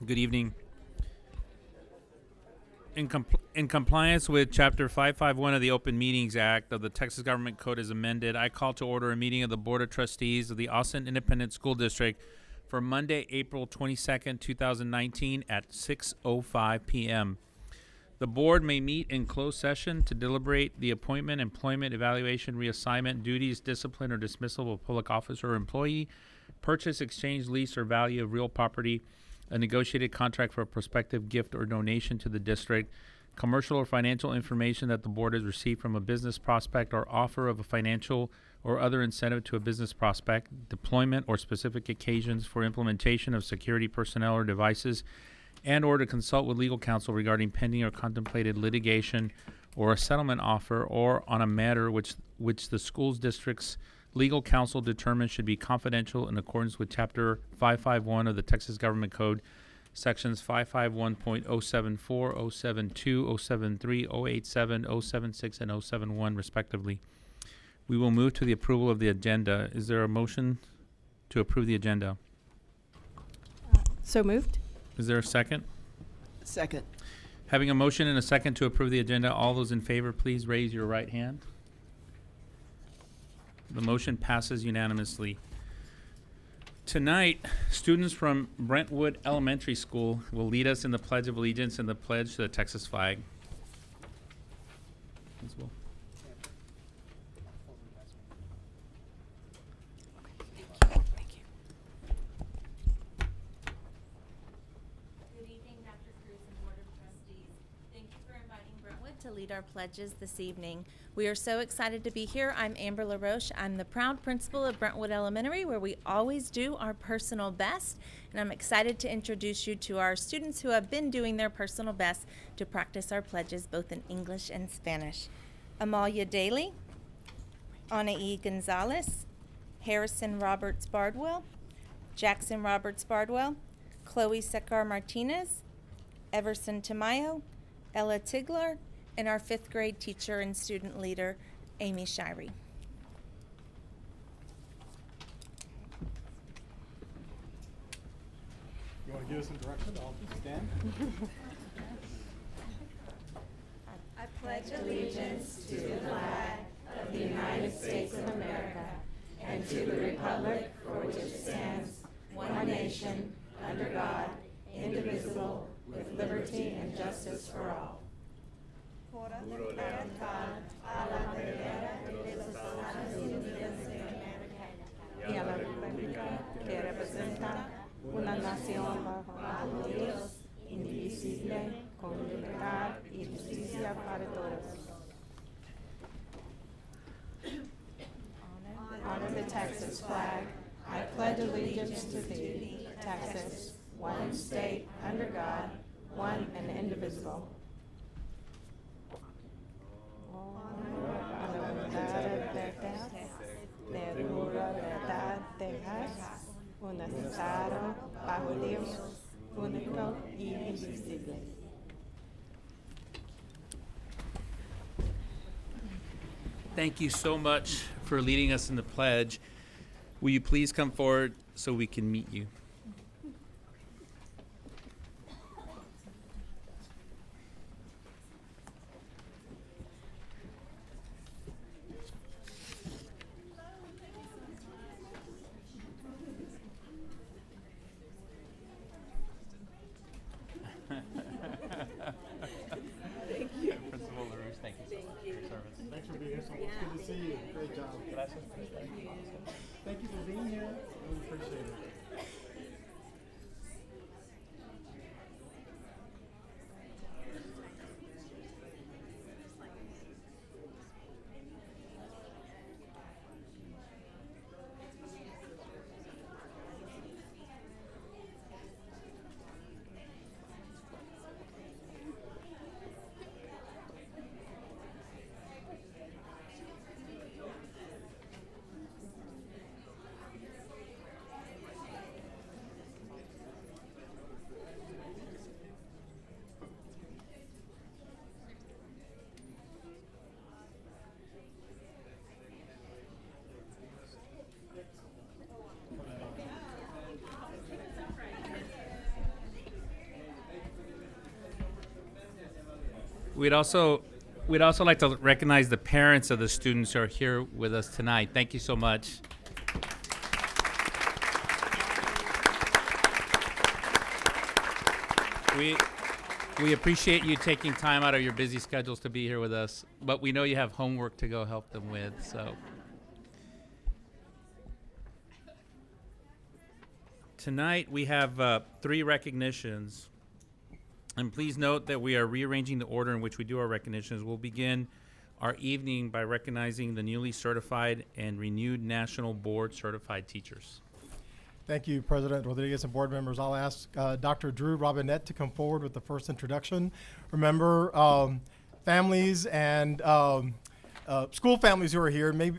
Good evening. In compliance with Chapter 551 of the Open Meetings Act of the Texas Government Code as amended, I call to order a meeting of the Board of Trustees of the Austin Independent School District for Monday, April 22nd, 2019 at 6:05 p.m. The board may meet in closed session to deliberate the appointment, employment, evaluation, reassignment, duties, discipline, or dismissal of a public officer or employee, purchase, exchange, lease, or value of real property, a negotiated contract for a prospective gift or donation to the district, commercial or financial information that the board has received from a business prospect or offer of a financial or other incentive to a business prospect, deployment or specific occasions for implementation of security personnel or devices, and or to consult with legal counsel regarding pending or contemplated litigation or a settlement offer or on a matter which the school's district's legal counsel determines should be confidential in accordance with Chapter 551 of the Texas Government Code, Sections 551.074, 072, 073, 087, 076, and 071, respectively. We will move to the approval of the agenda. Is there a motion to approve the agenda? So moved. Is there a second? Second. Having a motion and a second to approve the agenda, all those in favor, please raise your right hand. The motion passes unanimously. Tonight, students from Brentwood Elementary School will lead us in the Pledge of Allegiance and the pledge to the Texas flag. Principal. Thank you. Good evening, Dr. Cruz and Board of Trustees. Thank you for inviting Brentwood to lead our pledges this evening. We are so excited to be here. I'm Amber LaRoche. I'm the proud principal of Brentwood Elementary, where we always do our personal best, and I'm excited to introduce you to our students who have been doing their personal best to practice our pledges both in English and Spanish. Amalia Daly, Ana E. Gonzalez, Harrison Roberts Bardwell, Jackson Roberts Bardwell, Chloe Sekar Martinez, Everson Tamayo, Ella Tigler, and our 5th grade teacher and student leader, Amy Shirey. You want to give us some direction? I'll stand. I pledge allegiance to the flag of the United States of America and to the republic for which it stands, one nation, under God, indivisible, with liberty and justice for all. Y a la república que representa una nación bajo Dios, indivisible, con libertad y justicia para todos. Honor the Texas flag. I pledge allegiance to thee, Texas, one state, under God, one and indivisible. A la verdad Texas, un estado bajo Dios, único y indivisible. Thank you so much for leading us in the pledge. Will you please come forward so we can meet you? Principal LaRouche, thank you so much for your service. Thanks for being here so much. Good to see you. Great job. Thank you for being here. Really appreciate it. We'd also like to recognize the parents of the students who are here with us tonight. Thank you so much. We appreciate you taking time out of your busy schedules to be here with us, but we know you have homework to go help them with, so. Tonight, we have 3 recognitions. And please note that we are rearranging the order in which we do our recognitions. We'll begin our evening by recognizing the newly certified and renewed National Board Certified teachers. Thank you, President Rodriguez and board members. I'll ask Dr. Drew Robinette to come forward with the first introduction. Remember, families and school families who are here, maybe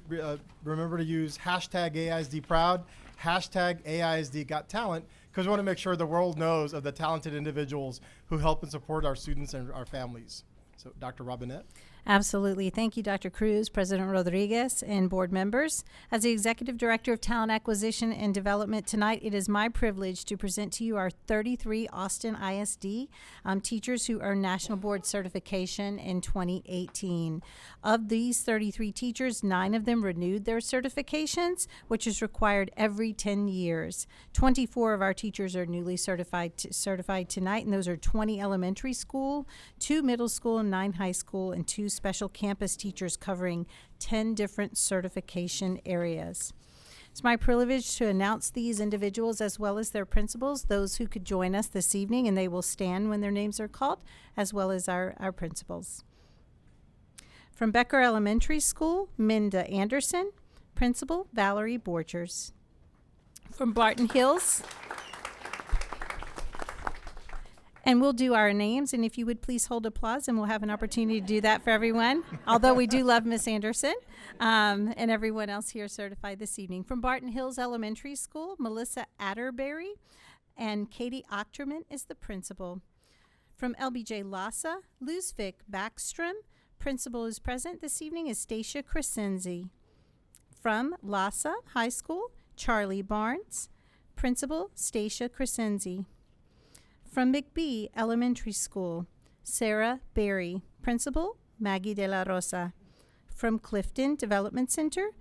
remember to use hashtag AISDProud, hashtag AISDGotTalent, because we want to make sure the world knows of the talented individuals who help and support our students and our families. So, Dr. Robinette. Absolutely. Thank you, Dr. Cruz, President Rodriguez, and board members. As the Executive Director of Talent Acquisition and Development tonight, it is my privilege to present to you our 33 Austin ISD teachers who earned National Board Certification in 2018. Of these 33 teachers, 9 of them renewed their certifications, which is required every 10 years. 24 of our teachers are newly certified tonight, and those are 20 elementary school, 2 middle school, 9 high school, and 2 special campus teachers covering 10 different certification areas. It's my privilege to announce these individuals as well as their principals, those who could join us this evening, and they will stand when their names are called, as well as our principals. From Becker Elementary School, Minda Anderson. Principal, Valerie Borchers. From Barton Hills, and we'll do our names, and if you would please hold applause, and we'll have an opportunity to do that for everyone, although we do love Miss Anderson and everyone else here certified this evening. From Barton Hills Elementary School, Melissa Atterbury and Katie Ochterman is the principal. From LBJ Lassa, Luzvik Backstrom, principal is present this evening is Stacia Crescenzi. From Lassa High School, Charlie Barnes, principal Stacia Crescenzi. From McBee Elementary School, Sarah Berry, principal, Maggie De La Rosa. From Clifton Development Center,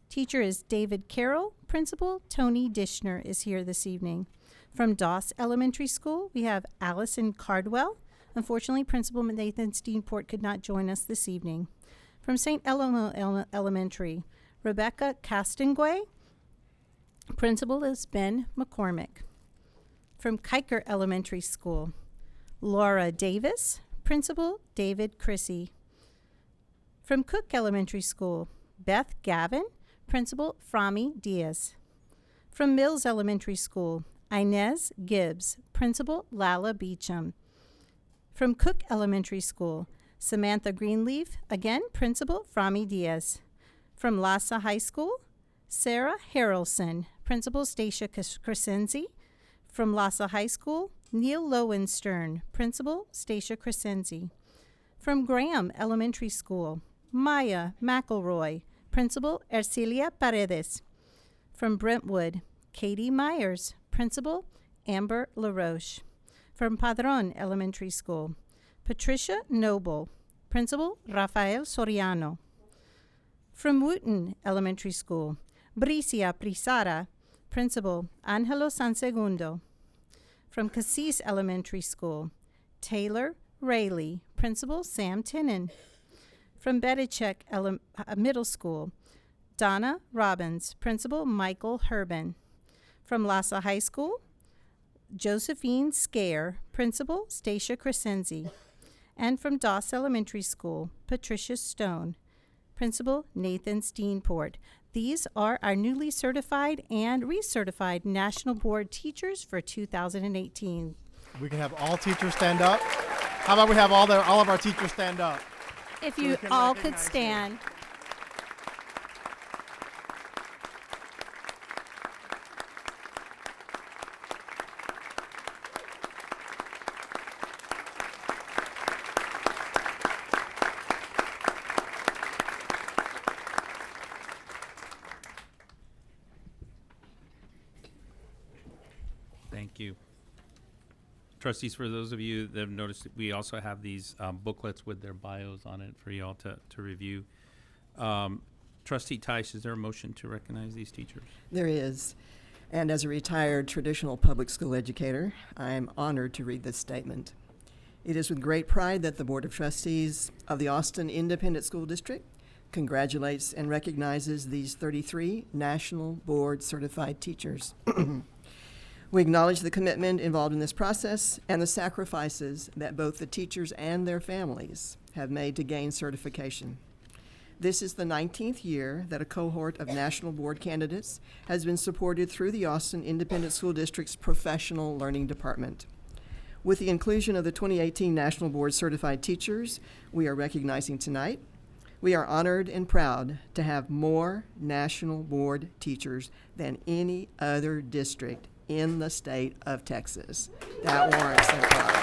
teacher is David Carroll, principal, Tony Dishner is here this evening. From Doss Elementary School, we have Allison Cardwell. Unfortunately, Principal Nathan Steenport could not join us this evening. From St. Elmo Elementary, Rebecca Castanguay, principal is Ben McCormick. From Kiker Elementary School, Laura Davis, principal, David Chrissy. From Cook Elementary School, Beth Gavin, principal, Frami Diaz. From Mills Elementary School, Inez Gibbs, principal, Lala Beecham. From Cook Elementary School, Samantha Greenleaf, again, principal, Frami Diaz. From Lassa High School, Sarah Harrelson, principal, Stacia Crescenzi. From Lassa High School, Neil Lowenstern, principal, Stacia Crescenzi. From Graham Elementary School, Maya McElroy, principal, Ercilia Paredes. From Brentwood, Katie Myers, principal, Amber LaRoche. From Padron Elementary School, Patricia Noble, principal, Rafael Soriano. From Wooten Elementary School, Bricia Prisara, principal, Angelo Sansegundo. From Cassis Elementary School, Taylor Rayleigh, principal, Sam Tinnen. From Bedichek Middle School, Donna Robbins, principal, Michael Herban. From Lassa High School, Josephine Scare, principal, Stacia Crescenzi. And from Doss Elementary School, Patricia Stone, principal, Nathan Steenport. These are our newly certified and recertified National Board teachers for 2018. We can have all teachers stand up. How about we have all of our teachers stand up? If So you we can all could recognize stand. Thank you. Trustees, for those of you that have noticed, we also have these booklets with their bios on it for you all to review. Trustee Tice, is there a motion to recognize these teachers? There is. And as a retired traditional public school educator, I am honored to read this statement. It is with great pride that the Board of Trustees of the Austin Independent School District congratulates and recognizes these 33 National Board Certified teachers. We acknowledge the commitment involved in this process and the sacrifices that both the teachers and their families have made to gain certification. This is the 19th year that a cohort of National Board candidates has been supported through the Austin Independent School District's Professional Learning Department. With the inclusion of the 2018 National Board Certified teachers we are recognizing tonight, we are honored and proud to have more National Board teachers than any other district in the state of Texas. That warrants applause.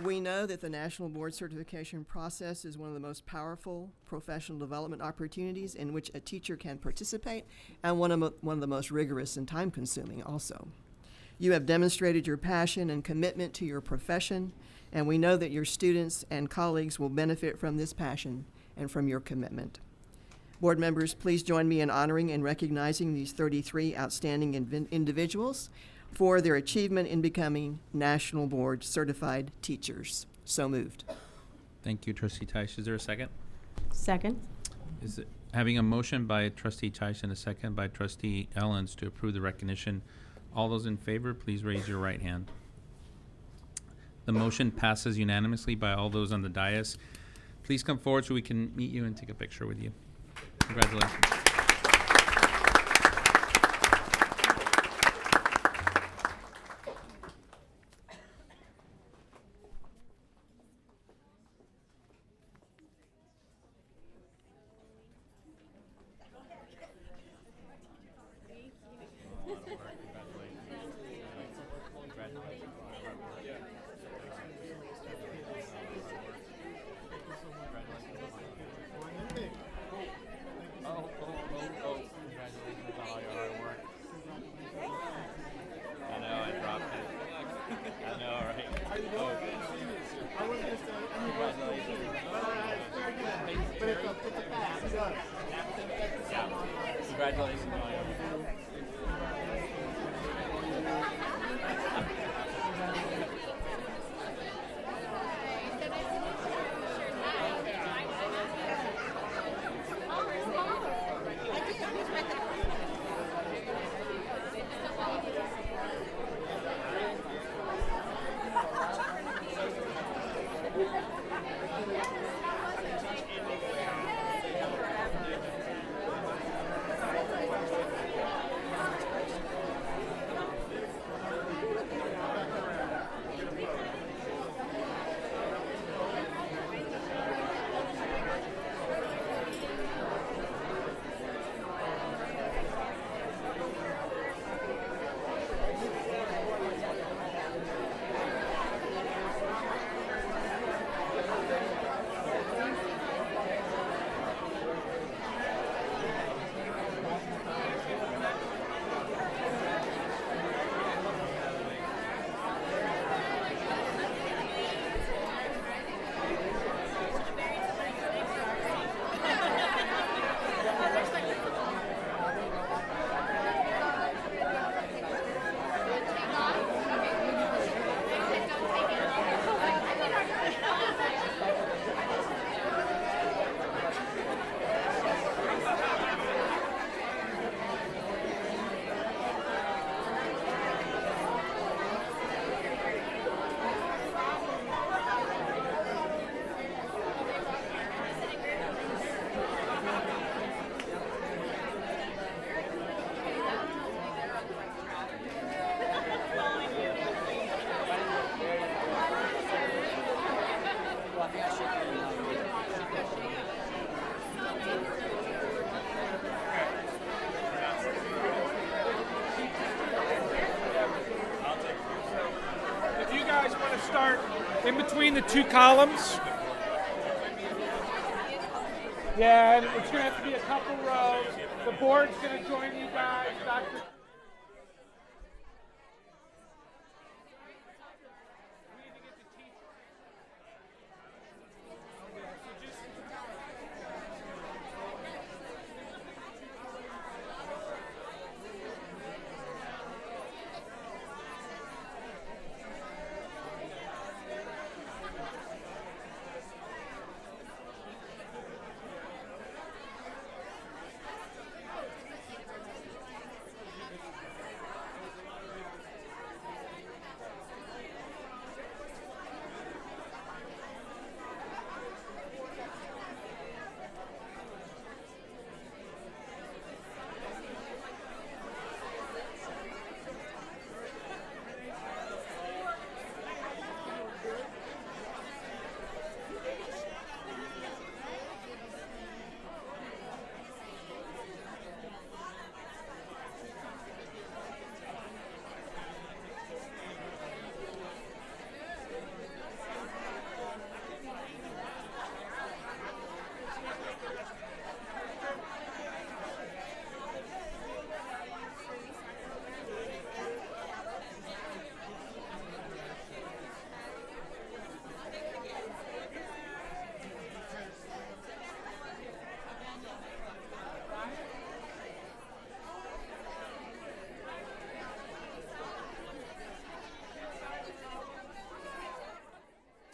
We know that the National Board Certification process is one of the most powerful professional development opportunities in which a teacher can participate, and one of the most rigorous and time-consuming also. You have demonstrated your passion and commitment to your profession, and we know that your students and colleagues will benefit from this passion and from your commitment. Board members, please join me in honoring and recognizing these 33 outstanding individuals for their achievement in becoming National Board Certified teachers. So moved. Thank you, Trustee Tice. Is there a second? Second. Is it having a motion by Trustee Tice and a second by Trustee Ellens to approve the recognition? All those in favor, please raise your right hand. The motion passes unanimously by all those on the dais. Please come forward so we can meet you and take a picture with you. Congratulations. Congratulations. In between the two columns. Yeah, and it's going to have to be a couple rows. The board's going to join you guys. Dr.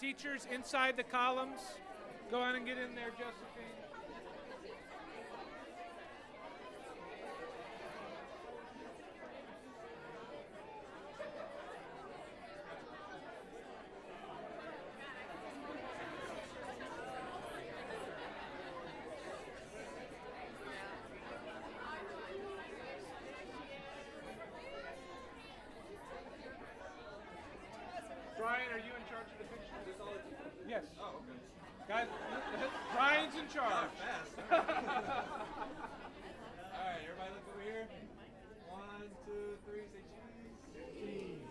Teachers inside the columns, go on and get in there, Josephine. Brian, are you in charge of the picture? Yes. Oh, okay. Guys, Brian's in charge. Fast. All right, everybody look over here. 1, 2, 3, say cheese. Cheese.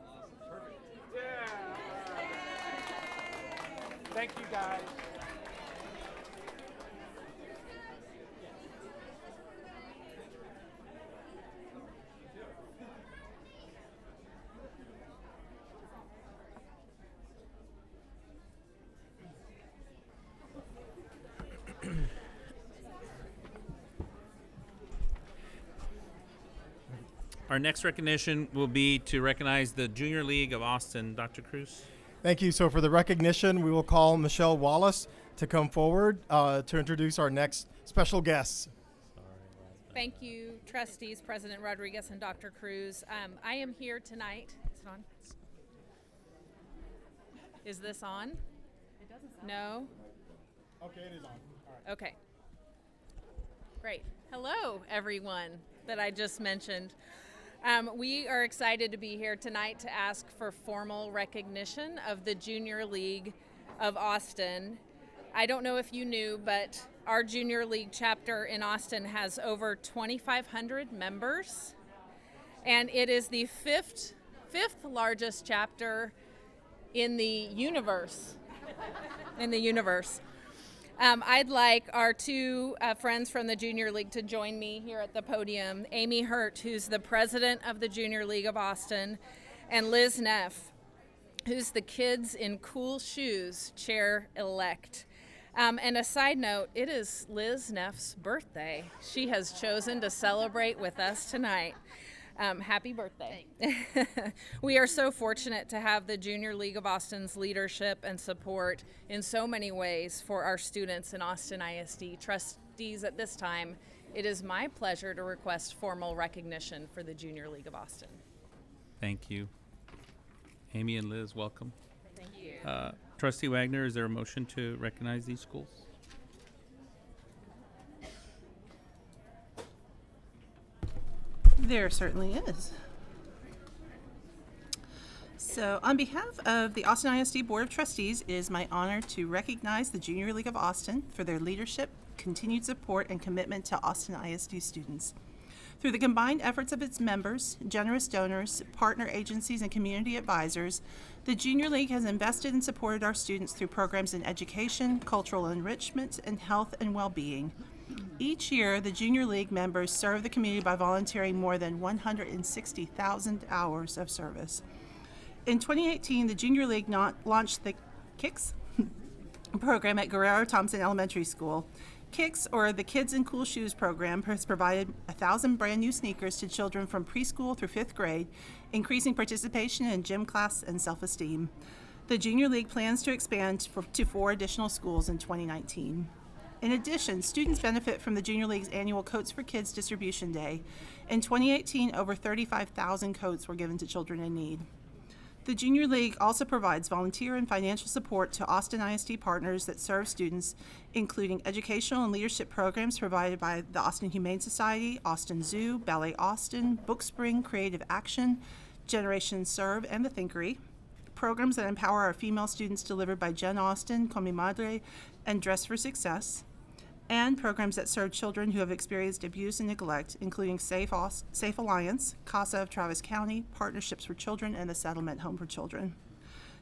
Awesome, perfect. Yeah. Thank you, guys. Our next recognition will be to recognize the Junior League of Austin. Dr. Cruz. Thank you. So for the recognition, we will call Michelle Wallace to come forward to introduce our next special guests. Thank you, trustees, President Rodriguez and Dr. Cruz. I am here tonight. Is it on? Is this on? It doesn't sound. No? Okay, it is on. All right. Okay. Great. Hello, everyone that I just mentioned. We are excited to be here tonight to ask for formal recognition of the Junior League of Austin. I don't know if you knew, but our Junior League chapter in Austin has over 2,500 members, and it is the fifth largest chapter in the universe. I'd like our two friends from the Junior League to join me here at the podium. Amy Hurt, who's the president of the Junior League of Austin, and Liz Neff, who's the Kids in Cool Shoes chair-elect. And a side note, it is Liz Neff's birthday. She has chosen to celebrate with us tonight. Happy birthday. We are so fortunate to have the Junior League of Austin's leadership and support in so many ways for our students in Austin ISD. Trustees, at this time, it is my pleasure to request formal recognition for the Junior League of Austin. Thank you. Amy and Liz, welcome. Thank you. Trustee Wagner, is there a motion to recognize these schools? There certainly is. So on behalf of the Austin ISD Board of Trustees, it is my honor to recognize the Junior League of Austin for their leadership, continued support, and commitment to Austin ISD students. Through the combined efforts of its members, generous donors, partner agencies, and community advisors, the Junior League has invested and supported our students through programs in education, cultural enrichment, and health and well-being. Each year, the Junior League members serve the community by volunteering more than 160,000 hours of service. In 2018, the Junior League launched the KICS program at Guerrero Thompson Elementary School. KICS, or the Kids in Cool Shoes program, has provided 1,000 brand new sneakers to children from preschool through 5th grade, increasing participation in gym class and self-esteem. The Junior League plans to expand to 4 additional schools in 2019. In addition, students benefit from the Junior League's annual Coats for Kids Distribution Day. In 2018, over 35,000 coats were given to children in need. The Junior League also provides volunteer and financial support to Austin ISD partners that serve students, including educational and leadership programs provided by the Austin Humane Society, Austin Zoo, Ballet Austin, Bookspring, Creative Action, Generation Serve, and the Thinkery. Programs that empower our female students delivered by Jen Austin, Con Mi Madre, and Dress for Success. And programs that serve children who have experienced abuse and neglect, including Safe Alliance, CASA of Travis County, Partnerships for Children, and the Settlement Home for Children.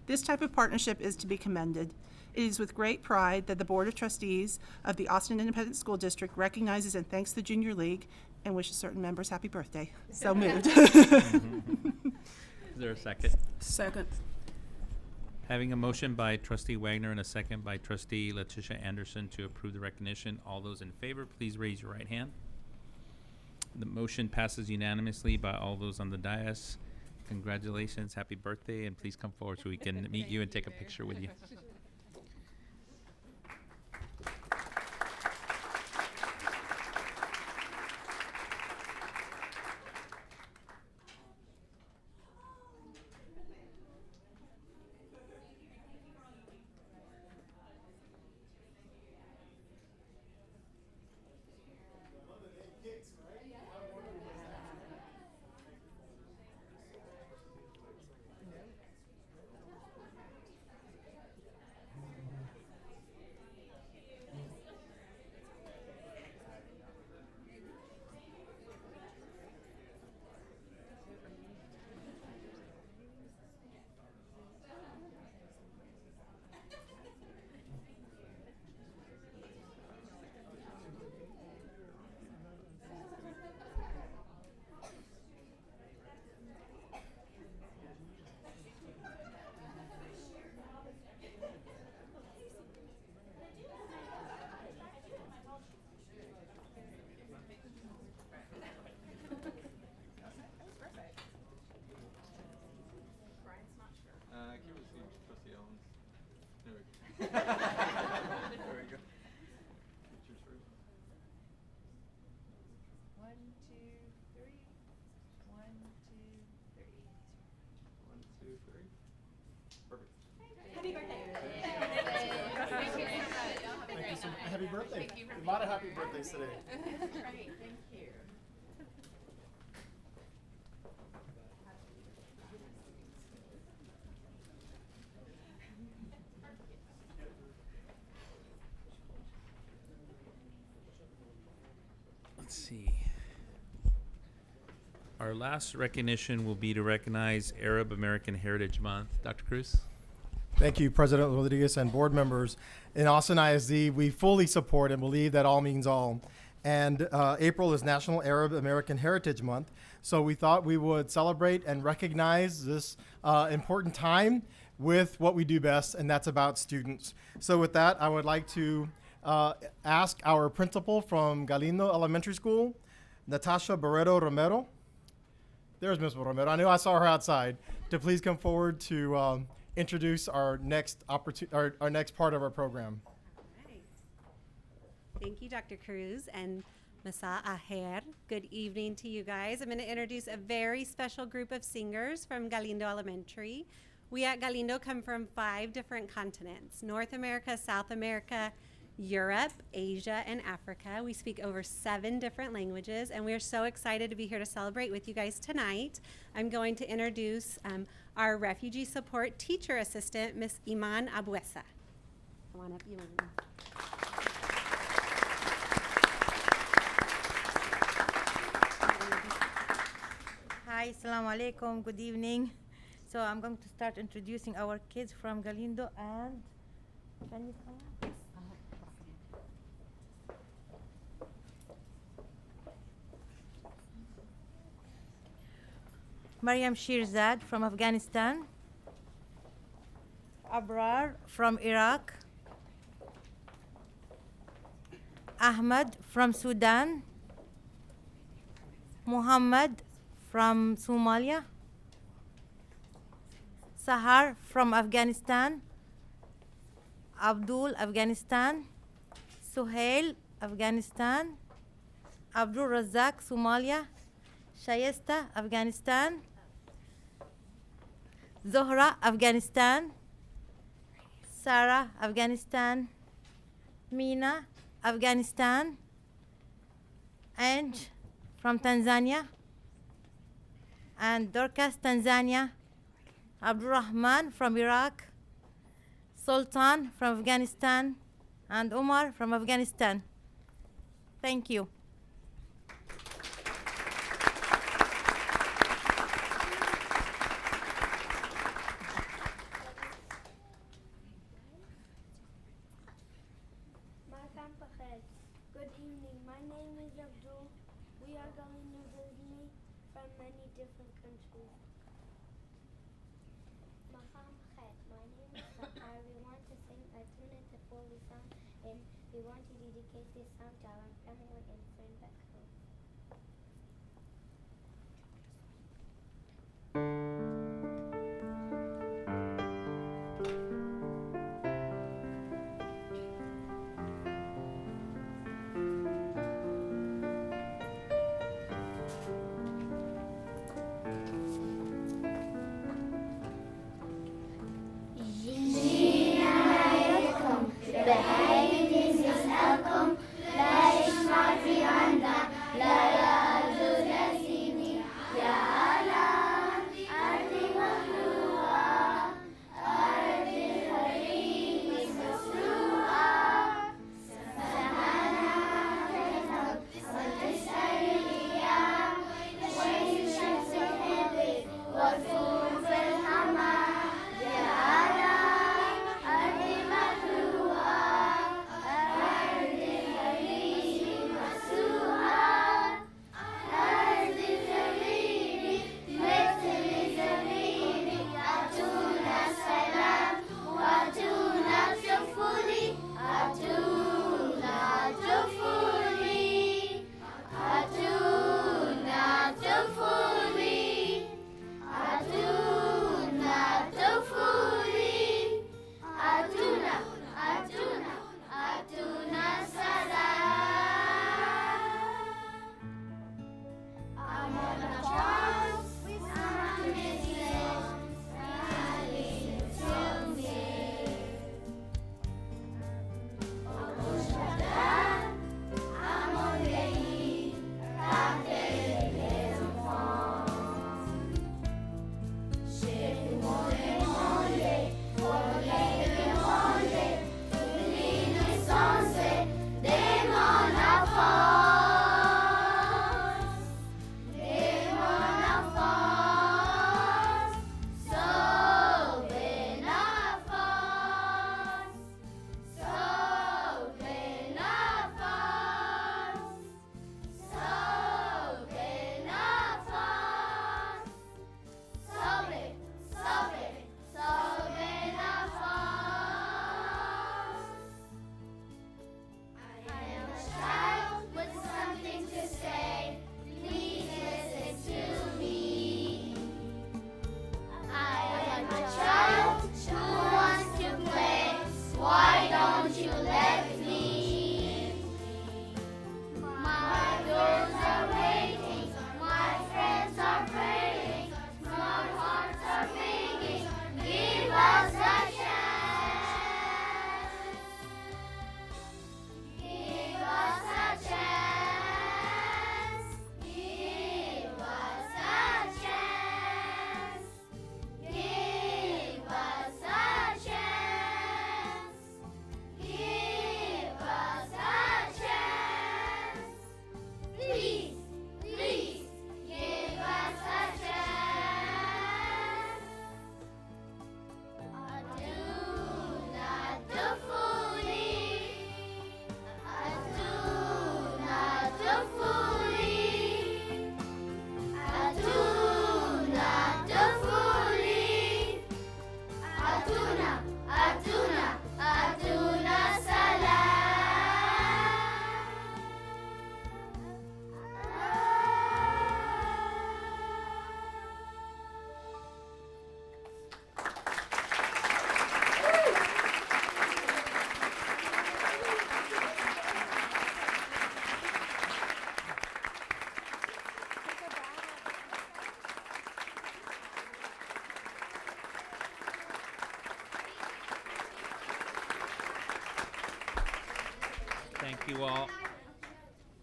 This type of partnership is to be commended. It is with great pride that the Board of Trustees of the Austin Independent School District recognizes and thanks the Junior League and wishes certain members happy birthday. So moved. Is there a second? Second. Having a motion by Trustee Wagner and a second by Trustee Letitia Anderson to approve the recognition, all those in favor, please raise your right hand. The motion passes unanimously by all those on the dais. Congratulations, happy birthday, and please come forward so we can meet you and take a picture with you. Can we see Trustee Owens? There we go. There we go. Pictures first. 1, 2, 3. 1, 2, 3. 1, 2, 3. Perfect. Happy birthday. Thank you so much. Happy birthday. A lot of happy birthdays today. Great, thank you. Let's see. Our last recognition will be to recognize Arab American Heritage Month. Dr. Cruz? Thank you, President Rodriguez and board members. In Austin ISD, we fully support and believe that all means all. And April is National Arab American Heritage Month. So we thought we would celebrate and recognize this important time with what we do best, and that's about students. So with that, I would like to ask our principal from Galindo Elementary School, Natasha Barreto Romero. There's Ms. Romero. I knew I saw her outside. To please come forward to introduce our next our next part of our program. Right. Thank you, Dr. Cruz and Masa Aher. Good evening to you guys. I'm going to introduce a very special group of singers from Galindo Elementary. We at Galindo come from 5 different continents: North America, South America, Europe, Asia, and Africa. We speak over 7 different languages, and we're so excited to be here to celebrate with you guys tonight. I'm going to introduce our refugee support teacher assistant, Miss Iman Abuesa. Come on up, Iman. Hi, assalamu alaikum, good evening. So I'm going to start introducing our kids from Galindo and can you come up? Maryam Shirzad from Afghanistan. Abrar from Iraq. Ahmad from Sudan. Muhammad from Somalia. Sahar from Afghanistan. Abdul, Afghanistan. Suhail, Afghanistan. Abdul Razak, Somalia. Shayesta, Afghanistan. Zohra, Afghanistan. Sarah, Afghanistan. Mina, Afghanistan. Anj from Tanzania. And Dorcas, Tanzania. Abdul Rahman from Iraq. Sultan from Afghanistan. And Omar from Afghanistan. Thank you. Good evening. My name is Abdul. We are going to visit from many different countries. Maham Khair. My name is Sahar. We want to sing a tune at the holy song, and we want to dedicate this song to our family and friends back home. بهاي نسألكم لا يشمع في عندنا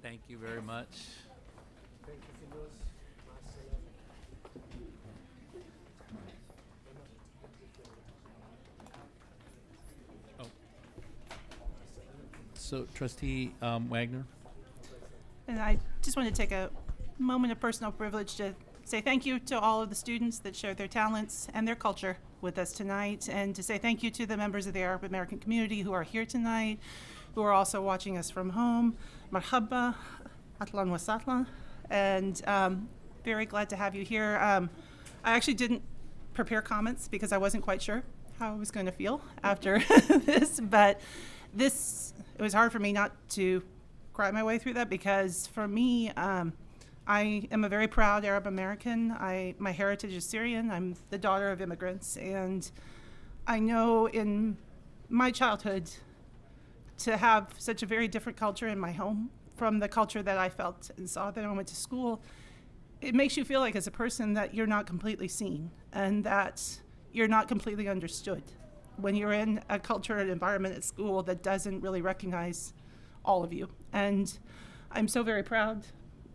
Thank you very much. Oh. So, Trustee Wagner? And I just want to take a moment of personal privilege to say thank you to all of the students that shared their talents and their culture with us tonight, and to say thank you to the members of the Arab American community who are here tonight, who are also watching us from home. Marhaba, atlan wa satlan, and very glad to have you here. I actually didn't prepare comments because I wasn't quite sure how I was going to feel after this, but it was hard for me not to cry my way through that, because for me, I am a very proud Arab American. My heritage is Syrian. I'm the daughter of immigrants, and I know in my childhood to have such a very different culture in my home from the culture that I felt and saw that I went to school, it makes you feel like as a person that you're not completely seen and that you're not completely understood when you're in a culture and environment at school that doesn't really recognize all of you. And I'm so very proud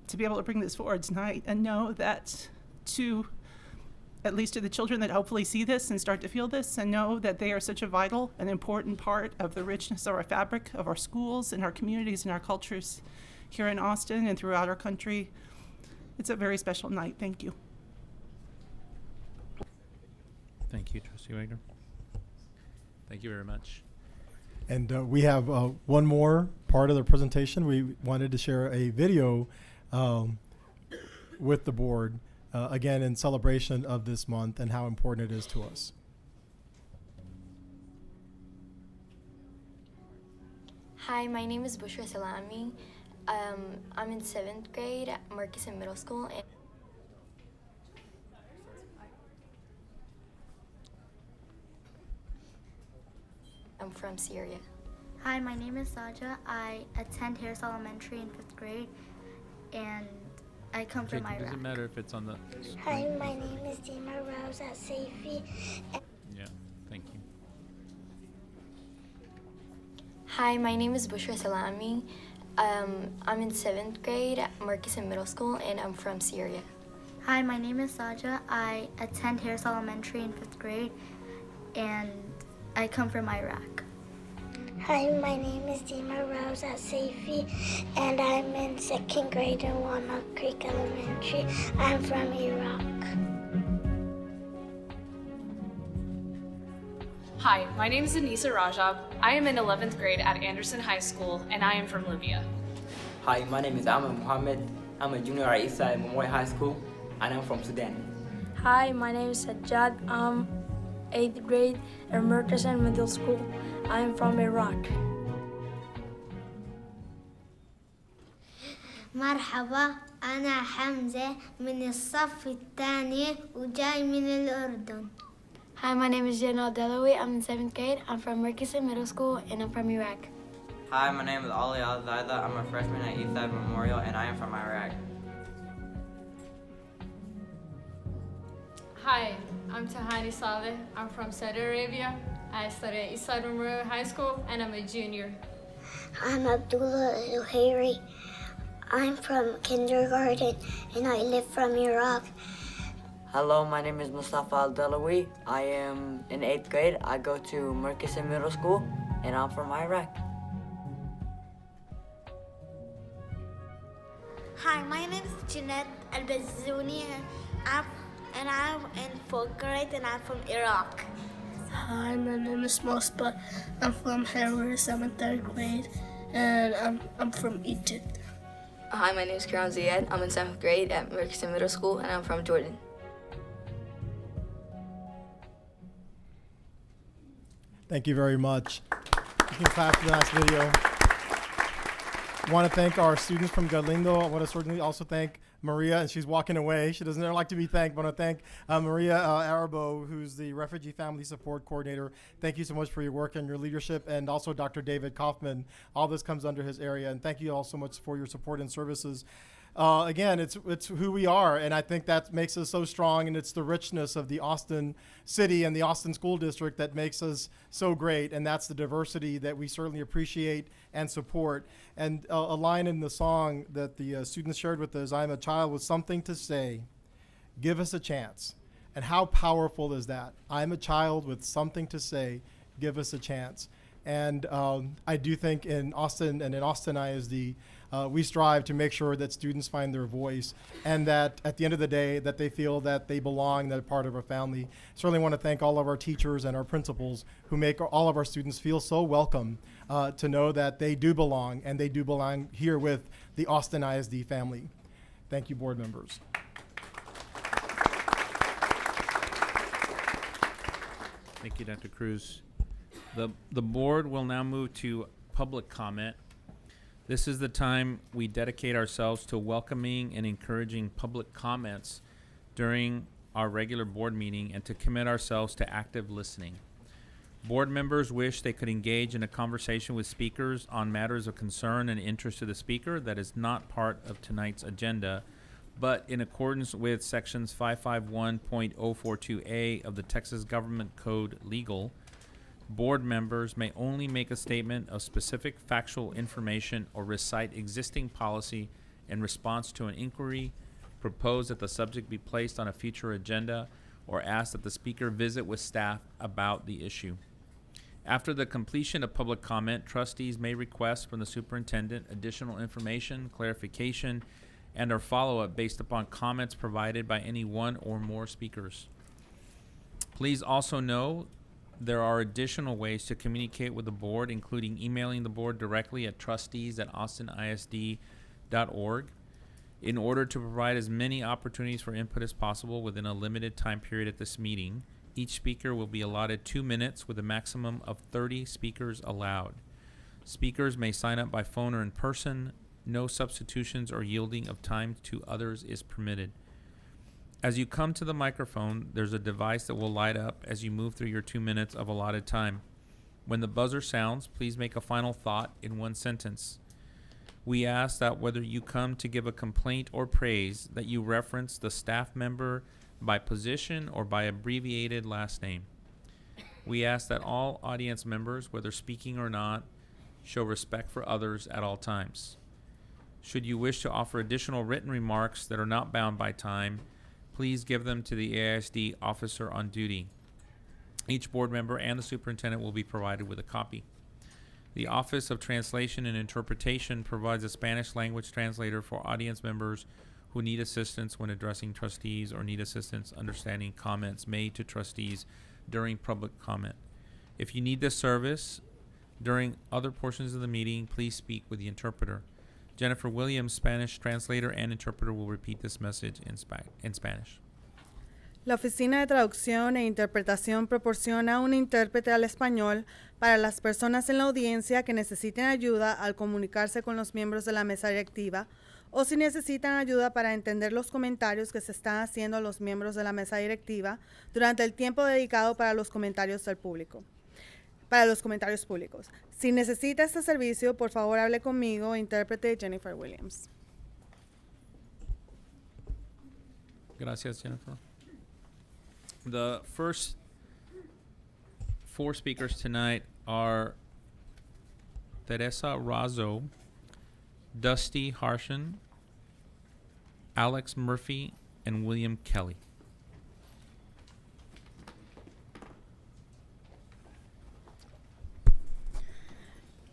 to be able to bring this forward tonight and know that at least to the children that hopefully see this and start to feel this and know that they are such a vital and important part of the richness of our fabric, of our schools and our communities and our cultures here in Austin and throughout our country. It's a very special night. Thank you. Thank you, Trustee Wagner. Thank you very much. And we have one more part of the presentation. We wanted to share a video with the board, again, in celebration of this month and how important it is to us. Hi, my name is Bushra Salami. I'm in 7th grade at Murkison Middle School. And I'm from Syria. Hi, my name is Saja. I attend Harris Elementary in 5th grade, and I come from Iraq. It doesn't matter if it's on the Hi, my name is Dima Rose at Safi. Yeah, thank you. Hi, my name is Bushra Salami. I'm in 7th grade at Murkison Middle School, and I'm from Syria. Hi, my name is Saja. I attend Harris Elementary in 5th grade, and I come from Iraq. Hi, my name is Dima Rose at Safi, and I'm in 2nd grade in Walnut Creek Elementary. I'm from Iraq. Hi, my name is Anisa Rajab. I am in 11th grade at Anderson High School, and I am from Libya. Hi, my name is Ahmed Mohammed. I'm a junior at Eastside Memorial High School, and I'm from Sudan. Hi, my name is Sajjad. I'm 8th grade at Murkison Middle School. I'm from Iraq. مرحبا أنا حمزة من الصف الثاني وجاي من الأردن. Hi, my name is Janelle Delaway. I'm in 7th grade. I'm from Murkison Middle School, and I'm from Iraq. Hi, my name is Ali Al-Zaida. I'm a freshman at Eastside Memorial, and I am from Iraq. Hi, I'm Tahani Saleh. I'm from Saudi Arabia. I study at Eastside Memorial High School, and I'm a junior. I'm Abdullah Zuhairi. I'm from kindergarten, and I live from Iraq. Hello, my name is Mustafa Al-Dalawi. I am in 8th grade. I go to Murkison Middle School, and I'm from Iraq. Hi, my name is Jeanette Al-Bazouni, and I'm in 4th grade, and I'm from Iraq. Hi, my name is Mospa. I'm from Harris. I'm in 3rd grade, and I'm from Egypt. Hi, my name is Kiran Ziyad. I'm in 7th grade at Murkison Middle School, and I'm from Jordan. Thank you very much. You can clap for the last video. I want to thank our students from Galindo. I want to certainly also thank Maria, and she's walking away. She doesn't like to be thanked, but I want to thank Maria Arabo, who's the Refugee Family Support Coordinator. Thank you so much for your work and your leadership, and also Dr. David Kaufman. All this comes under his area, and thank you all so much for your support and services. again, it's who we are, and I think that makes us so strong, and it's the richness of the Austin city and the Austin School District that makes us so great, and that's the diversity that we certainly appreciate and support. And a line in the song that the students shared with us, I'm a child with something to say, give us a chance. And how powerful is that? I'm a child with something to say, give us a chance. And I do think in Austin and in Austin ISD, we strive to make sure that students find their voice and that at the end of the day that they feel that they belong, that they're part of our family. Certainly want to thank all of our teachers and our principals who make all of our students feel so welcome to know that they do belong, and they do belong here with the Austin ISD family. Thank you, board members. Thank you, Dr. Cruz. The board will now move to public comment. This is the time we dedicate ourselves to welcoming and encouraging public comments during our regular board meeting and to commit ourselves to active listening. Board members wish they could engage in a conversation with speakers on matters of concern and interest to the speaker that is not part of tonight's agenda, but in accordance with sections 551.042A of the Texas Government Code Legal, board members may only make a statement of specific factual information or recite existing policy in response to an inquiry, propose that the subject be placed on a future agenda, or ask that the speaker visit with staff about the issue. After the completion of public comment, trustees may request from the superintendent additional information, clarification, and or follow-up based upon comments provided by any one or more speakers. Please also know there are additional ways to communicate with the board, including emailing the board directly at trustees@austinisd.org. In order to provide as many opportunities for input as possible within a limited time period at this meeting, each speaker will be allotted 2 minutes with a maximum of 30 speakers allowed. Speakers may sign up by phone or in person. No substitutions or yielding of time to others is permitted. As you come to the microphone, there's a device that will light up as you move through your 2 minutes of allotted time. When the buzzer sounds, please make a final thought in one sentence. We ask that whether you come to give a complaint or praise, that you reference the staff member by position or by abbreviated last name. We ask that all audience members, whether speaking or not, show respect for others at all times. Should you wish to offer additional written remarks that are not bound by time, please give them to the AISD officer on duty. Each board member and the superintendent will be provided with a copy. The Office of Translation and Interpretation provides a Spanish language translator for audience members who need assistance when addressing trustees or need assistance understanding comments made to trustees during public comment. If you need this service during other portions of the meeting, please speak with the interpreter. Jennifer Williams, Spanish translator and interpreter, will repeat this message in Spanish. La Oficina de Traducción e Interpretación proporciona un intérprete al español para las personas en la audiencia que necesiten ayuda al comunicarse con los miembros de la mesa directiva o si necesitan ayuda para entender los comentarios que se están haciendo los miembros de la mesa directiva durante el tiempo dedicado para los comentarios del público. Para los comentarios públicos. Si necesita este servicio, por favor hable conmigo, intérprete Jennifer Williams. Gracias, Jennifer. The first 4 speakers tonight are Teresa Rodriguez, Dusty Harshman, Alex Murphy, and William Kelly.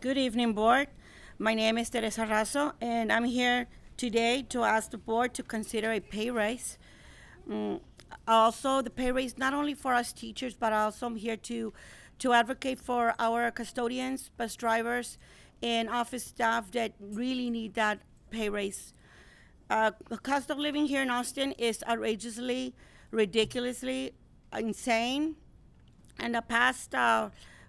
Good evening, board. My name is Teresa Razo, and I'm here today to ask the board to consider a pay raise. Also, the pay raise not only for us teachers, but also I'm here to advocate for our custodians, bus drivers, and office staff that really need that pay raise. The cost of living here in Austin is outrageously, ridiculously insane. In the past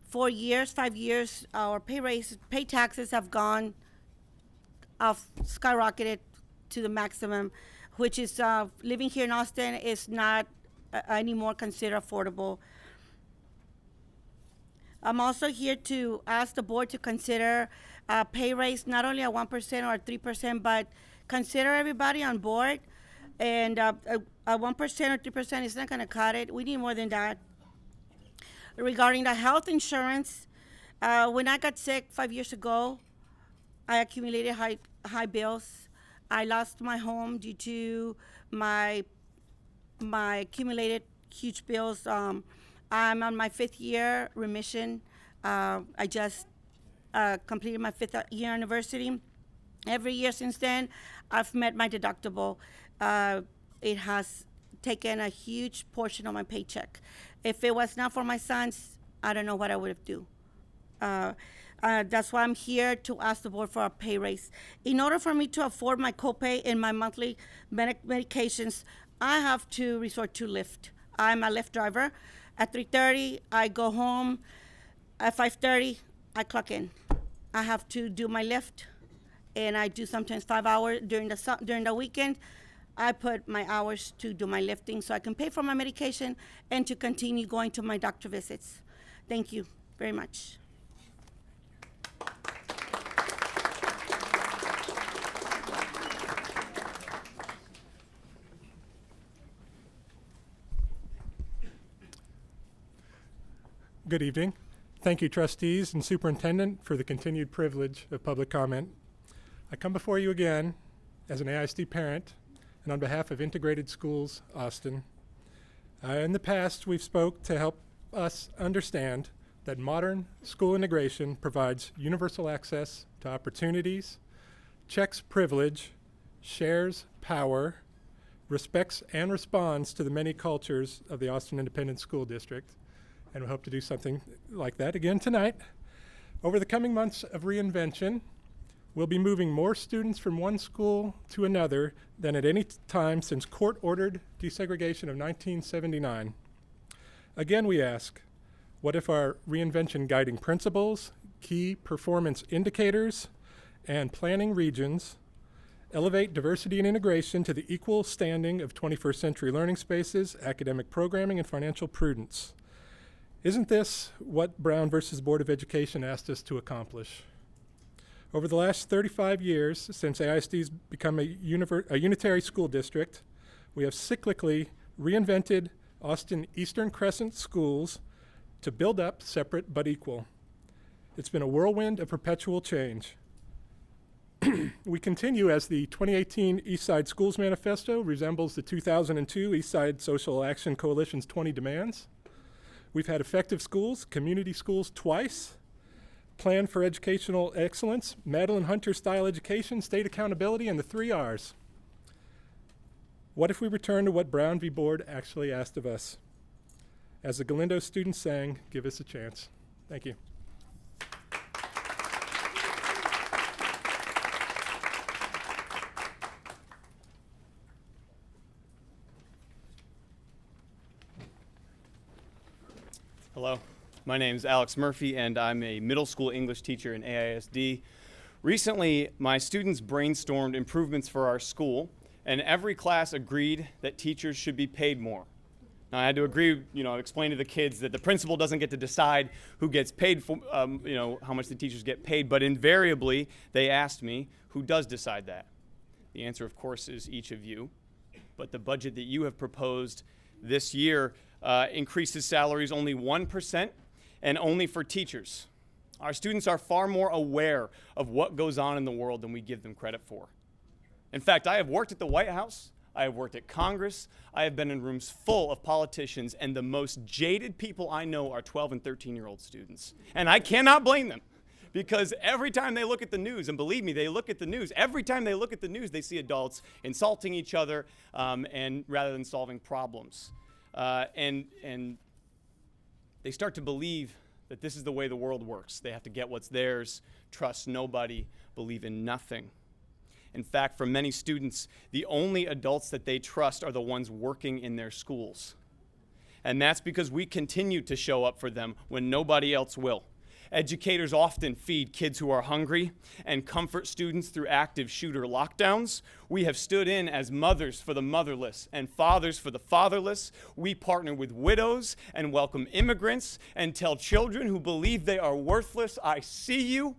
4 years, 5 years, our pay taxes have gone skyrocketed to the maximum, which is living here in Austin is not anymore considered affordable. I'm also here to ask the board to consider pay raise, not only at 1% or 3%, but consider everybody on board. And a 1% or 3% is not going to cut it. We need more than that. Regarding the health insurance, when I got sick 5 years ago, I accumulated high bills. I lost my home due to my accumulated huge bills. I'm on my 5th year remission. I just completed my 5th year anniversary. Every year since then, I've met my deductible. It has taken a huge portion of my paycheck. If it was not for my sons, I don't know what I would have done. That's why I'm here to ask the board for a pay raise. In order for me to afford my copay and my monthly medications, I have to resort to Lyft. I'm a Lyft driver. At 3:30, I go home. At 5:30, I clock in. I have to do my Lyft, and I do sometimes 5 hours during the weekend. I put my hours to do my lifting so I can pay for my medication and to continue going to my doctor visits. Thank you very much. Good evening. Thank you, trustees and superintendent, for the continued privilege of public comment. I come before you again as an AISD parent and on behalf of Integrated Schools Austin. In the past, we've spoke to help us understand that modern school integration provides universal access to opportunities, checks privilege, shares power, respects and responds to the many cultures of the Austin Independent School District, and we hope to do something like that again tonight. Over the coming months of reinvention, we'll be moving more students from one school to another than at any time since court-ordered desegregation of 1979. Again, we ask, what if our reinvention guiding principles, key performance indicators, and planning regions elevate diversity and integration to the equal standing of 21st century learning spaces, academic programming, and financial prudence? Isn't this what Brown versus Board of Education asked us to accomplish? Over the last 35 years, since AISD's become a unitary school district, we have cyclically reinvented Austin Eastern Crescent schools to build up separate but equal. It's been a whirlwind of perpetual change. We continue as the 2018 Eastside Schools Manifesto resembles the 2002 Eastside Social Action Coalition's 20 demands. We've had effective schools, community schools twice, plan for educational excellence, Madeline Hunter-style education, state accountability, and the 3 R's. What if we return to what Brown v. Board actually asked of us? As the Galindo students sang, give us a chance. Thank you. Hello, my name is Alex Murphy, and I'm a middle school English teacher in AISD. Recently, my students brainstormed improvements for our school, and every class agreed that teachers should be paid more. Now, I had to agree, explain to the kids that the principal doesn't get to decide who gets paid for, how much the teachers get paid, but invariably, they asked me, who does decide that? The answer, of course, is each of you, but the budget that you have proposed this year increases salaries only 1% and only for teachers. Our students are far more aware of what goes on in the world than we give them credit for. In fact, I have worked at the White House, I have worked at Congress, I have been in rooms full of politicians, and the most jaded people I know are 12 and 13-year-old students. And I cannot blame them, because every time they look at the news, and believe me, they look at the news, every time they look at the news, they see adults insulting each other and rather than solving problems. And they start to believe that this is the way the world works. They have to get what's theirs, trust nobody, believe in nothing. In fact, for many students, the only adults that they trust are the ones working in their schools. And that's because we continue to show up for them when nobody else will. Educators often feed kids who are hungry and comfort students through active shooter lockdowns. We have stood in as mothers for the motherless and fathers for the fatherless. We partner with widows and welcome immigrants and tell children who believe they are worthless, I see you.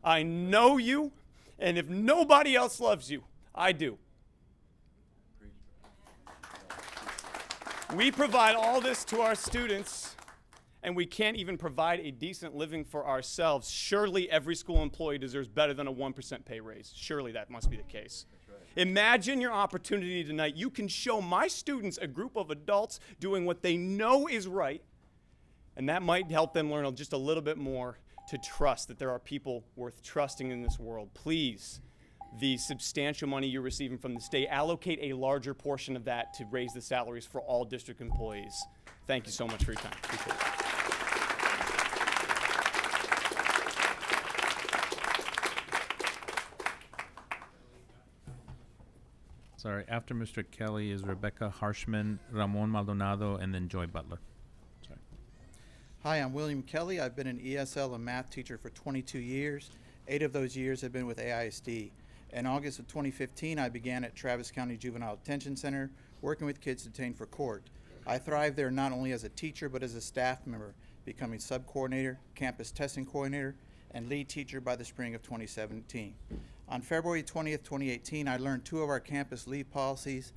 I know you, and if nobody else loves you, I do. We provide all this to our students, and we can't even provide a decent living for ourselves. Surely every school employee deserves better than a 1% pay raise. Surely that must be the case. Imagine your opportunity tonight. You can show my students a group of adults doing what they know is right, and that might help them learn just a little bit more to trust that there are people worth trusting in this world. Please, the substantial money you're receiving from the state, allocate a larger portion of that to raise the salaries for all district employees. Thank you so much for your time. Appreciate it. Sorry, after Mr. Kelly is Rebecca Harshman, Ramon Maldonado, and then Joy Butler. Sorry. Hi, I'm William Kelly. I've been an ESL and math teacher for 22 years. 8 of those years have been with AISD. In August of 2015, I began at Travis County Juvenile Detention Center, working with kids detained for court. I thrived there not only as a teacher, but as a staff member, becoming sub-coordinator, campus testing coordinator, and lead teacher by the spring of 2017. On February 20th, 2018, I learned 2 of our campus leave policies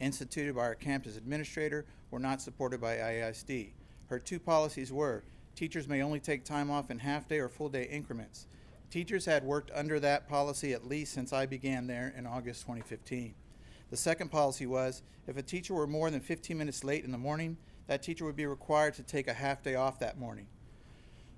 instituted by our campus administrator were not supported by AISD. Her 2 policies were, teachers may only take time off in half-day or full-day increments. Teachers had worked under that policy at least since I began there in August 2015. The second policy was, if a teacher were more than 15 minutes late in the morning, that teacher would be required to take a half-day off that morning.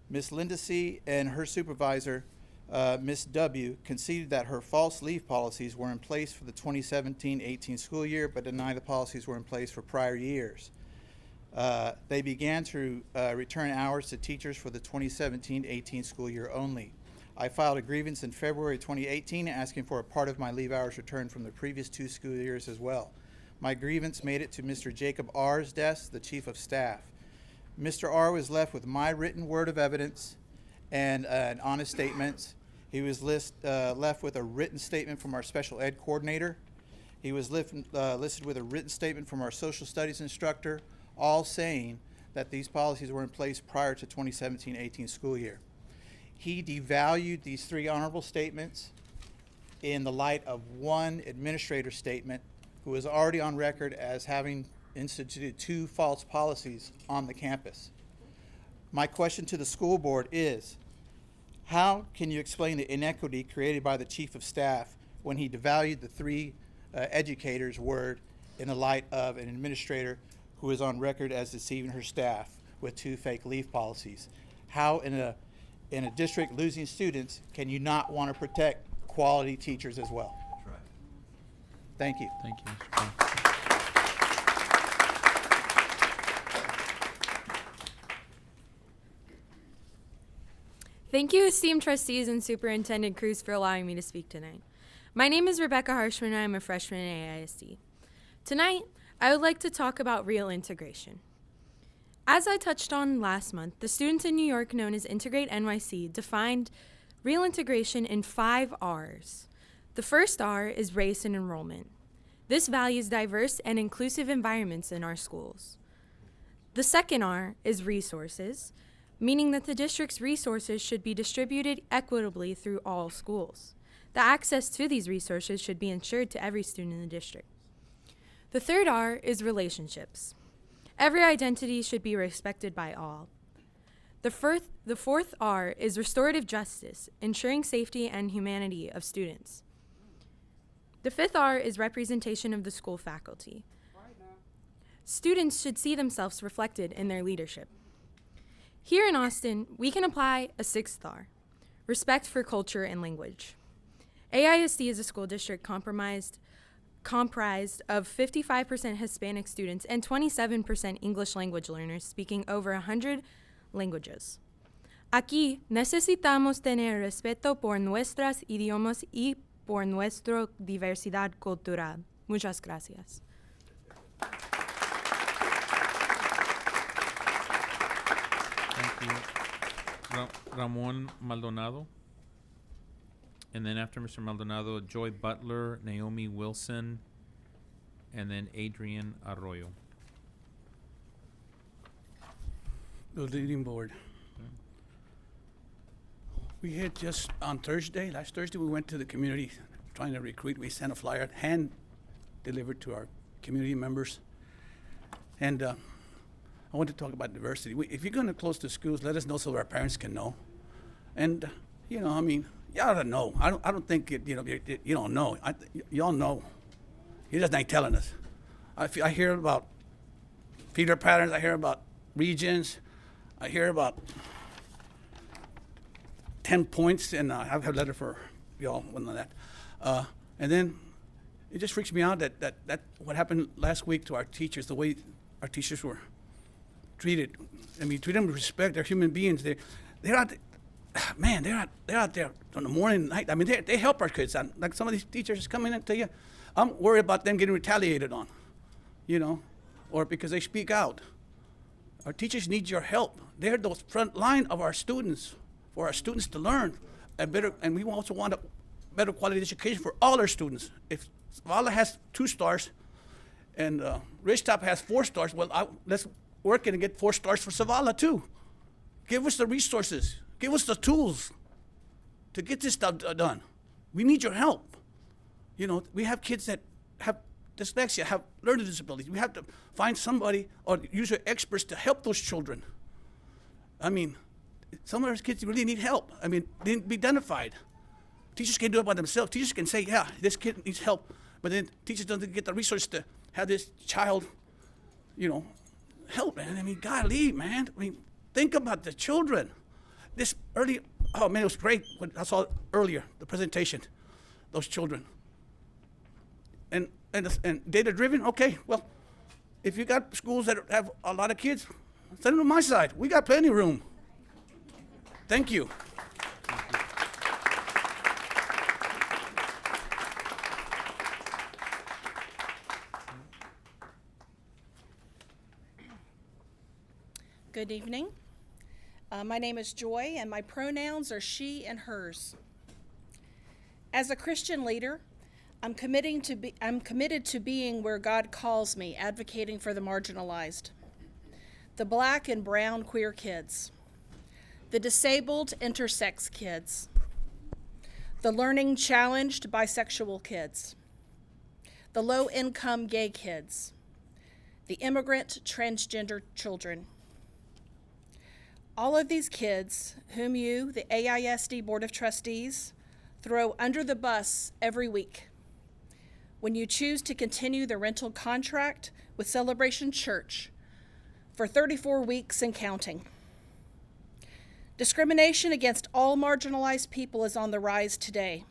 Ms. Linda C. and her supervisor, Ms. W., conceded that her false leave policies were in place for the 2017-18 school year, but denied the policies were in place for prior years. They began to return hours to teachers for the 2017-18 school year only. I filed a grievance in February 2018 asking for a part of my leave hours returned from the previous 2 school years as well. My grievance made it to Mr. Jacob R.'s desk, the Chief of Staff. Mr. R. was left with my written word of evidence and an honest statement. He was left with a written statement from our special ed coordinator. He was listed with a written statement from our social studies instructor, all saying that these policies were in place prior to 2017-18 school year. He devalued these 3 honorable statements in the light of one administrator statement who is already on record as having instituted 2 false policies on the campus. My question to the school board is, how can you explain the inequity created by the Chief of Staff when he devalued the 3 educators' word in the light of an administrator who is on record as deceiving her staff with 2 fake leave policies? How in a district losing students can you not want to protect quality teachers as well? That's right. Thank you. Thank you, Mr. Kelly. Thank you, esteemed trustees and Superintendent Cruz, for allowing me to speak tonight. My name is Rebecca Harshman, and I'm a freshman at AISD. Tonight, I would like to talk about real integration. As I touched on last month, the students in New York known as Integrate NYC defined real integration in 5 R's. The first R is race and enrollment. This values diverse and inclusive environments in our schools. The second R is resources, meaning that the district's resources should be distributed equitably through all schools. The access to these resources should be ensured to every student in the district. The third R is relationships. Every identity should be respected by all. The fourth R is restorative justice, ensuring safety and humanity of students. The 5th R is representation of the school faculty. Students should see themselves reflected in their leadership. Here in Austin, we can apply a 6th R, respect for culture and language. AISD is a school district comprised of 55% Hispanic students and 27% English language learners speaking over 100 languages. Aquí necesitamos tener respeto por nuestros idiomas y por nuestra diversidad cultural. Muchas gracias. Thank you. Ramon Maldonado. And then after Mr. Maldonado, Joy Butler, Naomi Wilson, and then Adrian Arroyo. Good evening, board. We had just on Thursday, last Thursday, we went to the community trying to recruit. We sent a flyer, hand delivered to our community members. And I want to talk about diversity. If you're going to close the schools, let us know so our parents can know. And, you know, I mean, you ought to know. I don't think, you don't know. Y'all know. You're just not telling us. I hear about feeder patterns. I hear about regions. I hear about 10 points, and I have a letter for y'all on that. And then it just freaks me out that what happened last week to our teachers, the way our teachers were treated. I mean, treat them with respect. They're human beings. They're out. Man, they're out there from the morning and night. I mean, they help our kids. Like some of these teachers come in and tell you, I'm worried about them getting retaliated on, you know, or because they speak out. Our teachers need your help. They're the front line of our students, for our students to learn and we also want a better quality education for all our students. If Zavala has 2 stars and Ridgetop has 4 stars, well, let's work and get 4 stars for Zavala too. Give us the resources. Give us the tools to get this stuff done. We need your help. You know, we have kids that have dyslexia, have learning disabilities. We have to find somebody or use our experts to help those children. I mean, some of our kids really need help. I mean, they need to be identified. Teachers can't do it by themselves. Teachers can say, yeah, this kid needs help, but then teachers don't get the resources to have this child, you know, help, man. I mean, golly, man. I mean, think about the children. This early, oh man, it was great when I saw earlier, the presentation, those children. And data-driven, okay, well, if you got schools that have a lot of kids, send them to my side. We got plenty of room. Thank you. Good evening. My name is Joy, and my pronouns are she and hers. As a Christian leader, I'm committed to being where God calls me, advocating for the marginalized, the Black and brown queer kids, the disabled intersex kids, the learning challenged bisexual kids, the low-income gay kids, the immigrant transgender children. All of these kids, whom you, the AISD Board of Trustees, throw under the bus every week when you choose to continue the rental contract with Celebration Church for 34 weeks and counting. Discrimination against all marginalized people is on the rise today.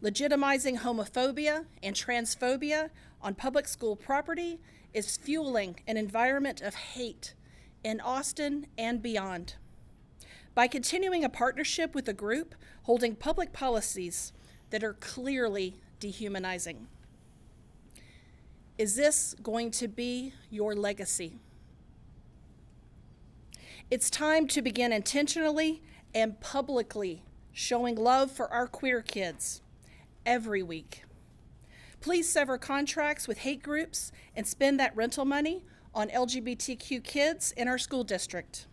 Legitimizing homophobia and transphobia on public school property is fueling an environment of hate in Austin and beyond. By continuing a partnership with a group holding public policies that are clearly dehumanizing. Is this going to be your legacy? It's time to begin intentionally and publicly showing love for our queer kids every week. Please sever contracts with hate groups and spend that rental money on LGBTQ kids in our school district,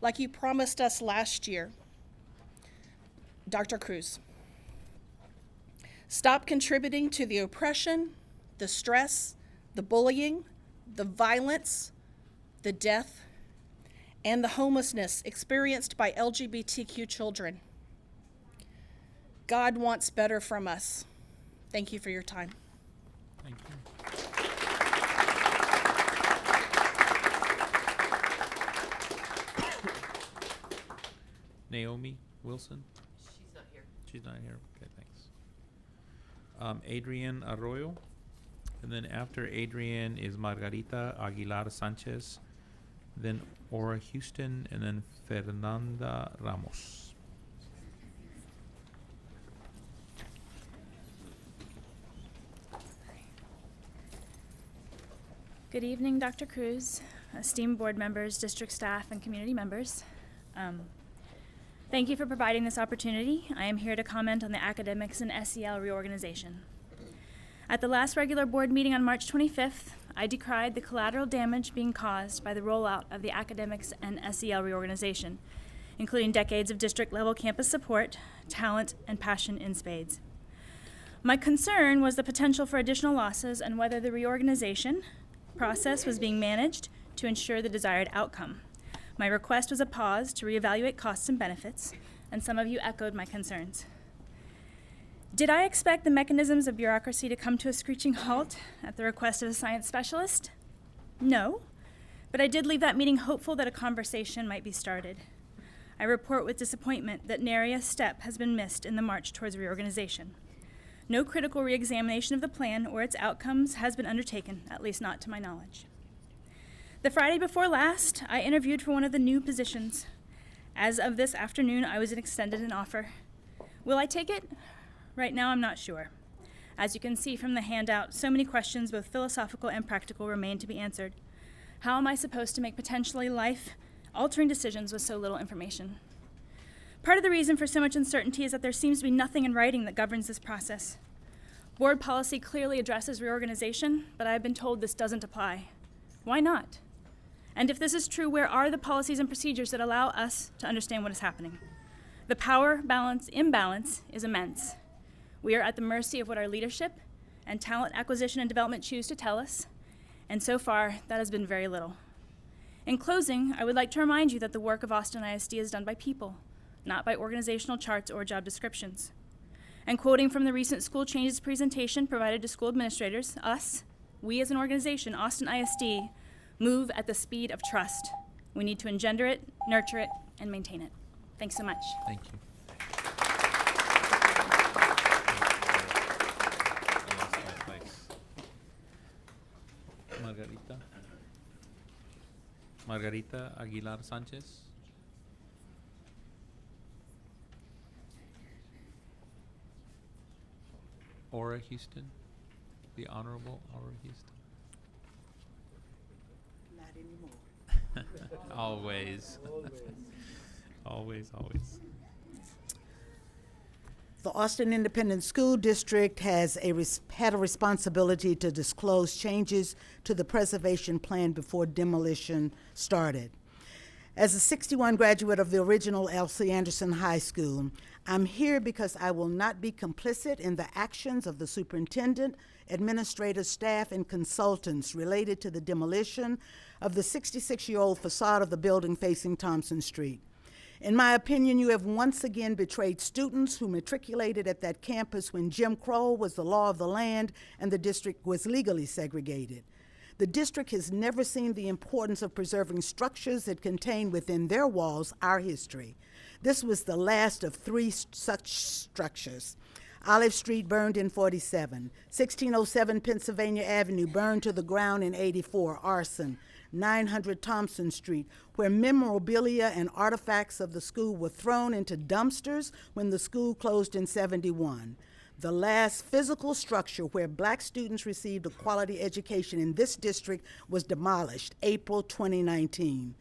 like you promised us last year. Dr. Cruz, stop contributing to the oppression, the stress, the bullying, the violence, the death, and the homelessness experienced by LGBTQ children. God wants better from us. Thank you for your time. Thank you. Naomi Wilson? She's not here. She's not here. Okay, thanks. Adrian Arroyo. And then after Adrian is Margarita Aguilar Sanchez. Then Ora Houston. And then Fernanda Ramos. Good evening, Dr. Cruz, esteemed board members, district staff, and community members. Thank you for providing this opportunity. I am here to comment on the academics and SEL reorganization. At the last regular board meeting on March 25th, I decried the collateral damage being caused by the rollout of the academics and SEL reorganization, including decades of district-level campus support, talent, and passion in spades. My concern was the potential for additional losses and whether the reorganization process was being managed to ensure the desired outcome. My request was a pause to reevaluate costs and benefits, and some of you echoed my concerns. Did I expect the mechanisms of bureaucracy to come to a screeching halt at the request of a science specialist? No, but I did leave that meeting hopeful that a conversation might be started. I report with disappointment that nary a step has been missed in the march towards reorganization. No critical reexamination of the plan or its outcomes has been undertaken, at least not to my knowledge. The Friday before last, I interviewed for one of the new positions. As of this afternoon, I was extended an offer. Will I take it? Right now, I'm not sure. As you can see from the handout, so many questions, both philosophical and practical, remain to be answered. How am I supposed to make potentially life-altering decisions with so little information? Part of the reason for so much uncertainty is that there seems to be nothing in writing that governs this process. Board policy clearly addresses reorganization, but I have been told this doesn't apply. Why not? And if this is true, where are the policies and procedures that allow us to understand what is happening? The power imbalance is immense. We are at the mercy of what our leadership and talent acquisition and development choose to tell us, and so far, that has been very little. In closing, I would like to remind you that the work of Austin ISD is done by people, not by organizational charts or job descriptions. And quoting from the recent school changes presentation provided to school administrators, we as an organization, Austin ISD, move at the speed of trust. We need to engender it, nurture it, and maintain it. Thanks so much. Thank you. Margarita Aguilar Sanchez. Aura Houston, the Honorable Aura Houston. Not anymore. Always. Always. The Austin Independent School District has had a responsibility to disclose changes to the preservation plan before demolition started. As a 61 graduate of the original L.C. Anderson High School, I'm here because I will not be complicit in the actions of the superintendent, administrative staff, and consultants related to the demolition of the 66-year-old facade of the building facing Thompson Street. In my opinion, you have once again betrayed students who matriculated at that campus when Jim Crow was the law of the land and the district was legally segregated. The district has never seen the importance of preserving structures that contain within their walls our history. This was the last of 3 such structures. Olive Street burned in 47, 1607 Pennsylvania Avenue burned to the ground in 84, arson, 900 Thompson Street, where memorabilia and artifacts of the school were thrown into dumpsters when the school closed in 71. The last physical structure where black students received a quality education in this district was demolished, April 2019.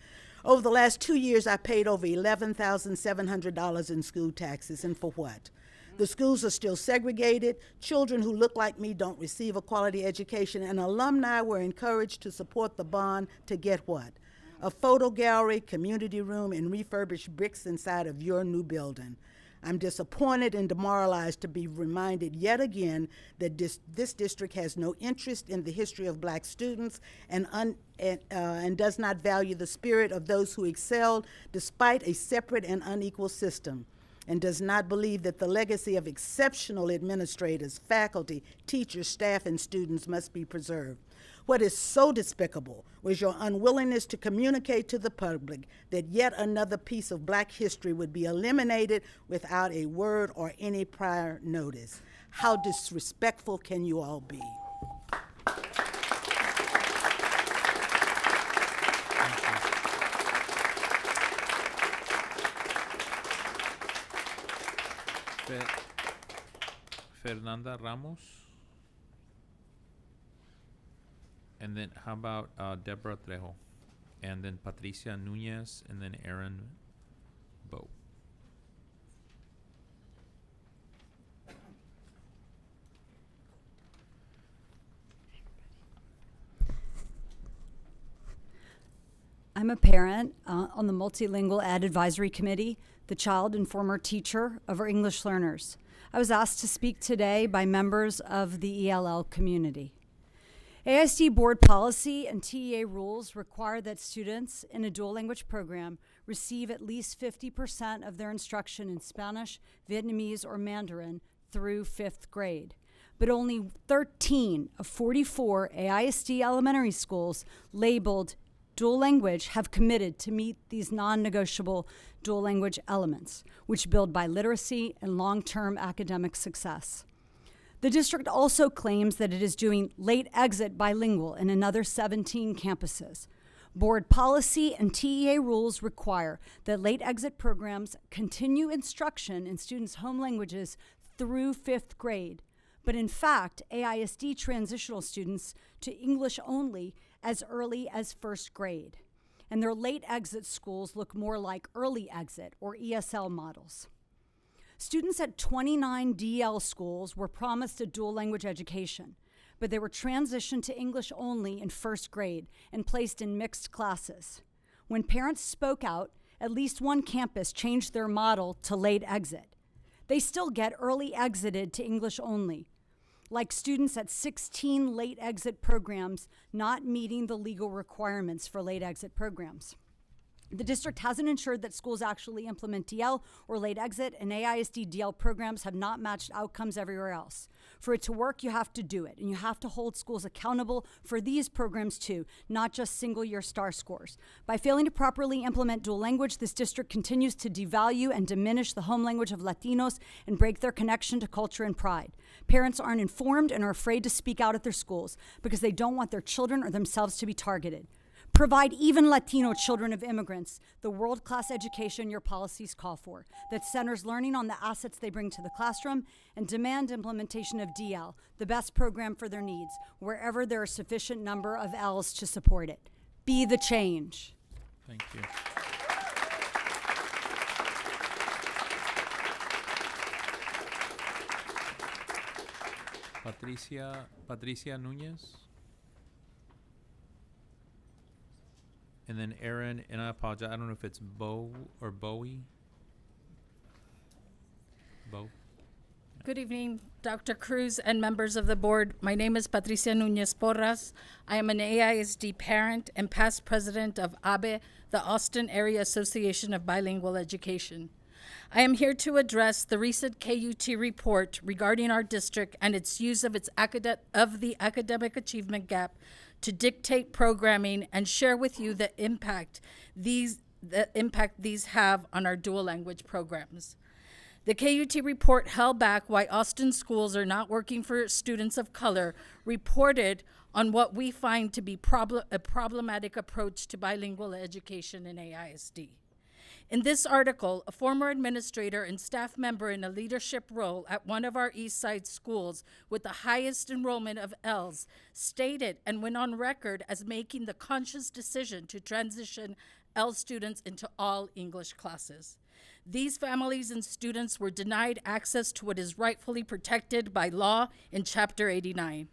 Over the last 2 years, I paid over $11,700 in school taxes, and for what? The schools are still segregated, children who look like me don't receive a quality education, and alumni were encouraged to support the bond to get what? A photo gallery, community room, and refurbished bricks inside of your new building. I'm disappointed and demoralized to be reminded yet again that this district has no interest in the history of black students and does not value the spirit of those who excelled despite a separate and unequal system, and does not believe that the legacy of exceptional administrators, faculty, teachers, staff, and students must be preserved. What is so despicable was your unwillingness to communicate to the public that yet another piece of black history would be eliminated without a word or any prior notice. How disrespectful can you all be? Fernanda Ramos. And then how about Deborah Trejo? And then Patricia Nunez, and then Aaron Bowe. I'm I'm a parent on the Multilingual Ed Advisory Committee, the child and former teacher of our English learners. I was asked to speak today by members of the ELL community. AISD board policy and TEA rules require that students in a dual language program receive at least 50% of their instruction in Spanish, Vietnamese, or Mandarin through 5th grade. But only 13 of 44 AISD elementary schools labeled dual language have committed to meet these non-negotiable dual language elements, which build biliteracy and long-term academic success. The district also claims that it is doing late exit bilingual in another 17 campuses. Board policy and TEA rules require that late exit programs continue instruction in students' home languages through 5th grade. But in fact, AISD transitional students to English only as early as 1st grade. And their late exit schools look more like early exit or ESL models. Students at 29 DL schools were promised a dual language education, but they were transitioned to English only in 1st grade and placed in mixed classes. When parents spoke out, at least one campus changed their model to late exit. They still get early exited to English only, like students at 16 late exit programs not meeting the legal requirements for late exit programs. The district hasn't ensured that schools actually implement DL or late exit, and AISD DL programs have not matched outcomes everywhere else. For it to work, you have to do it, and you have to hold schools accountable for these programs too, not just single-year STAR scores. By failing to properly implement dual language, this district continues to devalue and diminish the home language of Latinos and break their connection to culture and pride. Parents aren't informed and are afraid to speak out at their schools because they don't want their children or themselves to be targeted. Provide even Latino children of immigrants the world-class education your policies call for that centers learning on the assets they bring to the classroom, and demand implementation of DL, the best program for their needs, wherever there are sufficient number of Ls to support it. Be the change. Thank you. Patricia Nunez. And then Aaron, and I apologize, I don't know if it's Bo or Bowie. Bo. Good evening, Dr. Cruz and members of the board. My name is Patricia Nunez Porras. I am an AISD parent and past president of ABE, the Austin Area Association of Bilingual Education. I am here to address the recent KUT report regarding our district and its use of the academic achievement gap to dictate programming, and share with you the impact these have on our dual language programs. The KUT report, held back why Austin schools are not working for students of color, reported on what we find to be a problematic approach to bilingual education in AISD. In this article, a former administrator and staff member in a leadership role at one of our East Side schools with the highest enrollment of Ls stated and went on record as making the conscious decision to transition L students into all English classes. These families and students were denied access to what is rightfully protected by law in Chapter 89.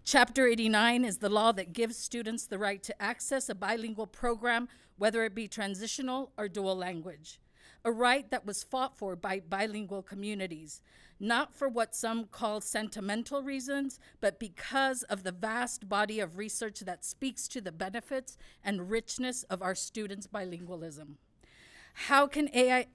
Chapter 89 is the law that gives students the right to access a bilingual program, whether it be transitional or dual language, a right that was fought for by bilingual communities, not for what some call sentimental reasons, but because of the vast body of research that speaks to the benefits and richness of our students' bilingualism. How can an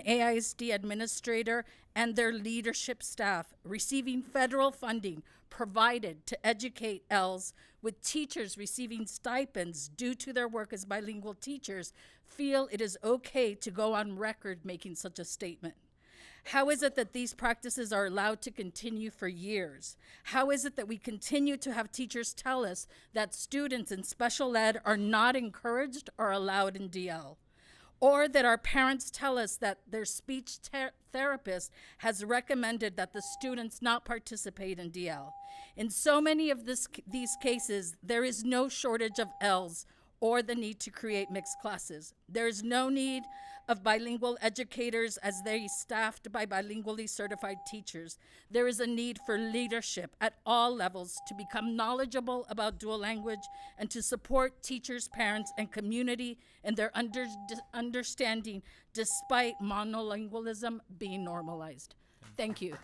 AISD administrator and their leadership staff receiving federal funding provided to educate Ls, with teachers receiving stipends due to their work as bilingual teachers, feel it is okay to go on record making such a statement? How is it that these practices are allowed to continue for years? How is it that we continue to have teachers tell us that students in special ed are not encouraged or allowed in DL? Or that our parents tell us that their speech therapist has recommended that the students not participate in DL. In so many of these cases, there is no shortage of Ls or the need to create mixed classes. There is no need of bilingual educators as they staffed by bilingually certified teachers. There is a need for leadership at all levels to become knowledgeable about dual language and to support teachers, parents, and community in their understanding despite monolingualism being normalized. Thank you.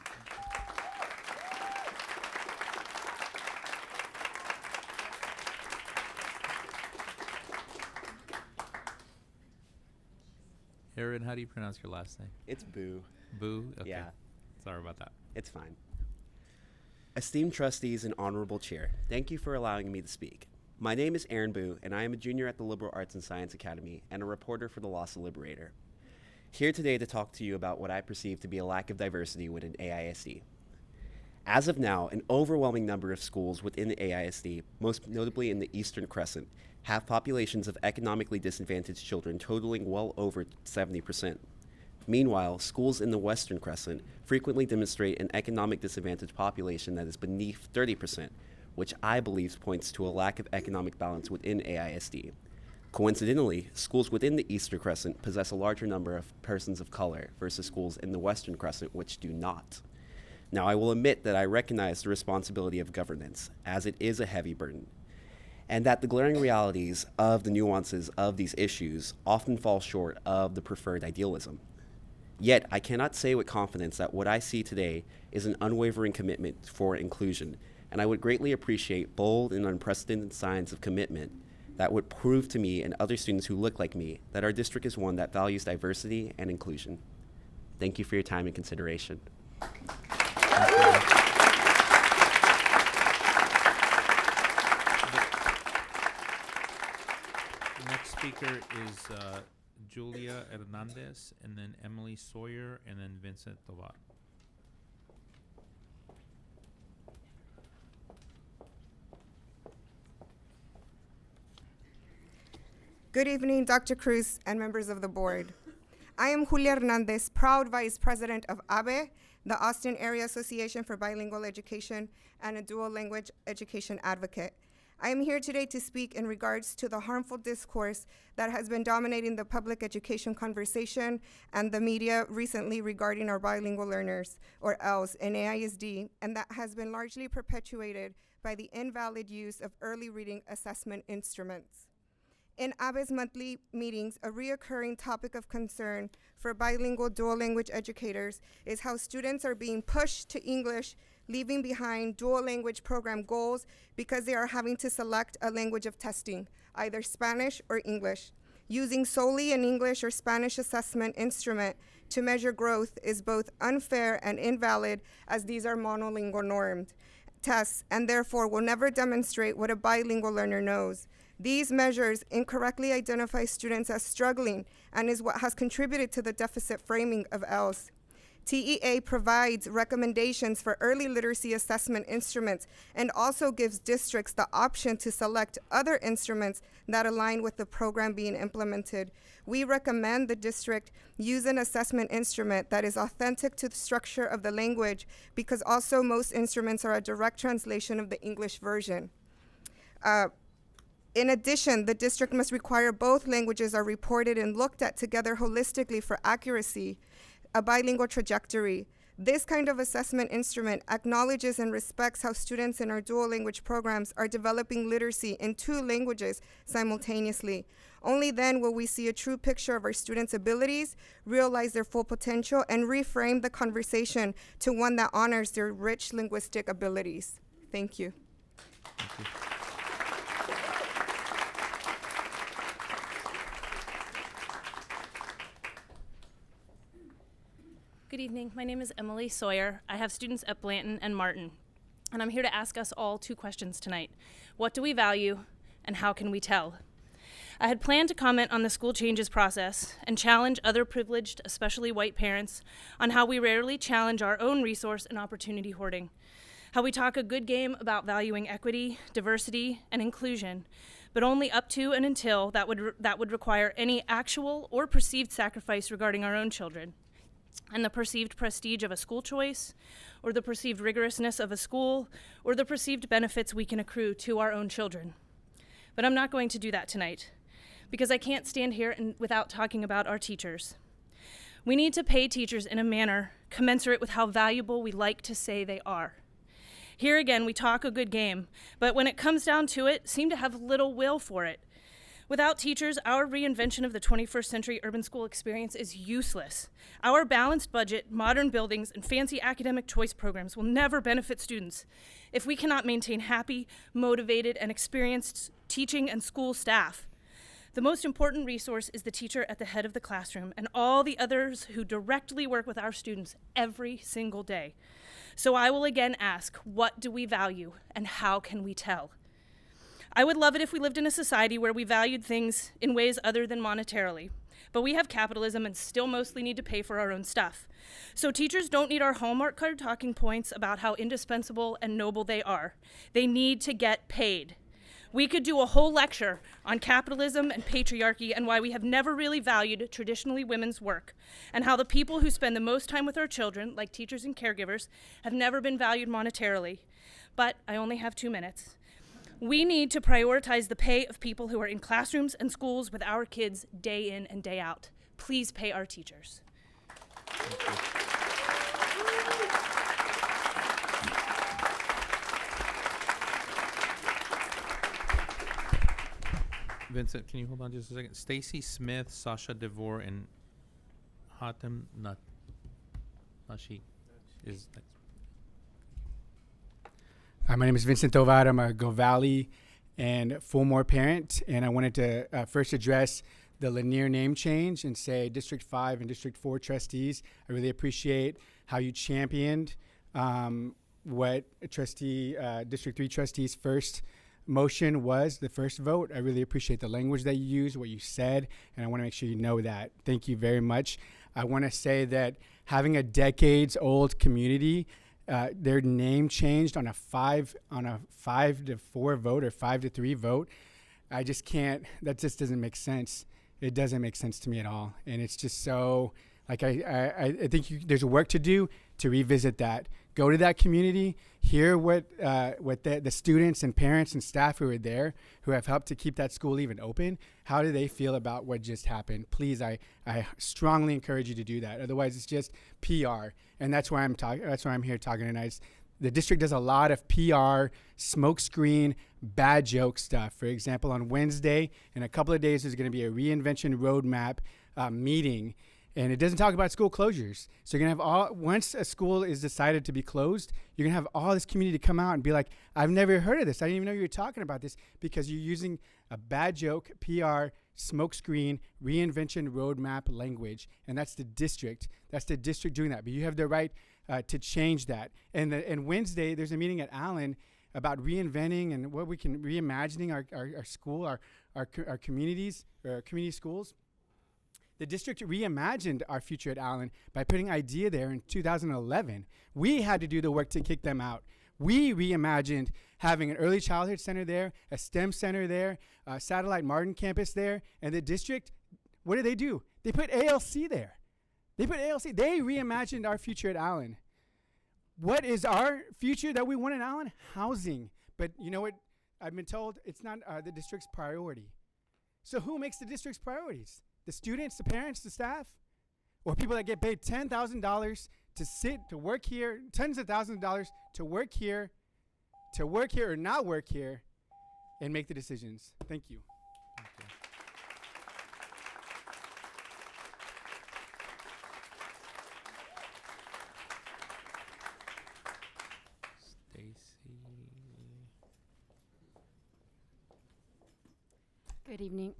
Aaron, how do you pronounce your last name? It's Boo. Boo? Okay. Yeah. Sorry about that. It's fine. Esteemed trustees and honorable chair, thank you for allowing me to speak. My name is Aaron Boo, and I am a junior at the Liberal Arts and Science Academy and a reporter for the Lost Liberator. Here today to talk to you about what I perceive to be a lack of diversity within AISD. As of now, an overwhelming number of schools within the AISD, most notably in the Eastern Crescent, have populations of economically disadvantaged children totaling well over 70%. Meanwhile, schools in the Western Crescent frequently demonstrate an economic disadvantaged population that is beneath 30%, which I believe points to a lack of economic balance within AISD. Coincidentally, schools within the Eastern Crescent possess a larger number of persons of color versus schools in the Western Crescent which do not. Now, I will admit that I recognize the responsibility of governance, as it is a heavy burden, and that the glaring realities of the nuances of these issues often fall short of the preferred idealism. Yet, I cannot say with confidence that what I see today is an unwavering commitment for inclusion, and I would greatly appreciate bold and unprecedented signs of commitment that would prove to me and other students who look like me that our district is one that values diversity and inclusion. Thank you for your time and consideration. Next speaker is Julia Hernandez, and then Emily Sawyer, and then Vincent Tovar. Good evening, Dr. Cruz and members of the board. I am Julia Hernandez, proud Vice President of ABE, the Austin Area Association for Bilingual Education, and a dual language education advocate. I am here today to speak in regards to the harmful discourse that has been dominating the public education conversation and the media recently regarding our bilingual learners, or ELs, in AISD, and that has been largely perpetuated by the invalid use of early reading assessment instruments. In ABE's monthly meetings, a reoccurring topic of concern for bilingual dual language educators is how students are being pushed to English, leaving behind dual language program goals because they are having to select a language of testing, either Spanish or English. Using solely an English or Spanish assessment instrument to measure growth is both unfair and invalid, as these are monolingual normed tests and therefore will never demonstrate what a bilingual learner knows. These measures incorrectly identify students as struggling and is what has contributed to the deficit framing of ELs. TEA provides recommendations for early literacy assessment instruments and also gives districts the option to select other instruments that align with the program being implemented. We recommend the district use an assessment instrument that is authentic to the structure of the language, because also most instruments are a direct translation of the English version. In addition, the district must require both languages are reported and looked at together holistically for accuracy, a bilingual trajectory. This kind of assessment instrument acknowledges and respects how students in our dual language programs are developing literacy in two languages simultaneously. Only then will we see a true picture of our students' abilities, realize their full potential, and reframe the conversation to one that honors their rich linguistic abilities. Thank you. Thank you. Good evening. My name is Emily Sawyer. I have students at Blanton and Martin, and I'm here to ask us all two questions tonight. What do we value, and how can we tell? I had planned to comment on the school changes process and challenge other privileged, especially white parents, on how we rarely challenge our own resource and opportunity hoarding, how we talk a good game about valuing equity, diversity, and inclusion, but only up to and until that would require any actual or perceived sacrifice regarding our own children, and the perceived prestige of a school choice, or the perceived rigorousness of a school, or the perceived benefits we can accrue to our own children. But I'm not going to do that tonight because I can't stand here without talking about our teachers. We need to pay teachers in a manner commensurate with how valuable we like to say they are. Here again, we talk a good game, but when it comes down to it, seem to have little will for it. Without teachers, our reinvention of the 21st century urban school experience is useless. Our balanced budget, modern buildings, and fancy academic choice programs will never benefit students if we cannot maintain happy, motivated, and experienced teaching and school staff. The most important resource is the teacher at the head of the classroom and all the others who directly work with our students every single day. So I will again ask, what do we value and how can we tell? I would love it if we lived in a society where we valued things in ways other than monetarily. But we have capitalism and still mostly need to pay for our own stuff. So teachers don't need our Hallmark card talking points about how indispensable and noble they are. They need to get paid. We could do a whole lecture on capitalism and patriarchy and why we have never really valued traditionally women's work, and how the people who spend the most time with our children, like teachers and caregivers, have never been valued monetarily. But I only have 2 minutes. We need to prioritize the pay of people who are in classrooms and schools with our kids day in and day out. Please pay our teachers. Vincent, can you hold on just a second? Stacy Smith, Sasha DeVore, and Hatem Nashi is next. Hi, my name is Vincent Tovar. I'm a Go Valley and Fulmore parent, and I wanted to first address the Lanier name change and say District 5 and District 4 trustees. I really appreciate how you championed what District 3 trustees' first motion was, the first vote. I really appreciate the language that you used, what you said, and I want to make sure you know that. Thank you very much. I want to say that having a decades-old community, their name changed on a 5-4 vote or 5-3 vote. I just can't. That just doesn't make sense. It doesn't make sense to me at all. And it's just so like I think there's work to do to revisit that. Go to that community, hear what the students and parents and staff who are there, who have helped to keep that school even open. How do they feel about what just happened? Please, I strongly encourage you to do that. Otherwise, it's just PR, and that's why I'm talking. That's why I'm here talking tonight. The district does a lot of PR, smokescreen, bad joke stuff. For example, on Wednesday, in a couple of days, there's going to be a reinvention roadmap meeting. And it doesn't talk about school closures. So you're going to have once a school is decided to be closed, you're going to have all this community come out and be like, I've never heard of this. I didn't even know you were talking about this, because you're using a bad joke, PR, smokescreen, reinvention roadmap language. And that's the district. That's the district doing that. But you have the right to change that. And Wednesday, there's a meeting at Allen about reinventing and what we can reimagining our school, our communities, our community schools. The district reimagined our future at Allen by putting IDEA there in 2011. We had to do the work to kick them out. We reimagined having an early childhood center there, a STEM center there, a Satellite Martin campus there, and the district, what did they do? They put ALC there. They reimagined our future at Allen. What is our future that we want in Allen? Housing. But you know what? I've been told it's not the district's priority. So who makes the district's priorities? The students, the parents, the staff, or people that get paid $10,000 to work here, tens of thousands of dollars to work here or not work here, and make the decisions. Thank you. Good evening.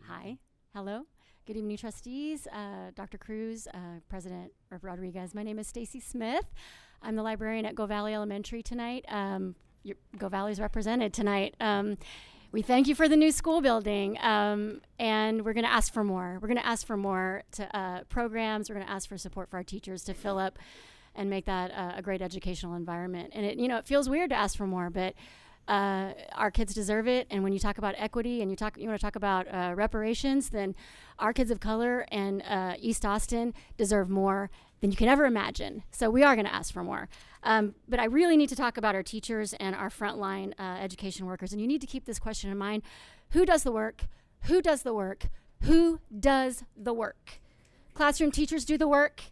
Hi. Hello. Good evening, trustees. Dr. Cruz, President Rodriguez. My name is Stacy Smith. I'm the librarian at Go Valley Elementary tonight. Go Valley's represented tonight. We thank you for the new school building, and we're going to ask for more. We're going to ask for more programs. We're going to ask for support for our teachers to fill up and make that a great educational environment. And it feels weird to ask for more, but Our kids deserve it. And when you talk about equity and you want to talk about reparations, then our kids of color and East Austin deserve more than you can ever imagine. So we are going to ask for more. But I really need to talk about our teachers and our frontline education workers. And you need to keep this question in mind. Who does the work? Who does the work? Who does the work? Classroom teachers do the work.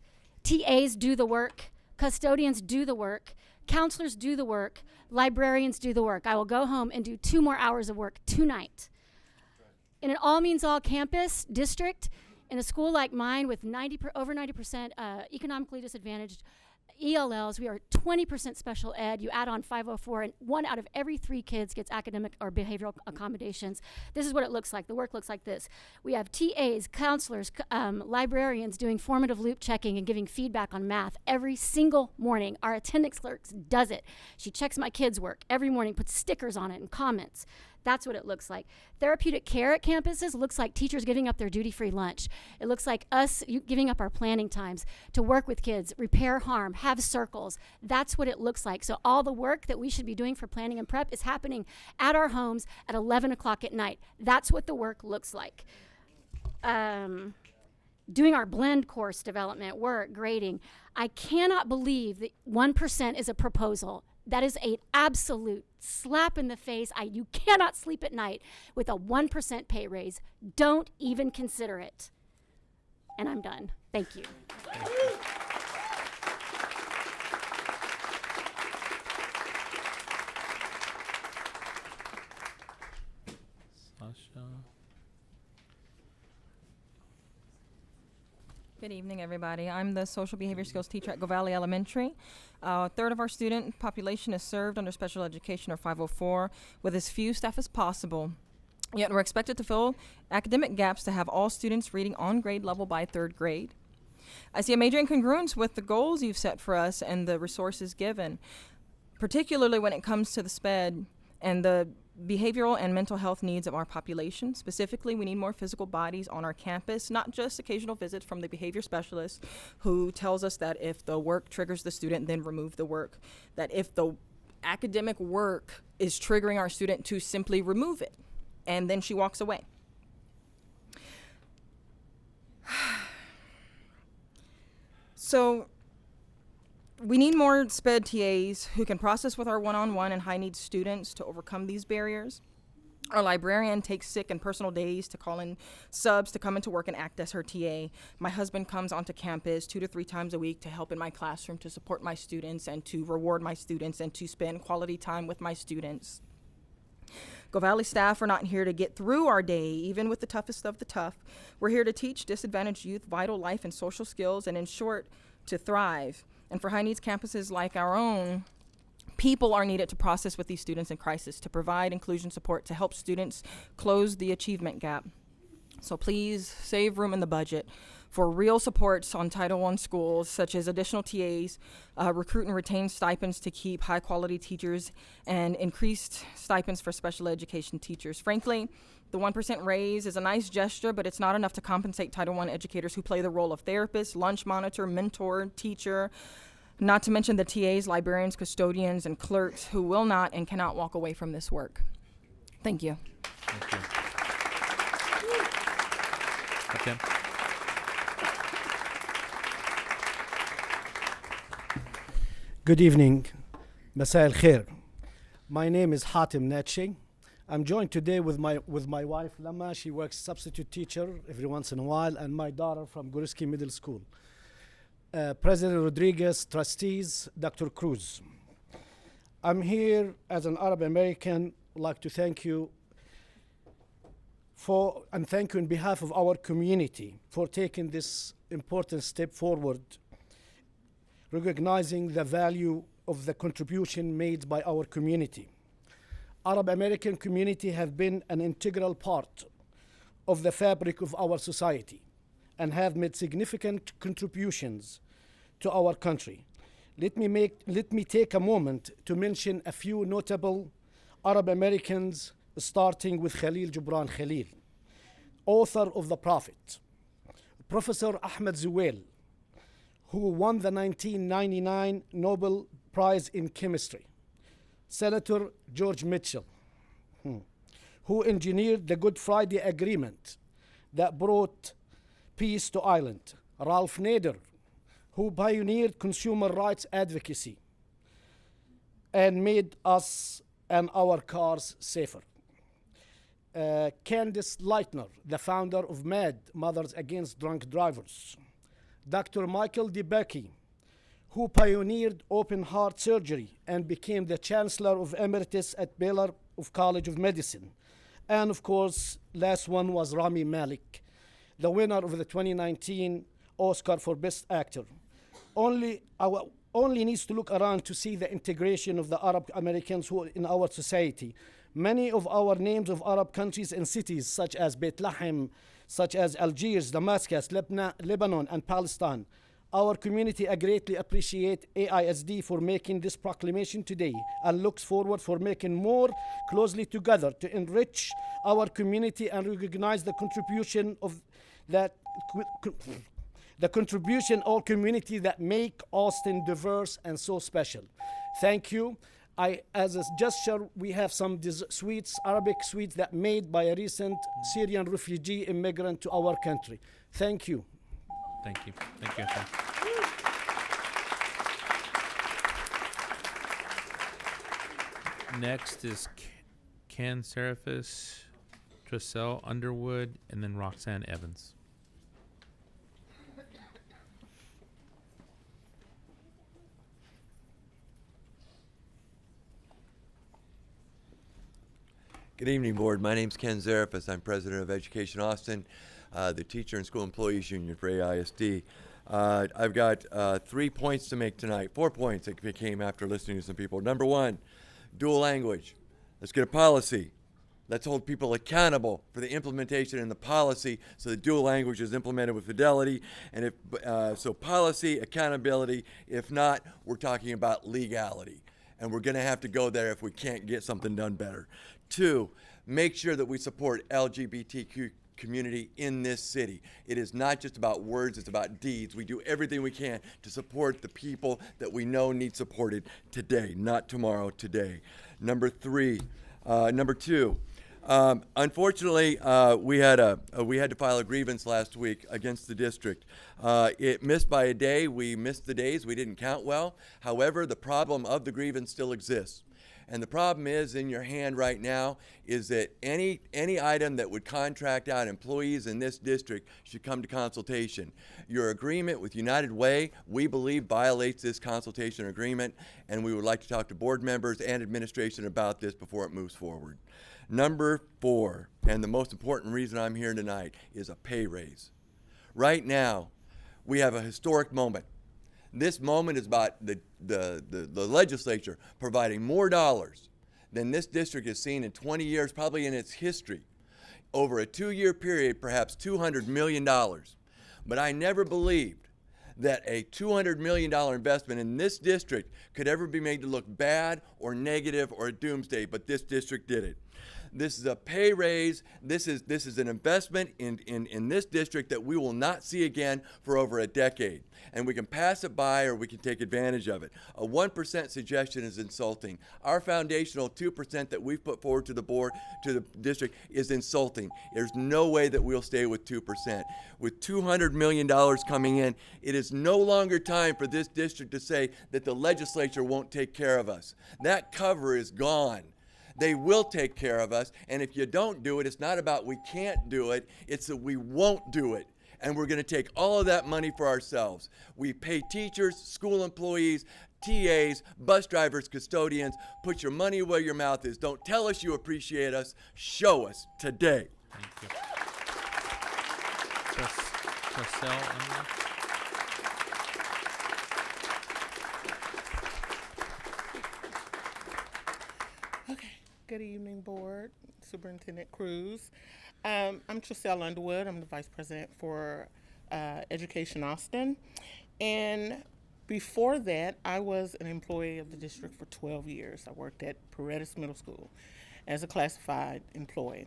TAs do the work. Custodians do the work. Counselors do the work. Librarians do the work. I will go home and do 2 more hours of work tonight. In an all-means-all campus district, in a school like mine with over 90% economically disadvantaged ELLs, we are 20% special ed. You add on 504, and 1 out of every 3 kids gets academic or behavioral accommodations. This is what it looks like. The work looks like this. We have TAs, counselors, librarians doing formative loop checking and giving feedback on math every single morning. Our attendance clerk does it. She checks my kids' work every morning, puts stickers on it and comments. That's what it looks like. Therapeutic care at campuses looks like teachers giving up their duty-free lunch. It looks like us giving up our planning times to work with kids, repair harm, have circles. That's what it looks like. So all the work that we should be doing for planning and prep is happening at our homes at 11 o'clock at night. That's what the work looks like. Doing our blend course development, work, grading. I cannot believe that 1% is a proposal. That is an absolute slap in the face. You cannot sleep at night with a 1% pay raise. Don't even consider it. And I'm done. Thank you. Sasha. Good evening, everybody. I'm the social behavior skills teacher at Go Valley Elementary. A third of our student population is served under special education or 504 with as few staff as possible. Yet we're expected to fill academic gaps to have all students reading on grade level by 3rd grade. I see a major incongruence with the goals you've set for us and the resources given, particularly when it comes to the SPED and the behavioral and mental health needs of our population. Specifically, we need more physical bodies on our campus, not just occasional visits from the behavior specialist who tells us that if the work triggers the student, then remove the work. That if the academic work is triggering our student, to simply remove it. And then she walks away. So we need more SPED TAs who can process with our one-on-one and high-needs students to overcome these barriers. Our librarian takes sick and personal days to call in subs to come into work and act as her TA. My husband comes onto campus 2 to 3 times a week to help in my classroom, to support my students and to reward my students and to spend quality time with my students. Go Valley staff are not here to get through our day, even with the toughest of the tough. We're here to teach disadvantaged youth vital life and social skills, and in short, to thrive. And for high needs campuses like our own, people are needed to process with these students in crisis, to provide inclusion support, to help students close the achievement gap. So please save room in the budget for real supports on Title I schools, such as additional TAs, recruit and retain stipends to keep high quality teachers, and increased stipends for special education teachers. Frankly, the 1% raise is a nice gesture, but it's not enough to compensate Title I educators who play the role of therapist, lunch monitor, mentor, teacher, not to mention the TAs, librarians, custodians, and clerks who will not and cannot walk away from this work. Thank you. Thank you. Okay. Good evening. Masai al-Khair. My name is Hatim Natshi. I'm joined today with my wife Lama. She works substitute teacher every once in a while, and my daughter from Goriski Middle School. President Rodriguez, trustees, Dr. Cruz. I'm here as an Arab American. I'd like to thank you thank you on behalf of our community for taking this important step forward, recognizing the value of the contribution made by our community. Arab American community have been an integral part of the fabric of our society and have made significant contributions to our country. Let me take a moment to mention a few notable Arab Americans, starting with Khalil Gibran Khalil, author of The Prophet. Professor Ahmed Zuwail, who won the 1999 Nobel Prize in Chemistry. Senator George Mitchell, who engineered the Good Friday Agreement that brought peace to Ireland. Ralph Nader, who pioneered consumer rights advocacy and made us and our cars safer. Candice Leitner, the founder of MAD, Mothers Against Drunk Drivers. Dr. Michael DeBakey, who pioneered open heart surgery and became the Chancellor of Emeritus at Baylor College of Medicine. And of course, last one was Rami Malek, the winner of the 2019 Oscar for Best Actor. Only needs to look around to see the integration of the Arab Americans who are in our society. Many of our names of Arab countries and cities, such as Bethlehem, such as Algiers, Damascus, Lebanon, and Palestine. Our community greatly appreciate AISD for making this proclamation today and looks forward for making more closely together to enrich our community and recognize the contribution of the contribution all community that make Austin diverse and so special. Thank you. As a gesture, we have some sweets, Arabic sweets that made by a recent Syrian refugee immigrant to our country. Thank you. Thank you. Thank you. Next is Ken Serafis, Tracell Underwood, and then Roxanne Evans. Good evening, Board. My name's Ken Zarefis. I'm President of Education Austin, the Teacher and School Employees Union for AISD. I've got 3 points to make tonight, 4 points that came after listening to some people. Number one, dual language. Let's get a policy. Let's hold people accountable for the implementation and the policy so that dual language is implemented with fidelity. And so policy, accountability. If not, we're talking about legality. And we're going to have to go there if we can't get something done better. 2, make sure that we support LGBTQ community in this city. It is not just about words, it's about deeds. We do everything we can to support the people that we know need supported today, not tomorrow, today. Number 2, unfortunately, we had to file a grievance last week against the district. It missed by a day. We missed the days. We didn't count well. However, the problem of the grievance still exists. And the problem is in your hand right now is that any item that would contract out employees in this district should come to consultation. Your agreement with United Way, we believe, violates this consultation agreement, and we would like to talk to board members and administration about this before it moves forward. Number 4, and the most important reason I'm here tonight, is a pay raise. Right now, we have a historic moment. This moment is about the legislature providing more dollars than this district has seen in 20 years, probably in its history. Over a 2-year period, perhaps $200 million. But I never believed that a $200 million investment in this district could ever be made to look bad or negative or a doomsday, but this district did it. This is a pay raise. This is an investment in this district that we will not see again for over a decade. And we can pass it by or we can take advantage of it. A 1% suggestion is insulting. Our foundational 2% that we've put forward to the board, to the district, is insulting. There's no way that we'll stay with 2%. With $200 million coming in, it is no longer time for this district to say that the legislature won't take care of us. That cover is gone. They will take care of us, and if you don't do it, it's not about we can't do it, it's that we won't do it. And we're going to take all of that money for ourselves. We pay teachers, school employees, TAs, bus drivers, custodians. Put your money where your mouth is. Don't tell us you appreciate us. Show us today. Thank you. Tracell. Good evening, Board. Superintendent Cruz. I'm Tracell Underwood. I'm the Vice President for Education Austin. And before that, I was an employee of the district for 12 years. I worked at Paredes Middle School as a classified employee.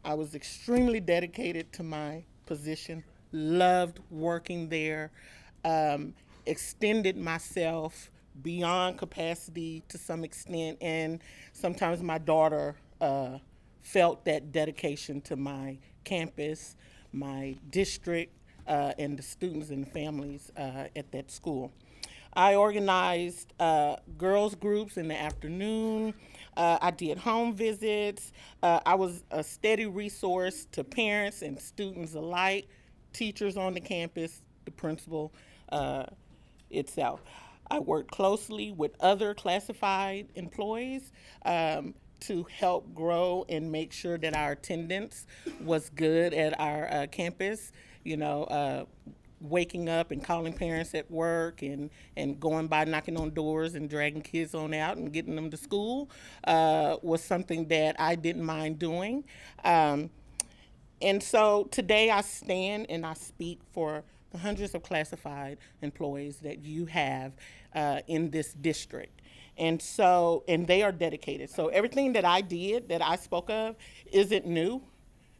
I was extremely dedicated to my position, loved working there, extended myself beyond capacity to some extent, and sometimes my daughter felt that dedication to my campus, my district, and the students and the families at that school. I organized girls groups in the afternoon. I did home visits. I was a steady resource to parents and students alike, teachers on the campus, the principal itself. I worked closely with other classified employees to help grow and make sure that our attendance was good at our campus. You know, waking up and calling parents at work and going by knocking on doors and dragging kids on out and getting them to school was something that I didn't mind doing. And so today I stand and I speak for the hundreds of classified employees that you have in this district. And so, and they are dedicated. So everything that I did, that I spoke of, isn't new.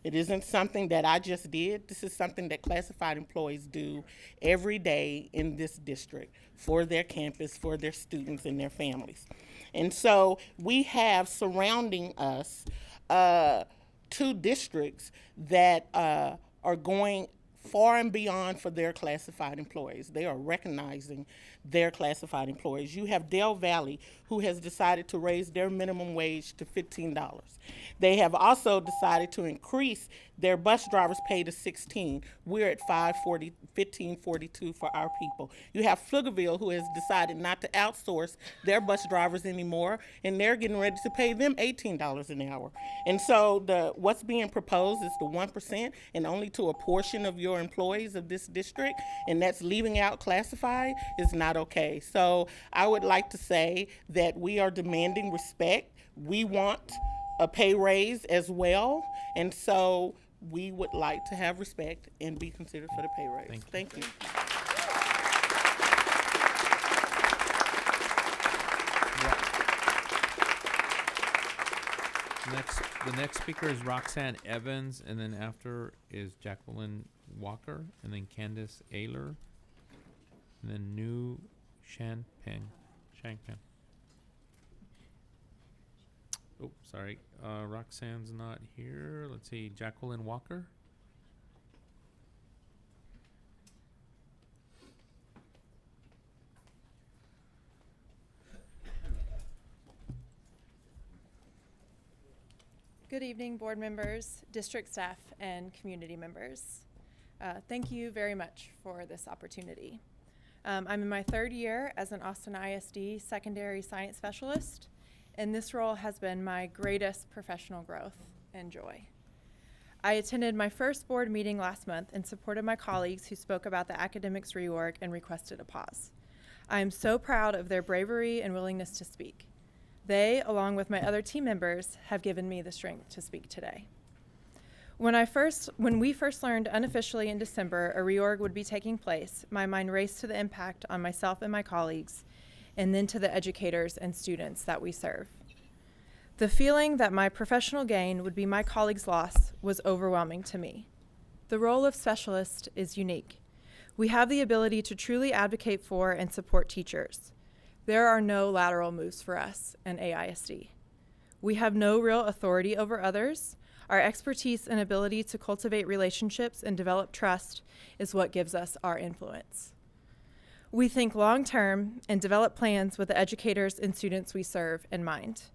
It isn't something that I just did. This is something that classified employees do every day in this district for their campus, for their students and their families. And so we have surrounding us 2 districts that are going far and beyond for their classified employees. They are recognizing their classified employees. You have Del Valley, who has decided to raise their minimum wage to $15. They have also decided to increase their bus drivers' pay to $16. We're at $15.42 for our people. You have Pflugerville, who has decided not to outsource their bus drivers anymore, and they're getting ready to pay them $18 an hour. And so what's being proposed is the 1% and only to a portion of your employees of this district, and that's leaving out classified, is not okay. So I would like to say that we are demanding respect. We want a pay raise as well, and so we would like to have respect and be considered for the pay raise. Thank you. The next speaker is Roxanne Evans, and then after is Jacqueline Walker, and then Candace Ayler, and then New Shangpeng. Oh, sorry. Roxanne's not here. Let's see. Jacqueline Walker. Good evening, board members, district staff, and community members. Thank you very much for this opportunity. I'm in my 3rd year as an Austin ISD secondary science specialist, and this role has been my greatest professional growth and joy. I attended my first board meeting last month and supported my colleagues who spoke about the academics reorg and requested a pause. I am so proud of their bravery and willingness to speak. They, along with my other team members, have given me the strength to speak today. When we first learned unofficially in December a reorg would be taking place, my mind raced to the impact on myself and my colleagues, and then to the educators and students that we serve. The feeling that my professional gain would be my colleagues' loss was overwhelming to me. The role of specialist is unique. We have the ability to truly advocate for and support teachers. There are no lateral moves for us in AISD. We have no real authority over others. Our expertise and ability to cultivate relationships and develop trust is what gives us our influence. We think long-term and develop plans with the educators and students we serve in mind.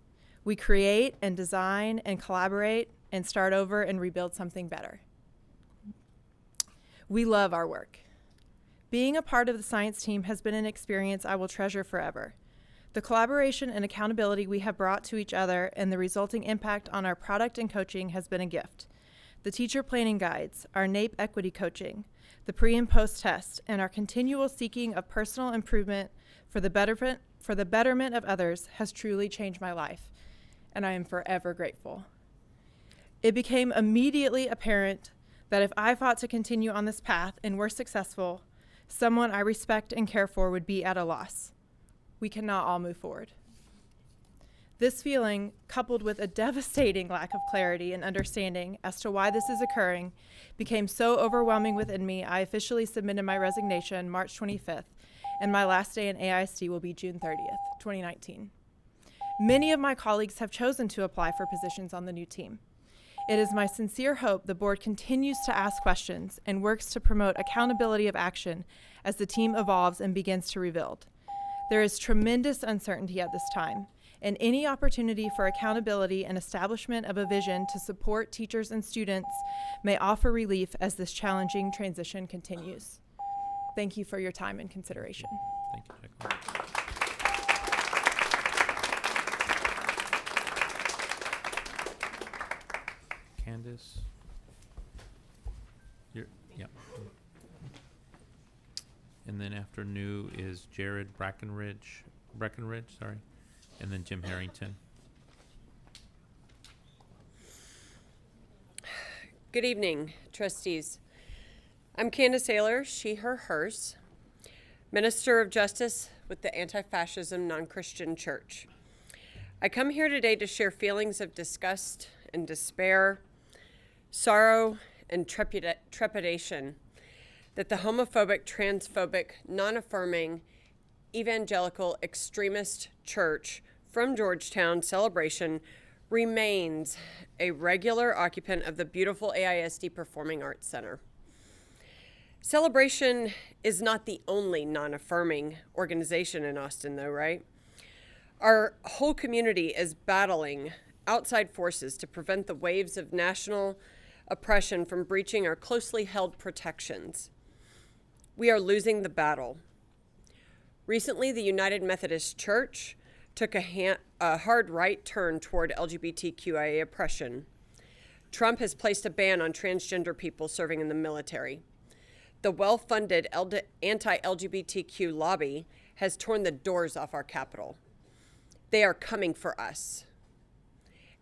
We create and design and collaborate and start over and rebuild something better. We love our work. Being a part of the science team has been an experience I will treasure forever. The collaboration and accountability we have brought to each other and the resulting impact on our product and coaching has been a gift. The teacher planning guides, our NAEP equity coaching, the pre and post test, and our continual seeking of personal improvement for the betterment of others has truly changed my life, and I am forever grateful. It became immediately apparent that if I fought to continue on this path and were successful, someone I respect and care for would be at a loss. We cannot all move forward. This feeling, coupled with a devastating lack of clarity and understanding as to why this is occurring, became so overwhelming within me, I officially submitted my resignation March 25th, and my last day in AISD will be June 30th, 2019. Many of my colleagues have chosen to apply for positions on the new team. It is my sincere hope the board continues to ask questions and works to promote accountability of action as the team evolves and begins to rebuild. There is tremendous uncertainty at this time, and any opportunity for accountability and establishment of a vision to support teachers and students may offer relief as this challenging transition continues. Thank you for your time and consideration. Thank you, Jacqueline. Candace? Yeah. And then after new is Jared Breckenridge, sorry, and then Jim Harrington. Good evening, trustees. I'm Candace Taylor, she, her, hers, Minister of Justice with the Anti-Fascism Non-Christian Church. I come here today to share feelings of disgust and despair, sorrow and trepidation that the homophobic, transphobic, non-affirming, evangelical extremist church from Georgetown, Celebration, remains a regular occupant of the beautiful AISD Performing Arts Center. Celebration is not the only non-affirming organization in Austin, though, right? Our whole community is battling outside forces to prevent the waves of national oppression from breaching our closely held protections. We are losing the battle. Recently, the United Methodist Church took a hard right turn toward LGBTQIA oppression. Trump has placed a ban on transgender people serving in the military. The well-funded anti-LGBTQ lobby has torn the doors off our Capitol. They are coming for us.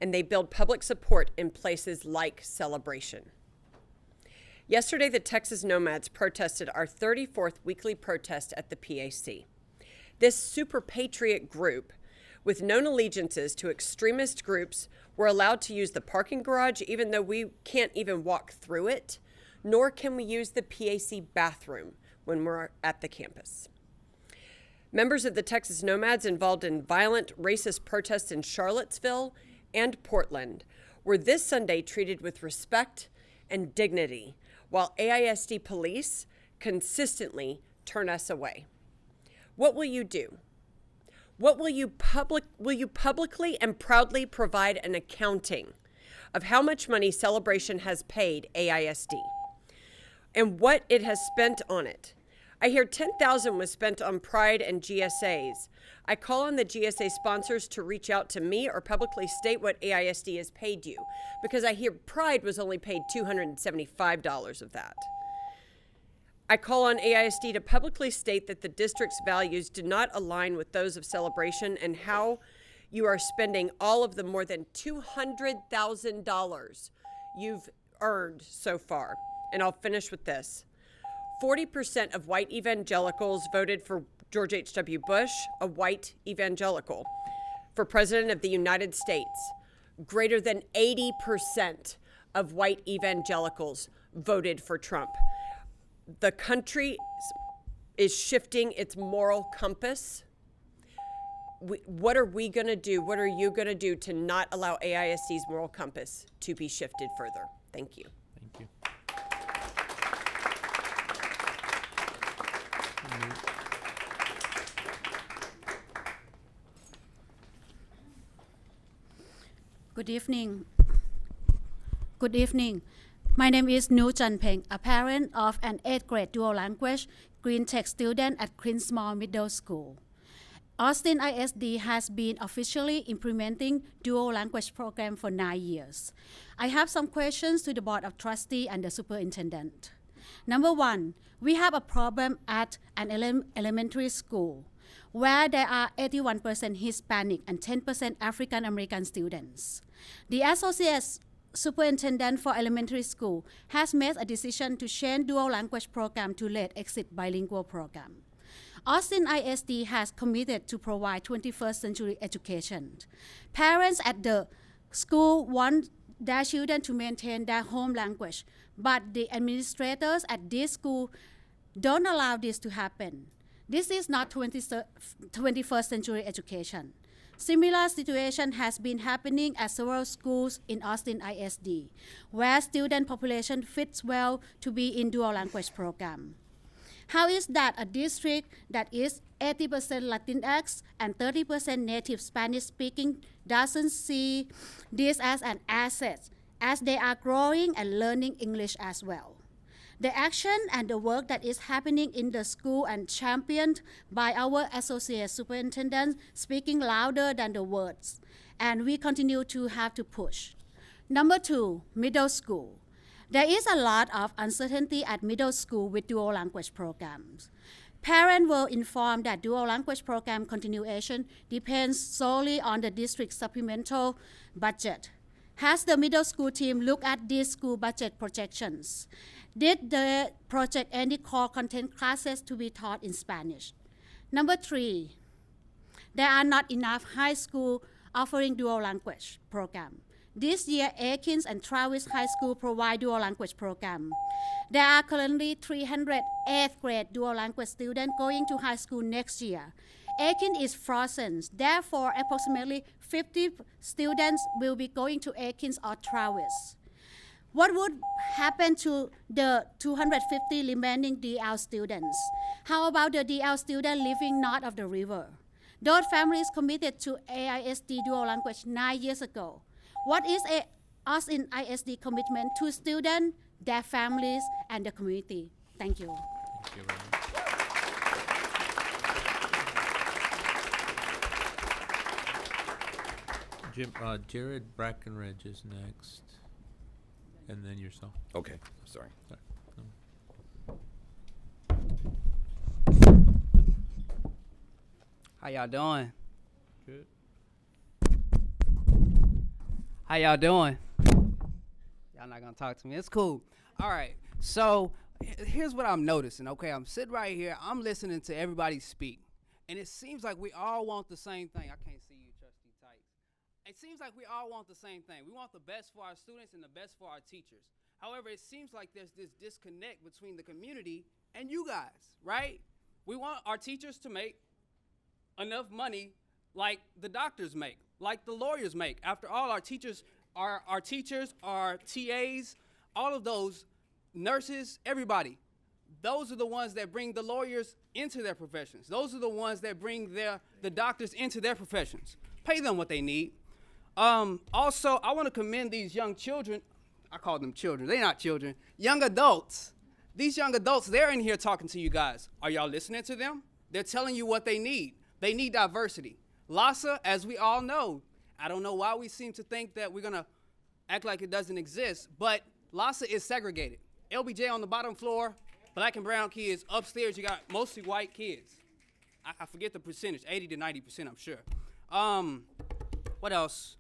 And they build public support in places like Celebration. Yesterday, the Texas Nomads protested our 34th weekly protest at the PAC. This super patriot group, with known allegiances to extremist groups, were allowed to use the parking garage even though we can't even walk through it, nor can we use the PAC bathroom when we're at the campus. Members of the Texas Nomads involved in violent racist protests in Charlottesville and Portland were this Sunday treated with respect and dignity, while AISD police consistently turn us away. What will you do? Will you publicly and proudly provide an accounting of how much money Celebration has paid AISD and what it has spent on it? I hear $10,000 was spent on Pride and GSAs. I call on the GSA sponsors to reach out to me or publicly state what AISD has paid you, because I hear Pride was only paid $275 of that. I call on AISD to publicly state that the district's values do not align with those of Celebration and how you are spending all of the more than $200,000 you've earned so far. And I'll finish with this. 40% of white evangelicals voted for George H.W. Bush, a white evangelical, for President of the United States. Greater than 80% of white evangelicals voted for Trump. The country is shifting its moral compass. What are we going to do? What are you going to do to not allow AISD's moral compass to be shifted further? Thank you. Thank you. Good evening. Good evening. My name is Nu Chanpeng, a parent of an 8th grade dual language Green Tech student at Crismore Middle School. Austin ISD has been officially implementing dual language program for 9 years. I have some questions to the Board of Trustees and the Superintendent. Number one, we have a problem at an elementary school where there are 81% Hispanic and 10% African American students. The Associate Superintendent for Elementary School has made a decision to change dual language program to late exit bilingual program. Austin ISD has committed to provide 21st century education. Parents at the school want their children to maintain their home language, but the administrators at this school don't allow this to happen. This is not 21st century education. Similar situation has been happening at several schools in Austin ISD, where student population fits well to be in dual language program. How is that a district that is 80% Latinx and 30% native Spanish speaking doesn't see this as an asset, as they are growing and learning English as well? The action and the work that is happening in the school and championed by our associate superintendent speaking louder than the words, and we continue to have to push. Number 2, middle school. There is a lot of uncertainty at middle school with dual language programs. Parents were informed that dual language program continuation depends solely on the district's supplemental budget. Has the middle school team looked at these school budget projections? Did the project any core content classes to be taught in Spanish? Number 3, there are not enough high school offering dual language program. This year, Aikens and Travis High School provide dual language program. There are currently 300 8th grade dual language students going to high school next year. Aikens is frozen, therefore approximately 50 students will be going to Aikens or Travis. What would happen to the 250 remaining DL students? How about the DL students living north of the river? Those families committed to AISD dual language 9 years ago. What is Austin ISD commitment to students, their families, and the community? Thank you. Thank you very much. Jared Brackenridge is next, and then yourself. Okay, sorry. How y'all doing? Good. How y'all doing? Y'all not gonna talk to me. It's cool. All right. So here's what I'm noticing. Okay, I'm sitting right here. I'm listening to everybody speak, and it seems like we all want the same thing. I can't see you, Trustee Tykes. It seems like we all want the same thing. We want the best for our students and the best for our teachers. However, it seems like there's this disconnect between the community and you guys, right? We want our teachers to make enough money like the doctors make, like the lawyers make. After all, our teachers, our TAs, all of those, nurses, everybody, those are the ones that bring the lawyers into their professions. Those are the ones that bring the doctors into their professions. Pay them what they need. Also, I want to commend these young children. I call them children. They're not children. Young adults. These young adults, they're in here talking to you guys. Are y'all listening to them? They're telling you what they need. They need diversity. LASA, as we all know, I don't know why we seem to think that we're going to act like it doesn't exist, but LASA is segregated. LBJ on the bottom floor, black and brown kids. Upstairs, you got mostly white kids. I forget the percentage, 80 to 90%, I'm sure. What else?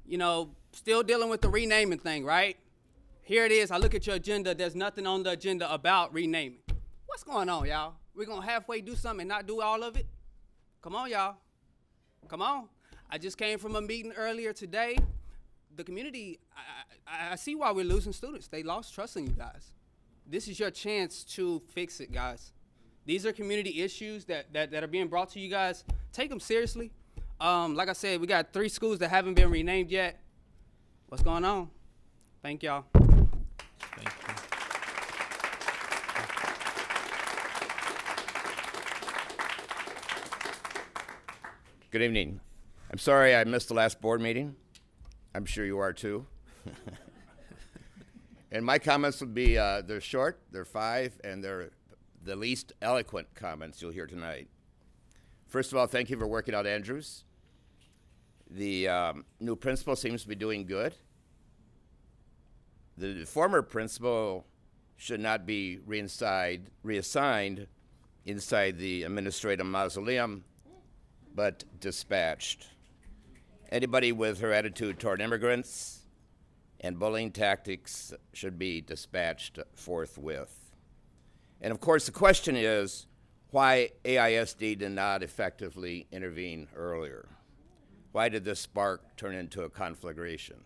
You know, still dealing with the renaming thing, right? Here it is. I look at your agenda. There's nothing on the agenda about renaming. What's going on, y'all? We're going to halfway do something and not do all of it? Come on, y'all. Come on. I just came from a meeting earlier today. The community, I see why we're losing students. They lost trust in you guys. This is your chance to fix it, guys. These are community issues that are being brought to you guys. Take them seriously. Like I said, we got 3 schools that haven't been renamed yet. What's going on? Thank y'all. Thank you. Good evening. I'm sorry I missed the last board meeting. I'm sure you are too. And my comments would be, they're short, they're 5, and they're the least eloquent comments you'll hear tonight. First of all, thank you for working out Andrews. The new principal seems to be doing good. The former principal should not be reassigned inside the administrative mausoleum, but dispatched. Anybody with her attitude toward immigrants and bullying tactics should be dispatched forthwith. And of course, the question is, why AISD did not effectively intervene earlier. Why did this spark turn into a conflagration?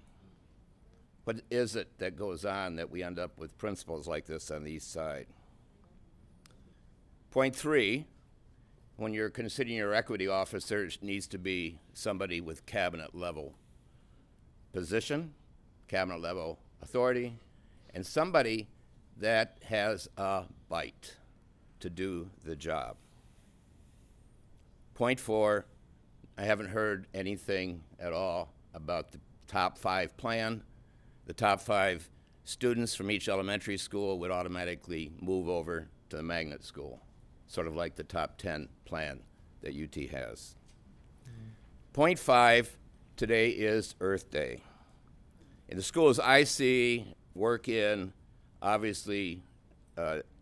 What is it that goes on that we end up with principals like this on the East Side? Point 3, when you're considering your equity officer, it needs to be somebody with cabinet level position, cabinet level authority, and somebody that has a bite to do the job. Point 4, I haven't heard anything at all about the top 5 plan. The top 5 students from each elementary school would automatically move over to the magnet school, sort of like the top 10 plan that UT has. Point 5, today is Earth Day. In the schools I see, work in, obviously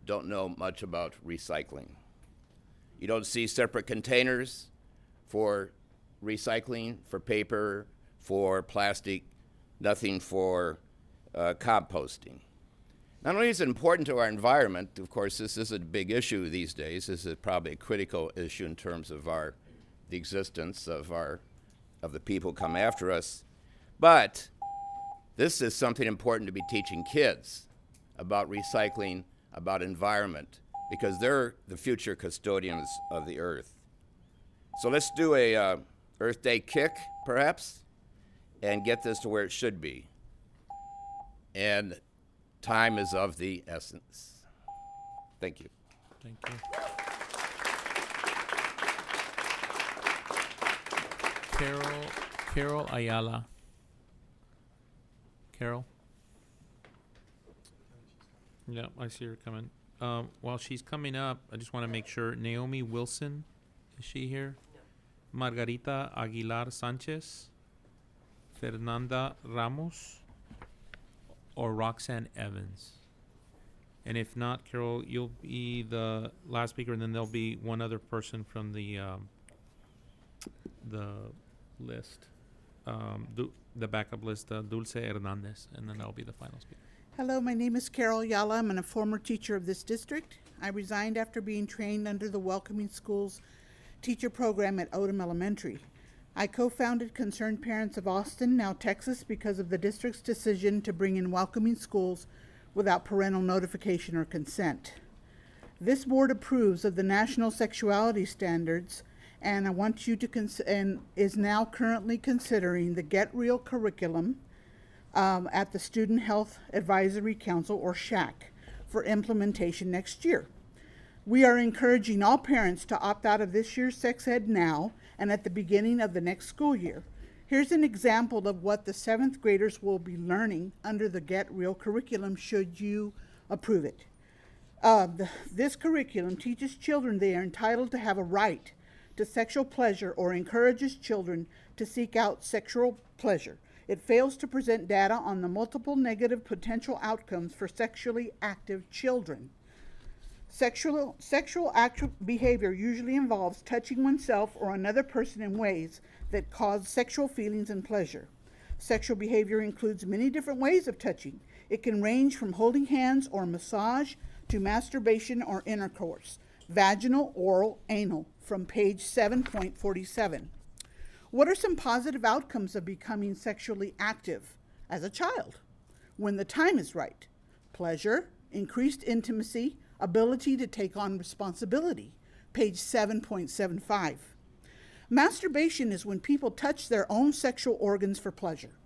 don't know much about recycling. You don't see separate containers for recycling, for paper, for plastic, nothing for composting. Not only is it important to our environment, of course, this is a big issue these days. This is probably a critical issue in terms of the existence of the people who come after us. But this is something important to be teaching kids about recycling, about environment, because they're the future custodians of the earth. So let's do a Earth Day kick, perhaps, and get this to where it should be. And time is of the essence. Thank you. Thank you. Carol Ayala. Carol? Yeah, I see her coming. While she's coming up, I just want to make sure. Naomi Wilson, is she here? Margarita Aguilar Sanchez? Fernanda Ramos? Or Roxanne Evans? And if not, Carol, you'll be the last speaker, and then there'll be one other person from the list, the backup list, Dulce Hernandez, and then that'll be the final speaker. Hello, my name is Carol Ayala. I'm a former teacher of this district. I resigned after being trained under the Welcoming Schools teacher program at Odom Elementary. I co-founded Concerned Parents of Austin, now Texas, because of the district's decision to bring in welcoming schools without parental notification or consent. This board approves of the national sexuality standards, and I want you to and is now currently considering the Get Real curriculum at the Student Health Advisory Council, or SHAC, for implementation next year. We are encouraging all parents to opt out of this year's sex ed now and at the beginning of the next school year. Here's an example of what the 7th graders will be learning under the Get Real curriculum should you approve it. This curriculum teaches children they are entitled to have a right to sexual pleasure or encourages children to seek out sexual pleasure. It fails to present data on the multiple negative potential outcomes for sexually active children. Sexual behavior usually involves touching oneself or another person in ways that cause sexual feelings and pleasure. Sexual behavior includes many different ways of touching. It can range from holding hands or massage to masturbation or intercourse, vaginal, oral, anal, from page 7.47. What are some positive outcomes of becoming sexually active as a child? When the time is right. Pleasure, increased intimacy, ability to take on responsibility, page 7.75. Masturbation is when people touch their own sexual organs for pleasure.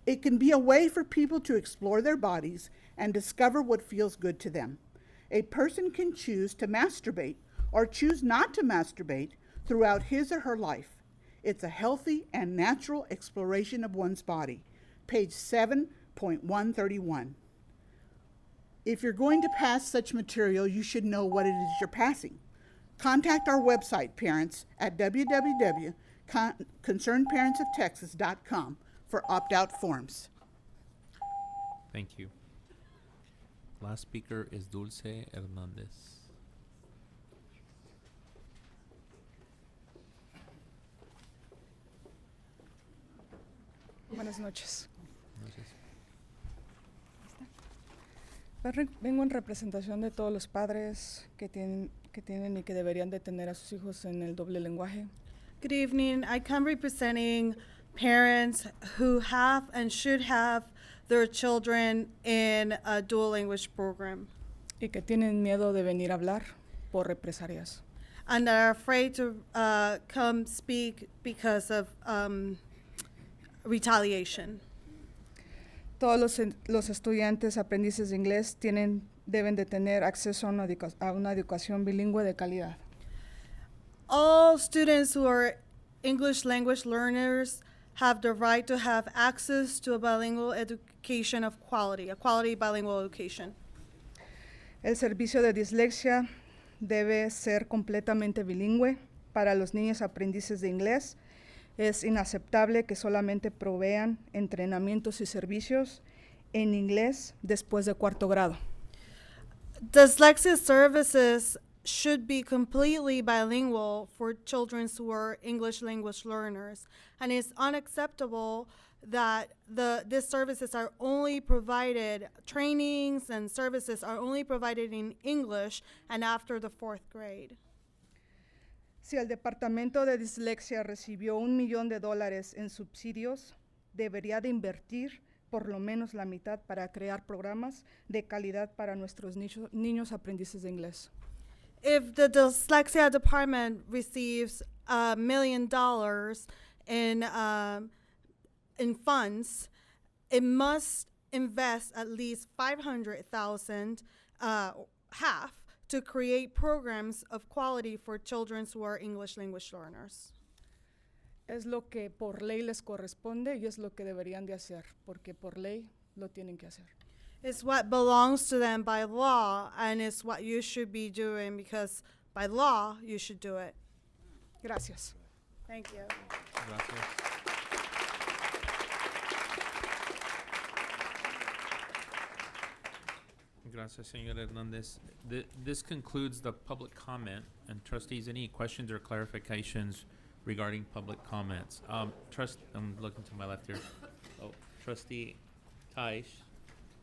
It can be a way for people to explore their bodies and discover what feels good to them. A person can choose to masturbate or choose not to masturbate throughout his or her life. It's a healthy and natural exploration of one's body, page 7.131. If you're going to pass such material, you should know what it is you're passing. Contact our website, parents, at www.concernedparentsoftexas.com for opt-out forms. Thank you. Last speaker is Dulce Hernandez. Buenas noches. Vengo en representación de todos los padres que que tienen y que deberían de tener a sus hijos en el doble lenguaje. Good evening. I come representing parents who have and should have their children in a dual language program. Y que tienen miedo de venir a hablar por represalias. And are afraid to come speak because of retaliation. Todos los estudiantes aprendices de inglés deben de tener acceso a una educación bilingüe de calidad. All students who are English language learners have the right to have access to a bilingual education of quality, a quality bilingual education. El servicio de dislexia debe ser completamente bilingüe para los niños aprendices de inglés. Es inaceptable que solamente provean entrenamientos y servicios en inglés después de cuarto grado. Dyslexia services should be completely bilingual for children who are English language learners. And it's unacceptable that these services are only provided, trainings and services are only provided in English and after the 4th grade. Si el Departamento de Dislexia recibió $1 millón en subsidios, debería de invertir por lo menos la mitad para crear programas de calidad para nuestros niños aprendices de inglés. If the dyslexia department receives $1 million in funds, it must invest at least $500,000, half, to create programs of quality for children who are English language learners. Es lo que por ley les corresponde y es lo que deberían de hacer, porque por ley lo tienen que hacer. It's what belongs to them by law, and it's what you should be doing because by law you should do it. Gracias. Thank you. Gracias. Gracias, Señor Hernandez. This concludes the public comment. And trustees, any questions or clarifications regarding public comments? I'm looking to my left here. Oh, Trustee Taish,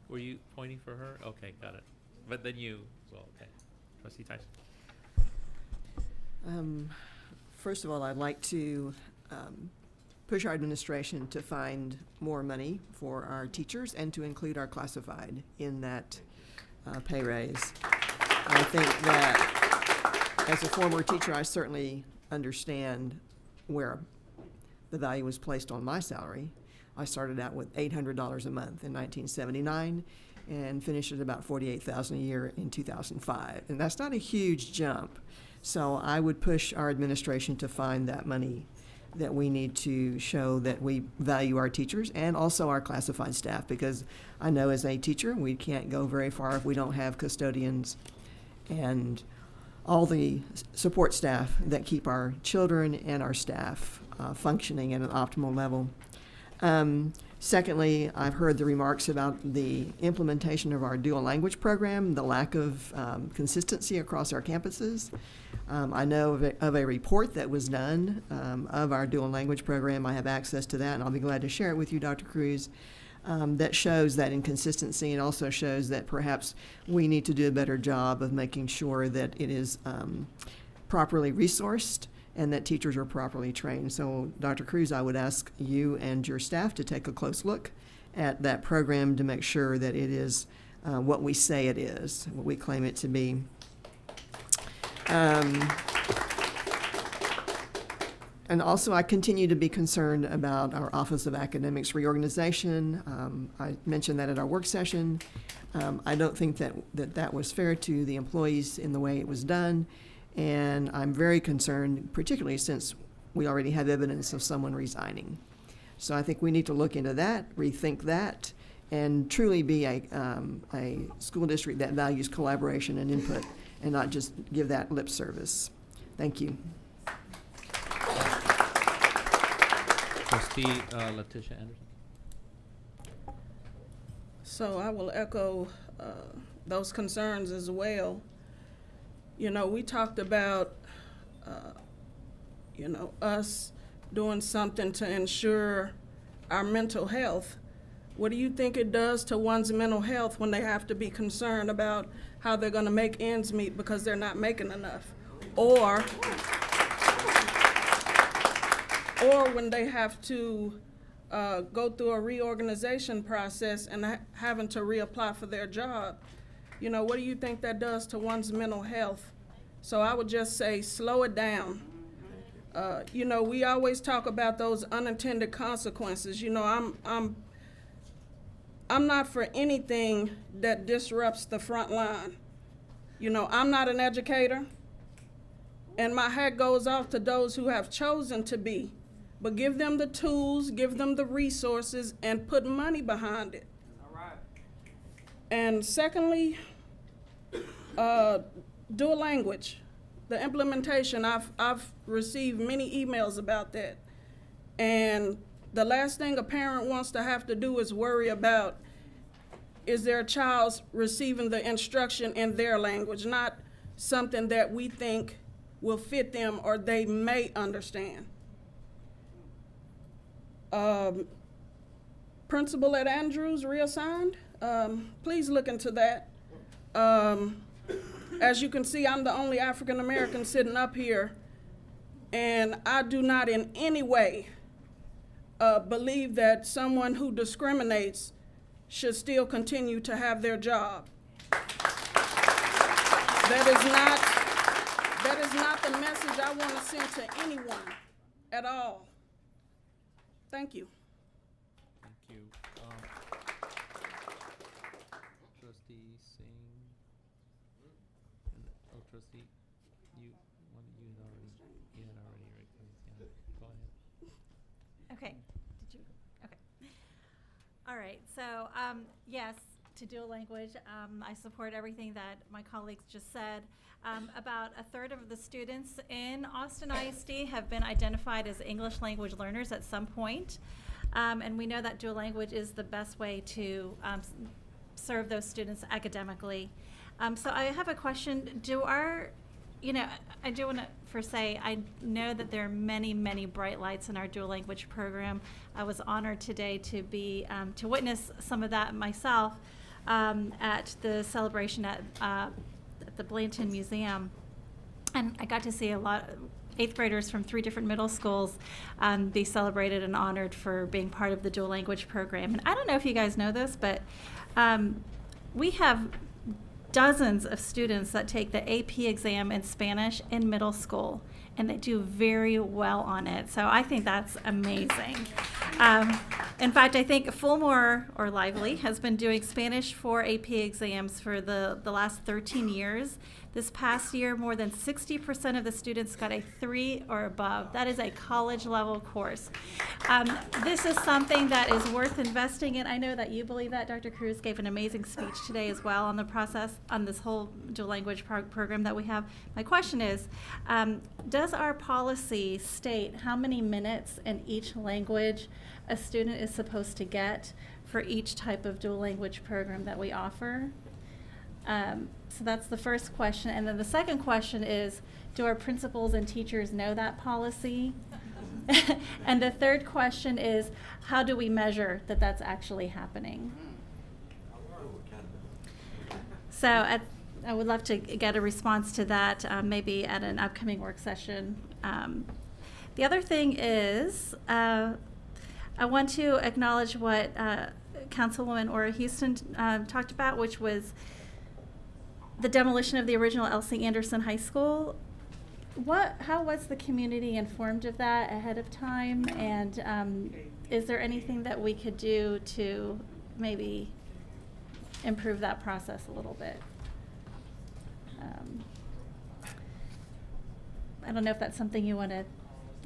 were you pointing for her? Okay, got it. But then you as well. Okay, Trustee Taish. First of all, I'd like to push our administration to find more money for our teachers and to include our classified in that pay raise. I think that as a former teacher, I certainly understand where the value was placed on my salary. I started out with $800 a month in 1979 and finished at about $48,000 a year in 2005. And that's not a huge jump. So I would push our administration to find that money that we need to show that we value our teachers and also our classified staff, because I know as a teacher we can't go very far if we don't have custodians and all the support staff that keep our children and our staff functioning at an optimal level. Secondly, I've heard the remarks about the implementation of our dual language program, the lack of consistency across our campuses. I know of a report that was done of our dual language program. I have access to that, and I'll be glad to share it with you, Dr. Cruz, that shows that inconsistency and also shows that perhaps we need to do a better job of making sure that it is properly resourced and that teachers are properly trained. So, Dr. Cruz, I would ask you and your staff to take a close look at that program to make sure that it is what we say it is, what we claim it to be. And also, I continue to be concerned about our Office of Academics reorganization. I mentioned that at our work session. I don't think that was fair to the employees in the way it was done. And I'm very concerned, particularly since we already have evidence of someone resigning. So I think we need to look into that, rethink that, and truly be a school district that values collaboration and input and not just give that lip service. Thank you. Trustee Letitia Anderson. So I will echo those concerns as well. You know, we talked about, us doing something to ensure our mental health What do you think it does to one's mental health when they have to be concerned about how they're gonna make ends meet because they're not making enough? Or when they have to go through a reorganization process and having to reapply for their job. You know, what do you think that does to one's mental health? So I would just say, slow it down. You know, we always talk about those unintended consequences. You know, I'm not for anything that disrupts the front line. You know, I'm not an educator, and my hat goes off to those who have chosen to be. But give them the tools, give them the resources, and put money behind it. All right. And secondly, dual language. The implementation, I've received many emails about that. And the last thing a parent wants to have to do is worry about, is their child receiving the instruction in their language, not something that we think will fit them or they may understand. Principal at Andrews reassigned, please look into that. As you can see, I'm the only African American sitting up here, and I do not in any way believe that someone who discriminates should still continue to have their job. That is not the message I want to send to anyone at all. Thank you. Thank you. Trustee Singh. Oh, Trustee, you had already, right? Yeah, go ahead. Okay. Did you? Okay. All right. So, yes, to dual language, I support everything that my colleagues just said. About a third of the students in Austin ISD have been identified as English language learners at some point. And we know that dual language is the best way to serve those students academically. So I have a question. I do want to say, I know that there are many, many bright lights in our dual language program. I was honored today to be, to witness some of that myself at the celebration at the Blanton Museum. And I got to see a lot of 8th graders from 3 different middle schools be celebrated and honored for being part of the dual language program. And I don't know if you guys know this, but we have dozens of students that take the AP exam in Spanish in middle school, and they do very well on it. So I think that's amazing. In fact, I think Fulmore or Lively has been doing Spanish for AP exams for the last 13 years. This past year, more than 60% of the students got a 3 or above. That is a college level course. This is something that is worth investing in. I know that you believe that. Dr. Cruz gave an amazing speech today as well on the process, on this whole dual language program that we have. My question is, does our policy state how many minutes in each language a student is supposed to get for each type of dual language program that we offer? So that's the first question. And then the second question is, do our principals and teachers know that policy? And the third question is, how do we measure that that's actually happening? So I would love to get a response to that, maybe at an upcoming work session. The other thing is, I want to acknowledge what Councilwoman Ora Houston talked about, which was the demolition of the original L.C. Anderson High School. How was the community informed of that ahead of time? And is there anything that we could do to maybe improve that process a little bit? I don't know if that's something you want to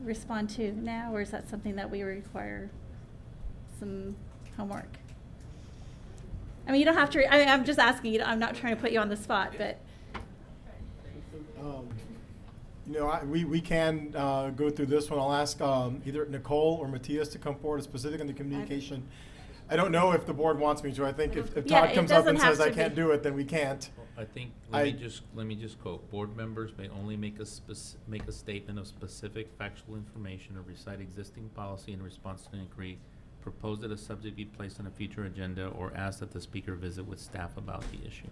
respond to now, or is that something that we require some homework? I mean, you don't have to. I'm just asking you. I'm not trying to put you on the spot, but. We can go through this one. I'll ask either Nicole or Matthias to come forward, specific on the communication. I don't know if the board wants me to. I think if Todd comes up and says I can't do it, then we can't. I think let me just quote: board members may only make a statement of specific factual information or recite existing policy in response to an inquiry propose that a subject be placed on a future agenda, or ask that the speaker visit with staff about the issue.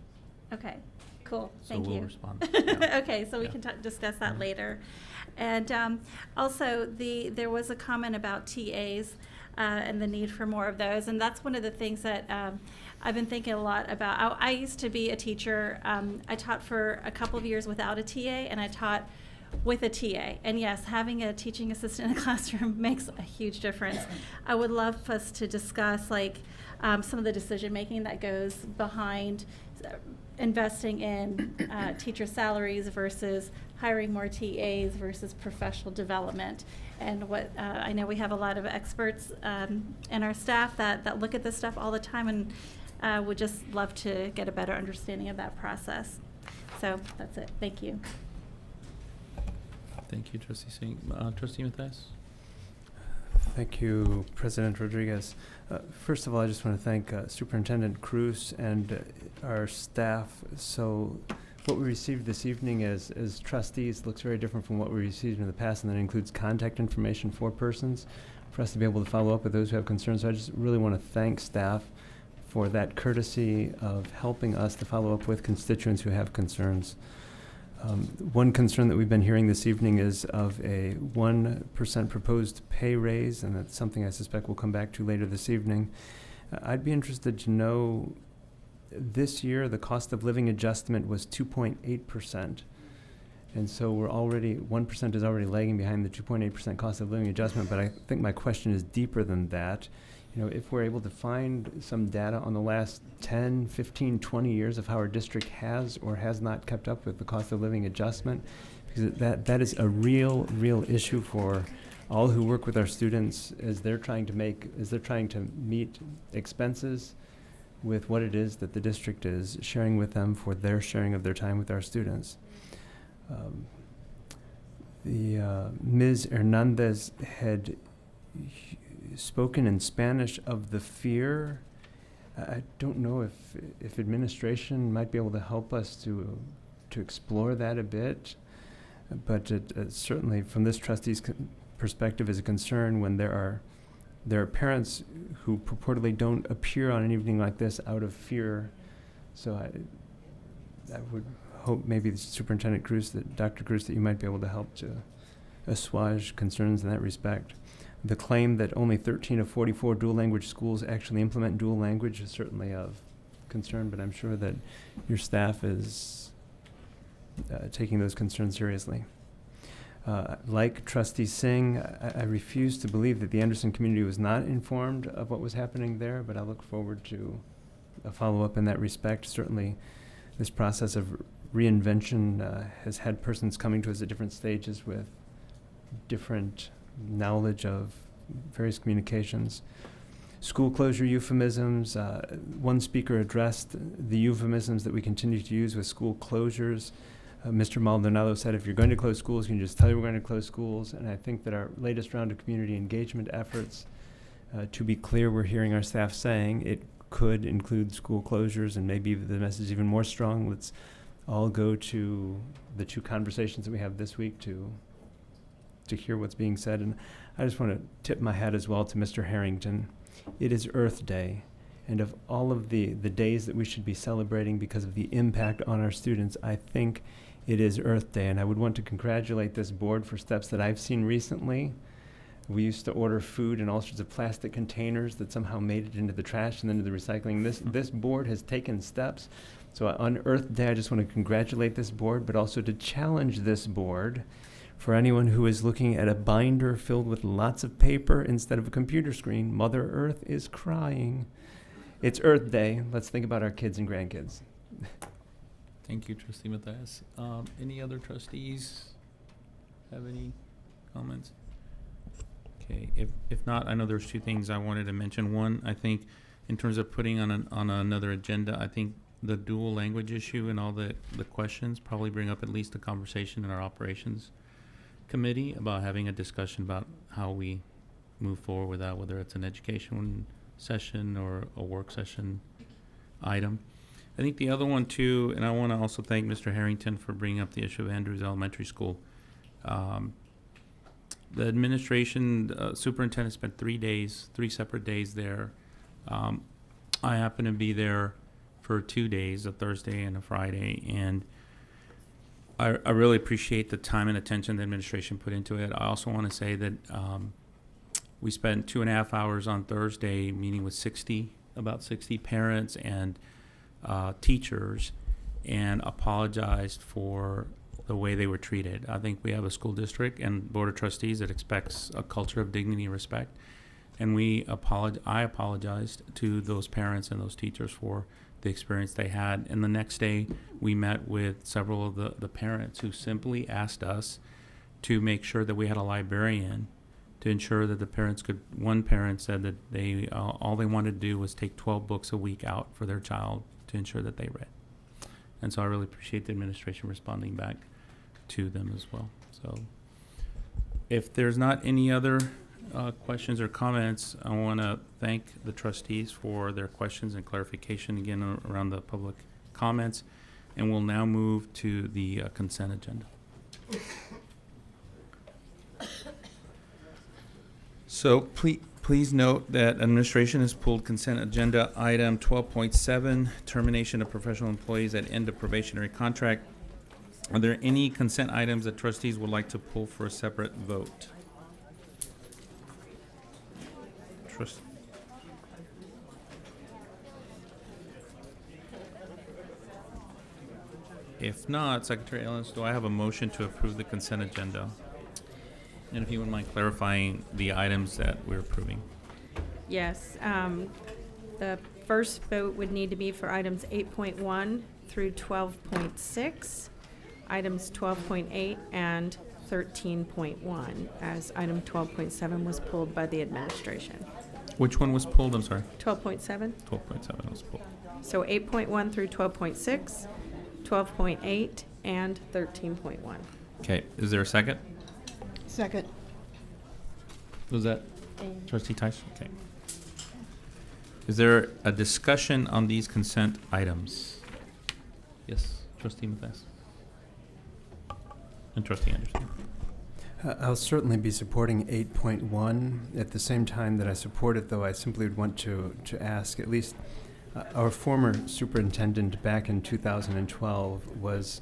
Okay, cool, So thank we'll you. respond. Yeah. Okay, so we can discuss that later. And also, there was a comment about TAs and the need for more of those, and that's one of the things that I've been thinking a lot about. I used to be a teacher. I taught for a couple of years without a TA, and I taught with a TA. And yes, having a teaching assistant in a classroom makes a huge difference. I would love us to discuss like some of the decision making that goes behind investing in teacher salaries versus hiring more TAs versus professional development. And what I know we have a lot of experts in our staff that look at this stuff all the time, and would just love to get a better understanding of that process. So that's it. Thank you. Thank you, Trustee Singh. Trustee Matthias? Thank you, President Rodriguez. First of all, I just want to thank Superintendent Cruz and our staff. So what we received this evening as trustees looks very different from what we received in the past, and that includes contact information for persons for us to be able to follow up with those who have concerns. So I just really want to thank staff for that courtesy of helping us to follow up with constituents who have concerns. One concern that we've been hearing this evening is of a 1% proposed pay raise, and that's something I suspect we'll come back to later this evening. I'd be interested to know, this year the cost of living adjustment was 2.8%, and so we're already, 1% is already lagging behind the 2.8% cost of living adjustment, but I think my question is deeper than that. You know, if we're able to find some data on the last 10, 15, 20 years of how our district has or has not kept up with the cost of living adjustment, because that is a real issue for all who work with our students as they're trying to meet expenses with what it is that the district is sharing with them for their sharing of their time with our students. Ms. Hernandez had spoken in Spanish of the fear. I don't know if administration might be able to help us to explore that a bit, but it certainly from this trustee's perspective is a concern when there are parents who purportedly don't appear on an evening like this out of fear. So I would hope maybe the Superintendent Cruz, Dr. Cruz, that you might be able to help to assuage concerns in that respect. The claim that only 13 of 44 dual language schools actually implement dual language is certainly of concern, but I'm sure that your staff is taking those concerns seriously. Like Trustee Singh, I refuse to believe that the Anderson community was not informed of what was happening there, but I look forward to a follow-up in that respect. Certainly, this process of reinvention has had persons coming to us at different stages with different knowledge of various communications. School closure euphemisms. One speaker addressed the euphemisms that we continue to use with school closures. Mr. Maldonado said, if you're going to close schools, you can just tell you we're going to close schools. And I think that our latest round of community engagement efforts, to be clear, we're hearing our staff saying it could include school closures, and maybe the message is even more strong. Let's all go to the two conversations that we have this week to hear what's being said. And I just want to tip my hat as well to Mr. Harrington. It is Earth Day, and of all of the days that we should be celebrating because of the impact on our students, I think it is Earth Day, and I would want to congratulate this board for steps that I've seen recently. We used to order food in all sorts of plastic containers that somehow made it into the trash and then into the recycling. This board has taken steps. So on Earth Day, I just want to congratulate this board, but also to challenge this board for anyone who is looking at a binder filled with lots of paper instead of a computer screen. Mother Earth is crying. It's Earth Day. Let's think about our kids and grandkids. Thank you, Trustee Matthias. Any other trustees have any comments? Okay, if not, I know there's two things I wanted to mention. One, I think in terms of putting on another agenda, I think the dual language issue and all the questions probably bring up at least a conversation in our operations committee about having a discussion about how we move forward with that, whether it's an education session or a work session item. I think the other one too, and I want to also thank Mr. Harrington for bringing up the issue of Andrews Elementary School. The administration superintendent spent 3 separate days there. I happened to be there for 2 days, a Thursday and a Friday, and I really appreciate the time and attention the administration put into it. I also want to say that we spent 2.5 hours on Thursday meeting with about 60 parents and teachers, and apologized for the way they were treated. I think we have a school district and board of trustees that expects a culture of dignity and respect, and I apologized to those parents and those teachers for the experience they had. And the next day, we met with several of the parents who simply asked us to make sure that we had a librarian to ensure that the parents could. One parent said that they all they wanted to do was take 12 books a week out for their child to ensure that they read. And so I really appreciate the administration responding back to them as well. So if there's not any other questions or comments, I want to thank the trustees for their questions and clarification again around the public comments. And we'll now move to the consent agenda. So please note that administration has pulled consent agenda item 12.7, termination of professional employees at end of probationary contract. Are there any consent items that trustees would like to pull for a separate vote? If not, Secretary Ellens, do I have a motion to approve the consent agenda? And if you wouldn't mind clarifying the items that we're approving. Yes. The first vote would need to be for items 8.1 through 12.6, items 12.8 and 13.1, as item 12.7 was pulled by the administration. Which one was pulled? I'm sorry. 12.7? 12.7 was pulled. So 8.1 through 12.6, 12.8, and 13.1. Okay, is there a second? Second. Was that Trustee Tice? Okay. Is there a discussion on these consent items? Yes, Trustee Mathis. And Trustee Anderson. I'll certainly be supporting 8.1. At the same time that I support it, though, I simply would want to ask, at least our former superintendent back in 2012 was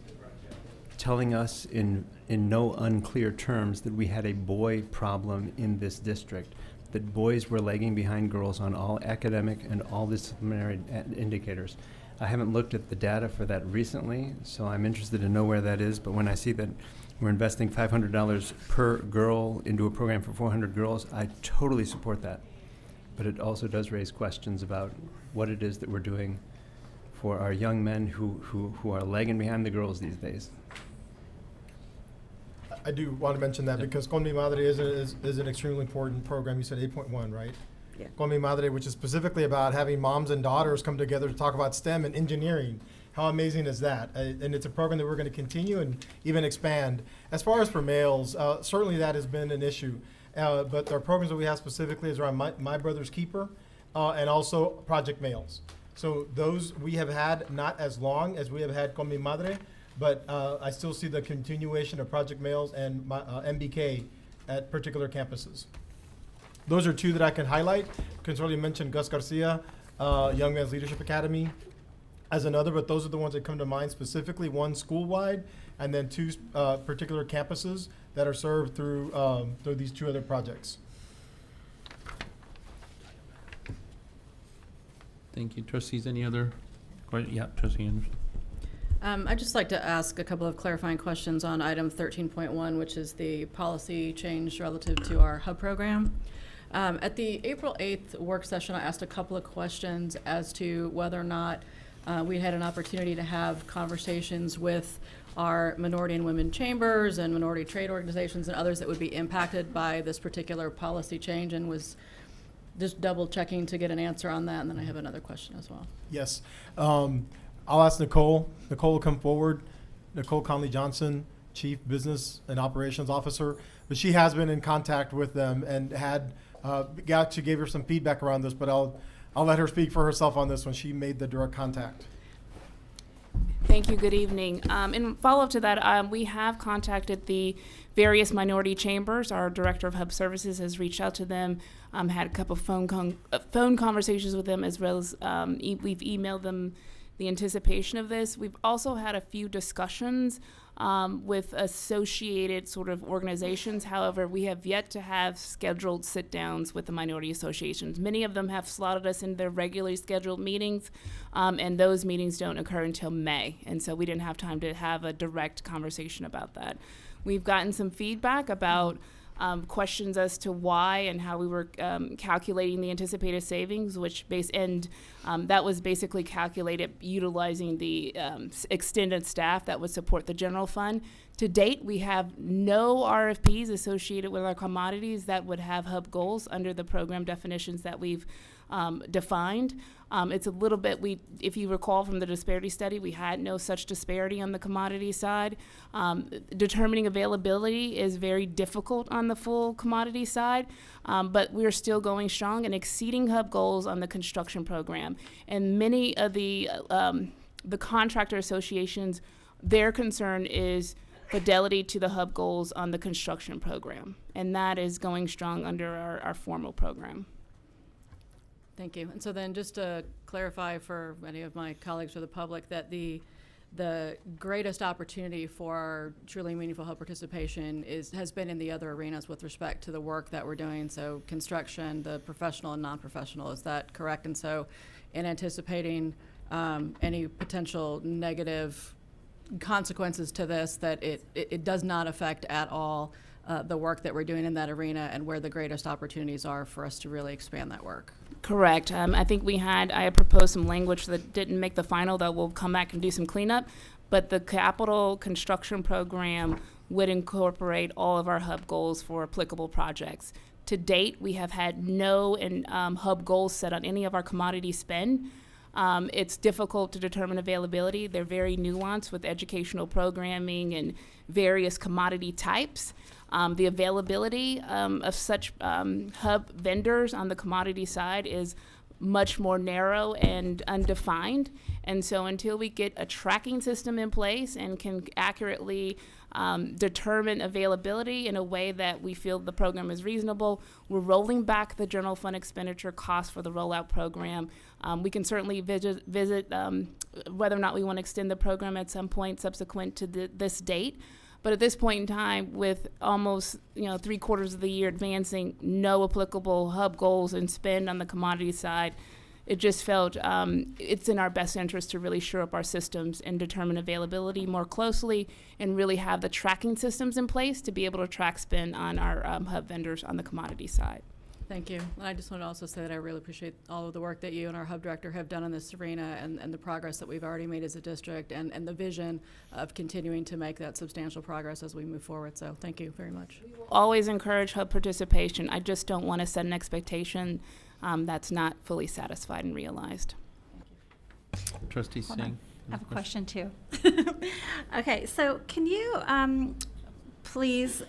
telling us in no unclear terms that we had a boy problem in this district, that boys were lagging behind girls on all academic and all disciplinary indicators. I haven't looked at the data for that recently, so I'm interested to know where that is, but when I see that we're investing $500 per girl into a program for 400 girls, I totally support that. But it also does raise questions about what it is that we're doing for our young men who are lagging behind the girls these days. I do want to mention that because Con Mi Madre is an extremely important program. You said 8.1, right? Yeah. Con Mi Madre, which is specifically about having moms and daughters come together to talk about STEM and engineering. How amazing is that? And it's a program that we're going to continue and even expand. As far as for males, certainly that has been an issue. But our programs that we have specifically is around My Brother's Keeper and also Project Males. So those we have had not as long as we have had Con Mi Madre, but I still see the continuation of Project Males and MBK at particular campuses. Those are two that I can highlight. I can certainly mention Gus Garcia, Young Men's Leadership Academy as another, but those are the ones that come to mind specifically, one school-wide and then two particular campuses that are served through these two other projects. Thank you. Trustees, any other questions? Yeah, Trustee Anderson. I'd just like to ask a couple of clarifying questions on item 13.1, which is the policy change relative to our hub program. At the April 8th work session, I asked a couple of questions as to whether or not we had an opportunity to have conversations with our minority and women chambers and minority trade organizations and others that would be impacted by this particular policy change, and was just double checking to get an answer on that. And then I have another question as well. Yes. I'll ask Nicole. Nicole will come forward. Nicole Conley-Johnson, Chief Business and Operations Officer. But she has been in contact with them and had actually gave her some feedback around this, but I'll let her speak for herself on this when she made the direct contact. Thank you. Good evening. In follow-up to that, we have contacted the various minority chambers. Our director of Hub Services has reached out to them, had a couple of phone conversations with them, as well as we've emailed them the anticipation of this. We've also had a few discussions with associated sort of organizations. However, we have yet to have scheduled sit-downs with the minority associations. Many of them have slotted us in their regularly scheduled meetings, and those meetings don't occur until May. And so we didn't have time to have a direct conversation about that. We've gotten some feedback about questions as to why and how we were calculating the anticipated savings, that was basically calculated utilizing the extended staff that would support the general fund. To date, we have no RFPs associated with our commodities that would have hub goals under the program definitions that we've defined. It's a little bit, if you recall from the disparity study, we had no such disparity on the commodity side. Determining availability is very difficult on the full commodity side, but we're still going strong and exceeding hub goals on the construction program. And many of the contractor associations, their concern is fidelity to the hub goals on the construction program. And that is going strong under our formal program. Thank you. And so then just to clarify for any of my colleagues or the public that the greatest opportunity for truly meaningful hub participation has been in the other arenas with respect to the work that we're doing. So construction, the professional and non-professional, is that correct? And so in anticipating any potential negative consequences to this, that it does not affect at all the work that we're doing in that arena and where the greatest opportunities are for us to really expand that work. Correct. I think I had proposed some language that didn't make the final, that we'll come back and do some cleanup, but the capital construction program would incorporate all of our hub goals for applicable projects. To date, we have had no hub goals set on any of our commodity spend. It's difficult to determine availability. They're very nuanced with educational programming and various commodity types. The availability of such hub vendors on the commodity side is much more narrow and undefined. And so until we get a tracking system in place and can accurately determine availability in a way that we feel the program is reasonable, we're rolling back the general fund expenditure costs for the rollout program. We can certainly visit whether or not we want to extend the program at some point subsequent to this date. But at this point in time, with almost 3/4 of the year advancing, no applicable hub goals and spend on the commodity side, it just felt it's in our best interest to really shore up our systems and determine availability more closely and really have the tracking systems in place to be able to track spend on our hub vendors on the commodity side. Thank you. And I just want to also say that I really appreciate all of the work that you and our hub director have done in this arena and the progress that we've already made as a district and the vision of continuing to make that substantial progress as we move forward. So thank you very much. We will always encourage hub participation. I just don't want to set an expectation that's not fully satisfied and realized. Trustee Singh. I have a question too. Okay, so can you please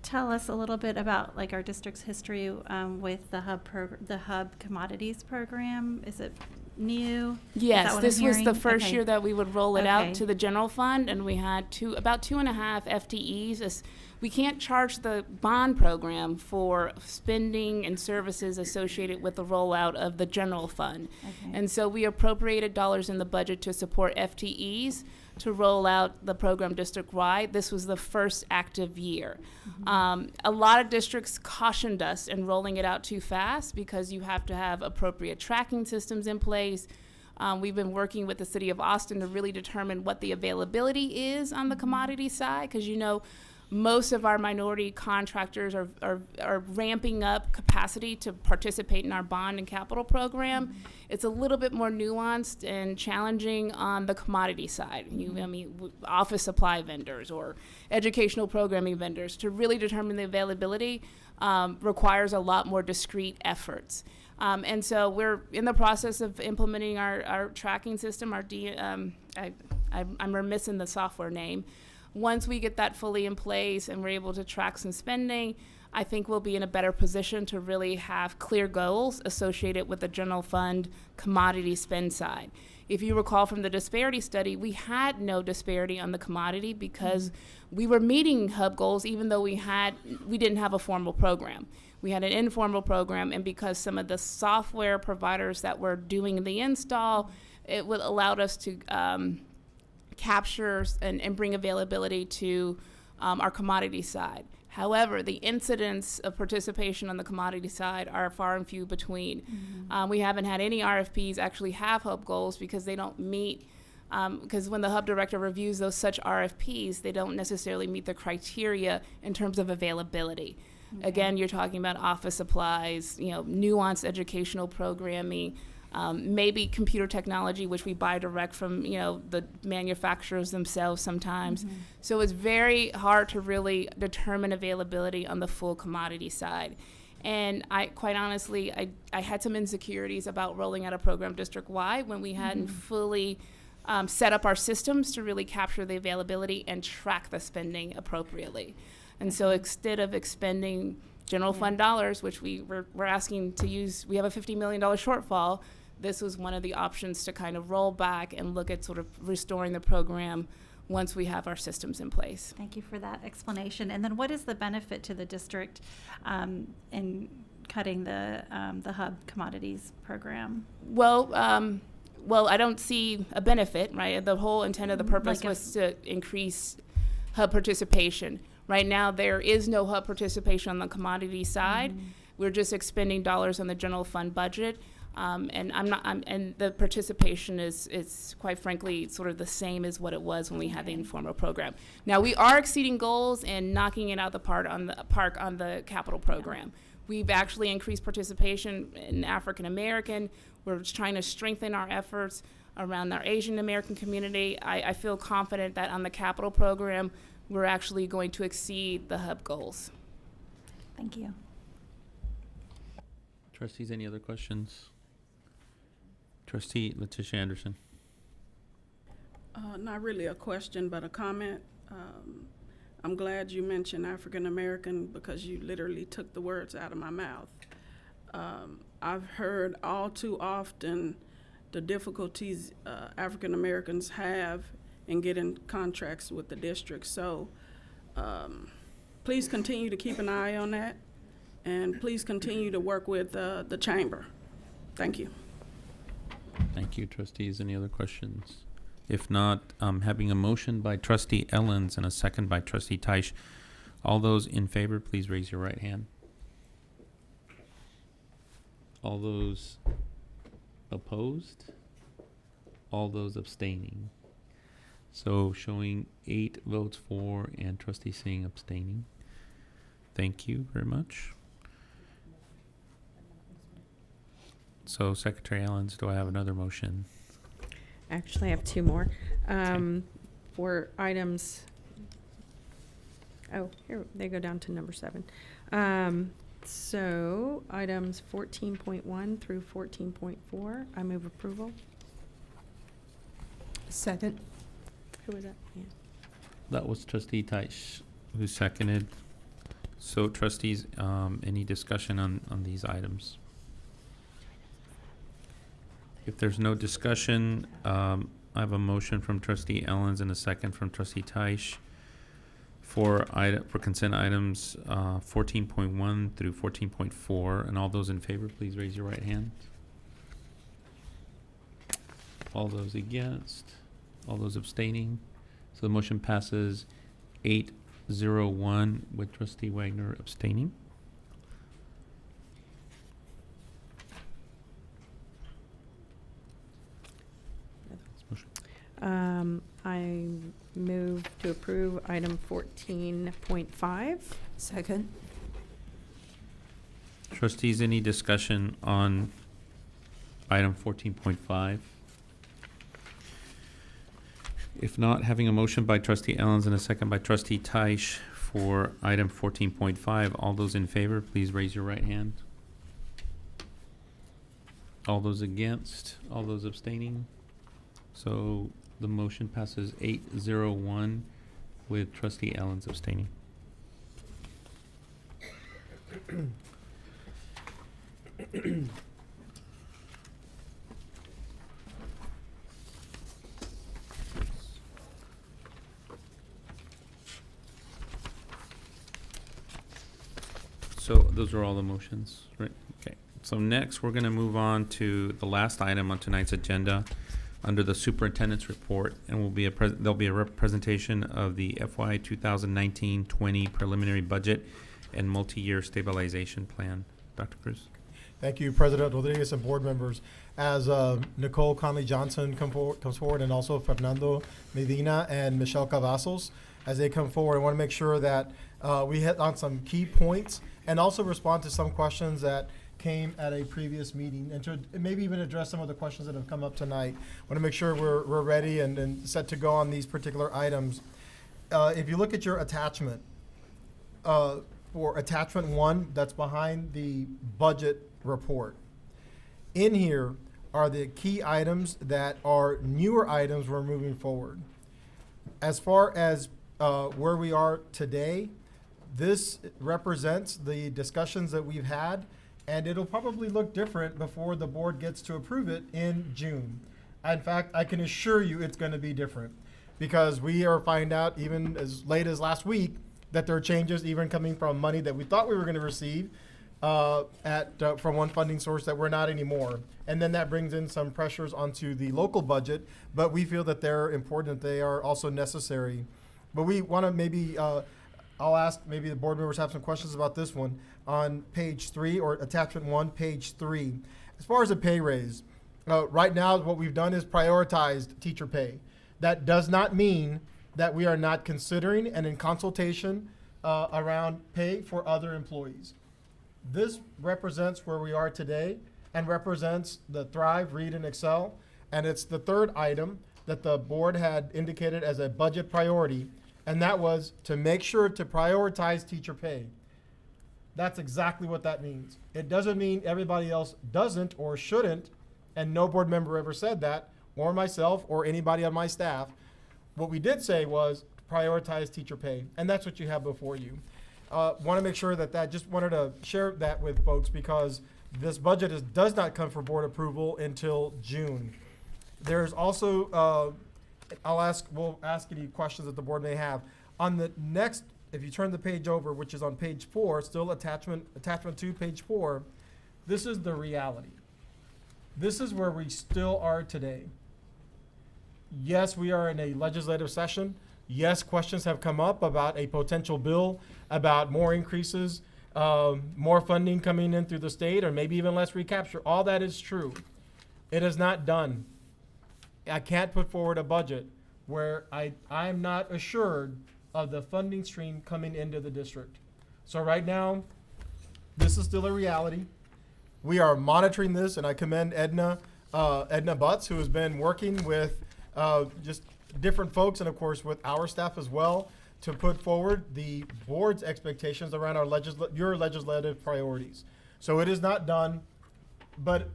tell us a little bit about our district's history with the hub commodities program? Is it new? Yes, this was the first Okay. year that we would roll it out Okay. to the general fund, and we had about 2.5 FTEs. We can't charge the bond program for spending and services associated with the rollout of the general fund. Okay. And so we appropriated dollars in the budget to support FTEs to roll out the program district-wide. This was the first active year. A lot of districts cautioned us in rolling it out too fast because you have to have appropriate tracking systems in place. We've been working with the city of Austin to really determine what the availability is on the commodity side, because most of our minority contractors are ramping up capacity to participate in our bond and capital program. It's a little bit more nuanced and challenging on the commodity side. Office supply vendors or educational programming vendors, to really determine the availability requires a lot more discrete efforts. And so we're in the process of implementing our tracking system, I'm remiss in the software name. Once we get that fully in place and we're able to track some spending, I think we'll be in a better position to really have clear goals associated with the general fund commodity spend side. If you recall from the disparity study, we had no disparity on the commodity because we were meeting hub goals even though we didn't have a formal program. We had an informal program, and because some of the software providers that were doing the install, it would allowed us to capture and bring availability to our commodity side. However, the incidents of participation on the commodity side are far and few between. We haven't had any RFPs actually have hub goals because they don't meet, because when the hub director reviews those such RFPs, they don't necessarily meet the criteria in terms of availability. Okay. Again, you're talking about office supplies, nuanced educational programming, maybe computer technology, which we buy direct from, the manufacturers themselves sometimes. So it's very hard to really determine availability on the full commodity side. And quite honestly, I had some insecurities about rolling out a program district-wide when we hadn't fully set up our systems to really capture the availability and track the spending appropriately. And so instead of expending general fund dollars, which we're asking to use, we have a $50 million shortfall. This was one of the options to kind of roll back and look at sort of restoring the program once we have our systems in place. Thank you for that explanation. And then what is the benefit to the district in cutting the hub commodities program? Well, I don't see a benefit, right? The whole intent of the purpose was to increase hub participation. Right now, there is no hub participation on the commodity side. We're just expending dollars on the general fund budget. And the participation is quite frankly sort of the same as what it was when we had the informal program. Now we are exceeding goals and knocking it out the park on the capital program. We've actually increased participation in African American. We're just trying to strengthen our efforts around our Asian American community. I feel confident that on the capital program, we're actually going to exceed the hub goals. Thank you. Trustees, any other questions? Trustee Letitia Anderson. Not really a question, but a comment. I'm glad you mentioned African American because you literally took the words out of my mouth. I've heard all too often the difficulties African Americans have in getting contracts with the district. So please continue to keep an eye on that, and please continue to work with the chamber. Thank you. Thank you, trustees. Any other questions? If not, having a motion by Trustee Ellens and a second by Trustee Teish. All those in favor, please raise your right hand. All those opposed? All those abstaining? So showing 8 votes for and Trustee Singh abstaining. Thank you very much. So Secretary Ellens, do I have another motion? Actually, I have 2 more. For items, here they go down to number 7. So items 14.1 through 14.4, I move approval. Second. Who was that? Yeah. That was Trustee Teish who seconded. So trustees, any discussion on these items? If there's no discussion, I have a motion from Trustee Ellens and a second from Trustee Teish for consent items 14.1 through 14.4. And all those in favor, please raise your right hand. All those against? All those abstaining? So the motion passes 8-0-1 with Trustee Wagner abstaining. I move to approve item 14.5. Second. Trustees, any discussion on item 14.5? If not, having a motion by Trustee Ellens and a second by Trustee Teish for item 14.5, all those in favor, please raise your right hand. All those against? All those abstaining? So the motion passes 8-0-1 with Trustee Ellens abstaining. So those are all the motions, right? Okay. So next, we're going to move on to the last item on tonight's agenda under the superintendent's report, and there'll be a presentation of the FY 2019-20 preliminary budget and multi-year stabilization plan. Dr. Cruz. Thank you, President Rodriguez and board members. As Nicole Conley-Johnson comes forward, and also Fernando Medina and Michelle Cavazos, as they come forward, I want to make sure that we hit on some key points and also respond to some questions that came at a previous meeting, and to maybe even address some of the questions that have come up tonight. I want to make sure we're ready and set to go on these particular items. If you look at your attachment, for attachment 1, that's behind the budget report, in here are the key items that are newer items we're moving forward. As far as where we are today, this represents the discussions that we've had, and it'll probably look different before the board gets to approve it in June. In fact, I can assure you it's going to be different, because we are finding out even as late as last week that there are changes even coming from money that we thought we were going to receive from one funding source that we're not anymore. And then that brings in some pressures onto the local budget, but we feel that they're important, that they are also necessary. But we want to maybe, I'll ask maybe the board members have some questions about this one on page 3, or attachment 1, page 3. As far as a pay raise, right now what we've done is prioritized teacher pay. That does not mean that we are not considering and in consultation around pay for other employees. This represents where we are today and represents the Thrive, Read, and Excel. And it's the third item that the board had indicated as a budget priority, and that was to make sure to prioritize teacher pay. That's exactly what that means. It doesn't mean everybody else doesn't or shouldn't, and no board member ever said that, or myself, or anybody on my staff. What we did say was prioritize teacher pay, and that's what you have before you. Want to make sure that just wanted to share that with folks, because this budget does not come for board approval until June. There's also, we'll ask any questions that the board may have. On the next, if you turn the page over, which is on page 4, still attachment 2, page 4, this is the reality. This is where we still are today. Yes, we are in a legislative session. Yes, questions have come up about a potential bill, about more increases, more funding coming in through the state, or maybe even less recapture. All that is true. It is not done. I can't put forward a budget where I'm not assured of the funding stream coming into the district. So right now, this is still a reality. We are monitoring this, and I commend Edna Butts, who has been working with just different folks, and of course with our staff as well, to put forward the board's expectations around your legislative priorities. So it is not done, but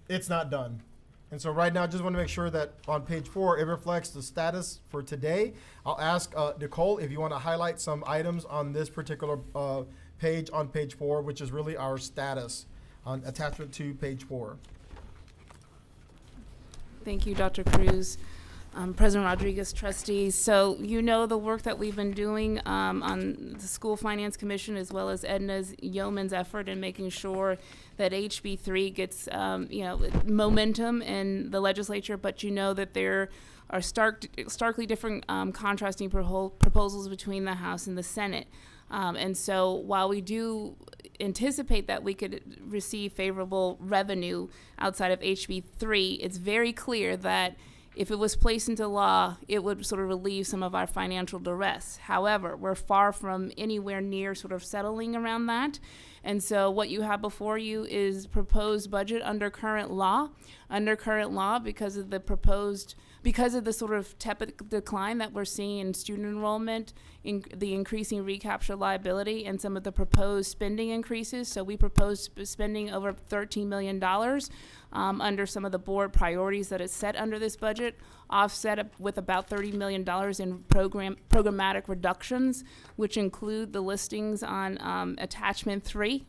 it's not done. And so right now, I just want to make sure that on page 4, it reflects the status for today. I'll ask Nicole if you want to highlight some items on this particular page on page 4, which is really our status on attachment 2, page 4. Thank you, Dr. Cruz. President Rodriguez, trustees. So you know the work that we've been doing on the School Finance Commission, as well as Edna's yeoman's effort in making sure that HB 3 gets momentum in the legislature. But you know that there are starkly different contrasting proposals between the House and the Senate. And so while we do anticipate that we could receive favorable revenue outside of HB 3, it's very clear that if it was placed into law, it would sort of relieve some of our financial duress. However, we're far from anywhere near sort of settling around that. And so what you have before you is proposed budget under current law. Under current law, because of the sort of tepid decline that we're seeing in student enrollment, in the increasing recapture liability, and some of the proposed spending increases. So we proposed spending over $13 million under some of the board priorities that is set under this budget, offset with about $30 million in programmatic reductions, which include the listings on attachment 3. 3.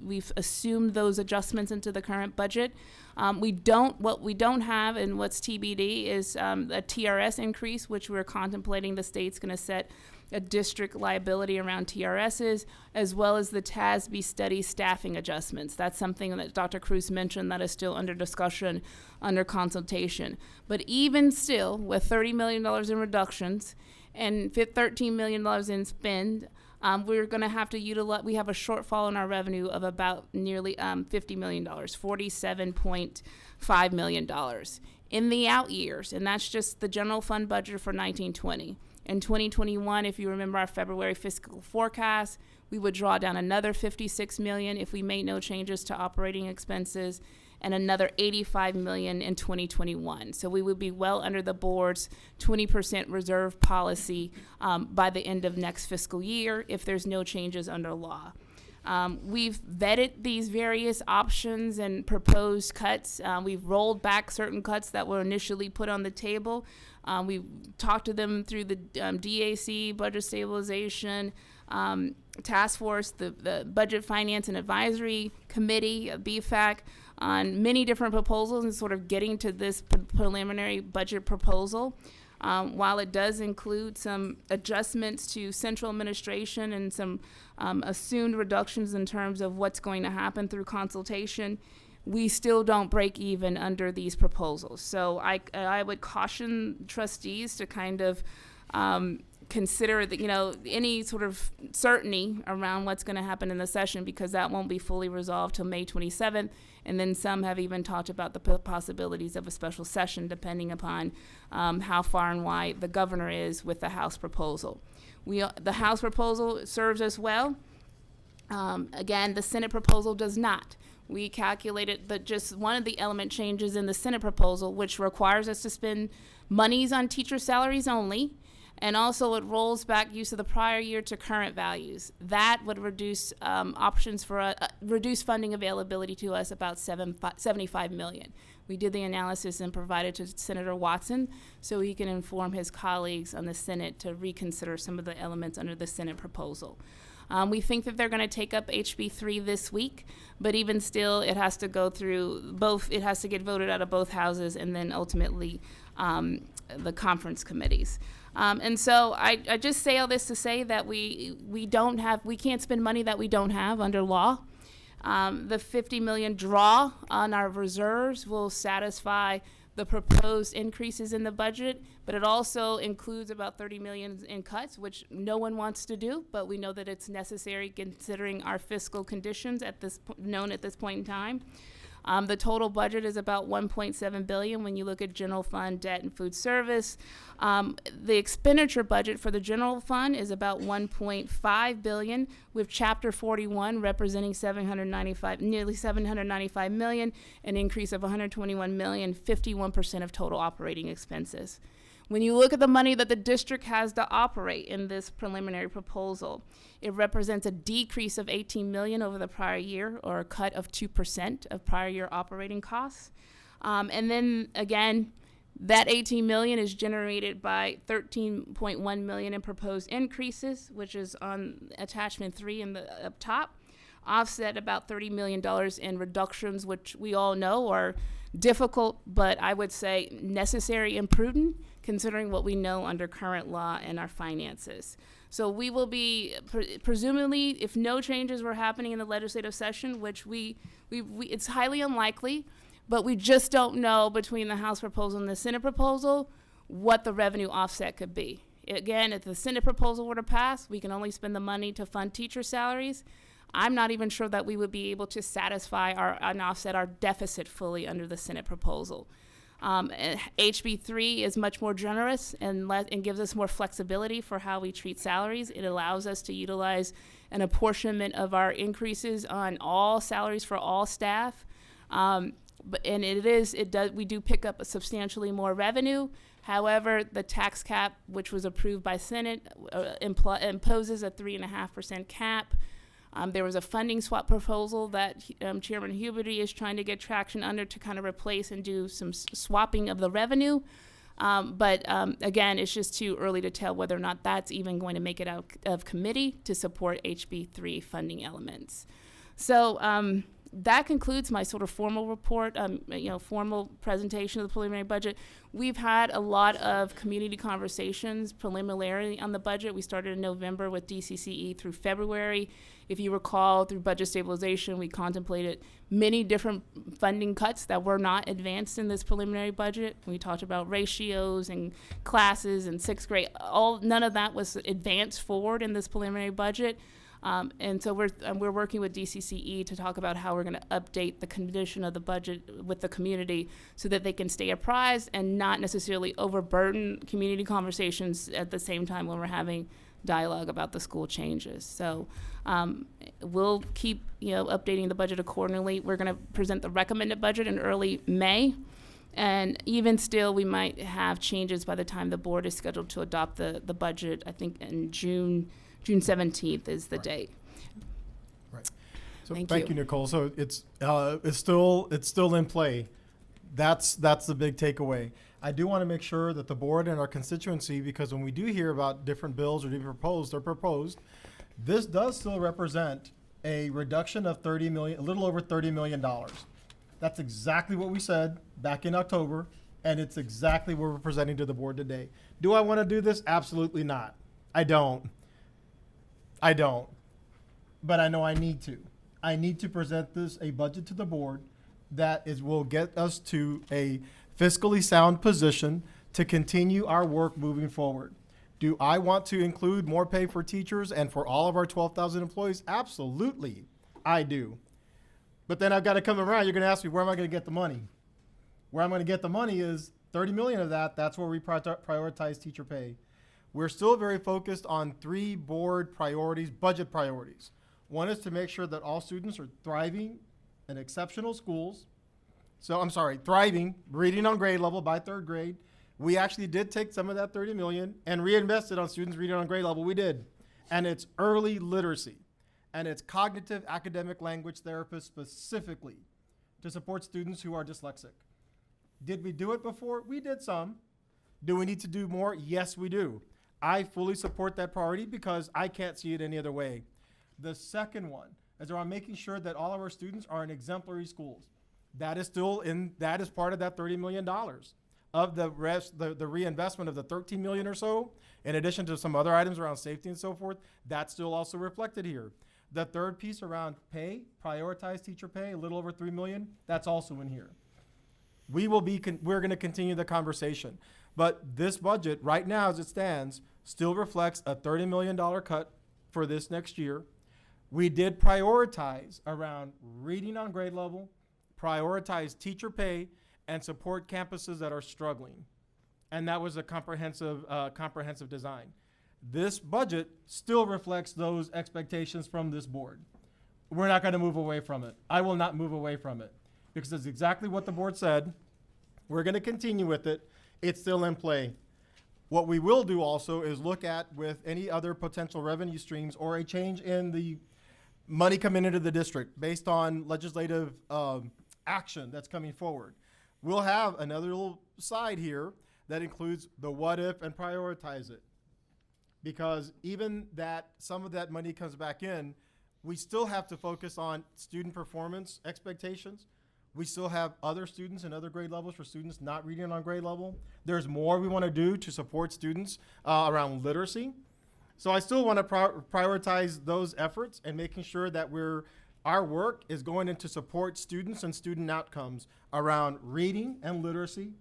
We've assumed those adjustments into the current budget. What we don't have, and what's TBD, is a TRS increase, which we're contemplating the state's going to set a district liability around TRSs, as well as the TASB study staffing adjustments. That's something that Dr. Cruz mentioned that is still under discussion, under consultation. But even still, with $30 million in reductions and $13 million in spend, we're going to have to utilize, we have a shortfall in our revenue of about nearly $50 million, $47.5 million in the out years. And that's just the general fund budget for 1920. In 2021, if you remember our February fiscal forecast, we would draw down another $56 million if we made no changes to operating expenses, and another $85 million in 2021. So we would be well under the board's 20% reserve policy by the end of next fiscal year if there's no changes under law. We've vetted these various options and proposed cuts. We've rolled back certain cuts that were initially put on the table. We talked to them through the DAC, Budget Stabilization Task Force, the Budget Finance and Advisory Committee, BFAC, on many different proposals and sort of getting to this preliminary budget proposal. While it does include some adjustments to central administration and some assumed reductions in terms of what's going to happen through consultation, we still don't break even under these proposals. So I would caution trustees to kind of consider that, any sort of certainty around what's going to happen in the session, because that won't be fully resolved till May 27th. And then some have even talked about the possibilities of a special session depending upon how far and wide the governor is with the House proposal. The House proposal serves us well. Again, the Senate proposal does not. We calculated that just one of the element changes in the Senate proposal, which requires us to spend monies on teacher salaries only, and also it rolls back use of the prior year to current values. That would reduce options for reduce funding availability to us about $75 million. We did the analysis and provided to Senator Watson so he can inform his colleagues on the Senate to reconsider some of the elements under the Senate proposal. We think that they're going to take up HB 3 this week, but even still, it has to go through both. It has to get voted out of both houses, and then ultimately the conference committees. And so I just say all this to say that we can't spend money that we don't have under law. The $50 million draw on our reserves will satisfy the proposed increases in the budget, but it also includes about $30 million in cuts, which no one wants to do, but we know that it's necessary considering our fiscal conditions known at this point in time. The total budget is about $1.7 billion when you look at general fund, debt, and food service. The expenditure budget for the general fund is about $1.5 billion, with Chapter 41 representing nearly $795 million, an increase of $121 million, 51% of total operating expenses. When you look at the money that the district has to operate in this preliminary proposal, it represents a decrease of $18 million over the prior year, or a cut of 2% of prior year operating costs. And then again, that $18 million is generated by $13.1 million in proposed increases, which is on attachment 3 in the up top, offset about $30 million in reductions, which we all know are difficult, but I would say necessary and prudent, considering what we know under current law and our finances. So we will be, presumably, if no changes were happening in the legislative session, which it's highly unlikely, but we just don't know between the House proposal and the Senate proposal what the revenue offset could be. Again, if the Senate proposal were to pass, we can only spend the money to fund teacher salaries. I'm not even sure that we would be able to satisfy and offset our deficit fully under the Senate proposal. HB 3 is much more generous and gives us more flexibility for how we treat salaries. It allows us to utilize an apportionment of our increases on all salaries for all staff. We do pick up substantially more revenue. However, the tax cap, which was approved by Senate, imposes a 3.5% cap. There was a funding swap proposal that Chairman Huberty is trying to get traction under to kind of replace and do some swapping of the revenue. But again, it's just too early to tell whether or not that's even going to make it out of committee to support HB 3 funding elements. So that concludes my sort of formal report, formal presentation of the preliminary budget. We've had a lot of community conversations preliminarily on the budget. We started in November with DCCE through February. If you recall, through budget stabilization, we contemplated many different funding cuts that were not advanced in this preliminary budget. We talked about ratios and classes and sixth grade. None of that was advanced forward in this preliminary budget. And so we're working with DCCE to talk about how we're going to update the condition of the budget with the community so that they can stay apprised and not necessarily overburden community conversations at the same time when we're having dialogue about the school changes. So we'll keep updating the budget accordingly. We're going to present the recommended budget in early May. And even still, we might have changes by the time the board is scheduled to adopt the budget. I think in June 17th is the date. Right. So Thank you, Nicole. So it's still in play. That's the big takeaway. I do want to make sure that the board and our constituency, because when we do hear about different bills or proposed, this does still represent a reduction of a little over $30 million. That's exactly what we said back in October, and it's exactly what we're presenting to the board today. Do I want to do this? Absolutely not. I don't. But I know I need to. I need to present a budget to the board that will get us to a fiscally sound position to continue our work moving forward. Do I want to include more pay for teachers and for all of our 12,000 employees? Absolutely, I do. But then I've got to come around. You're going to ask me, where am I going to get the money? Where I'm going to get the money is 30 million of that. That's where we prioritize teacher pay. We're still very focused on 3 board priorities, budget priorities. One is to make sure that all students are thriving in exceptional schools. Thriving, reading on grade level by 3rd grade. We actually did take some of that 30 million and reinvested on students reading on grade level. We did. And it's early literacy. And it's cognitive academic language therapists specifically to support students who are dyslexic. Did we do it before? We did some. Do we need to do more? Yes, we do. I fully support that priority because I can't see it any other way. The second one is around making sure that all of our students are in exemplary schools. That is part of that $30 million. Of the rest, the reinvestment of the 13 million or so, in addition to some other items around safety and so forth, that's still also reflected here. The third piece around pay, prioritize teacher pay, a little over 3 million, that's also in here. We're going to continue the conversation. But this budget, right now as it stands, still reflects a $30 million cut for this next year. We did prioritize around reading on grade level, prioritize teacher pay, and support campuses that are struggling. And that was a comprehensive design. This budget still reflects those expectations from this board. We're not going to move away from it. I will not move away from it because it's exactly what the board said. We're going to continue with it. It's still in play. What we will do also is look at with any other potential revenue streams or a change in the money coming into the district based on legislative action that's coming forward. We'll have another little side here that includes the what if and prioritize it. Because even that some of that money comes back in, we still have to focus on student performance expectations. We still have other students in other grade levels for students not reading on grade level. There's more we want to do to support students around literacy. So I still want to prioritize those efforts and making sure that our work is going into support students and student outcomes around reading and literacy,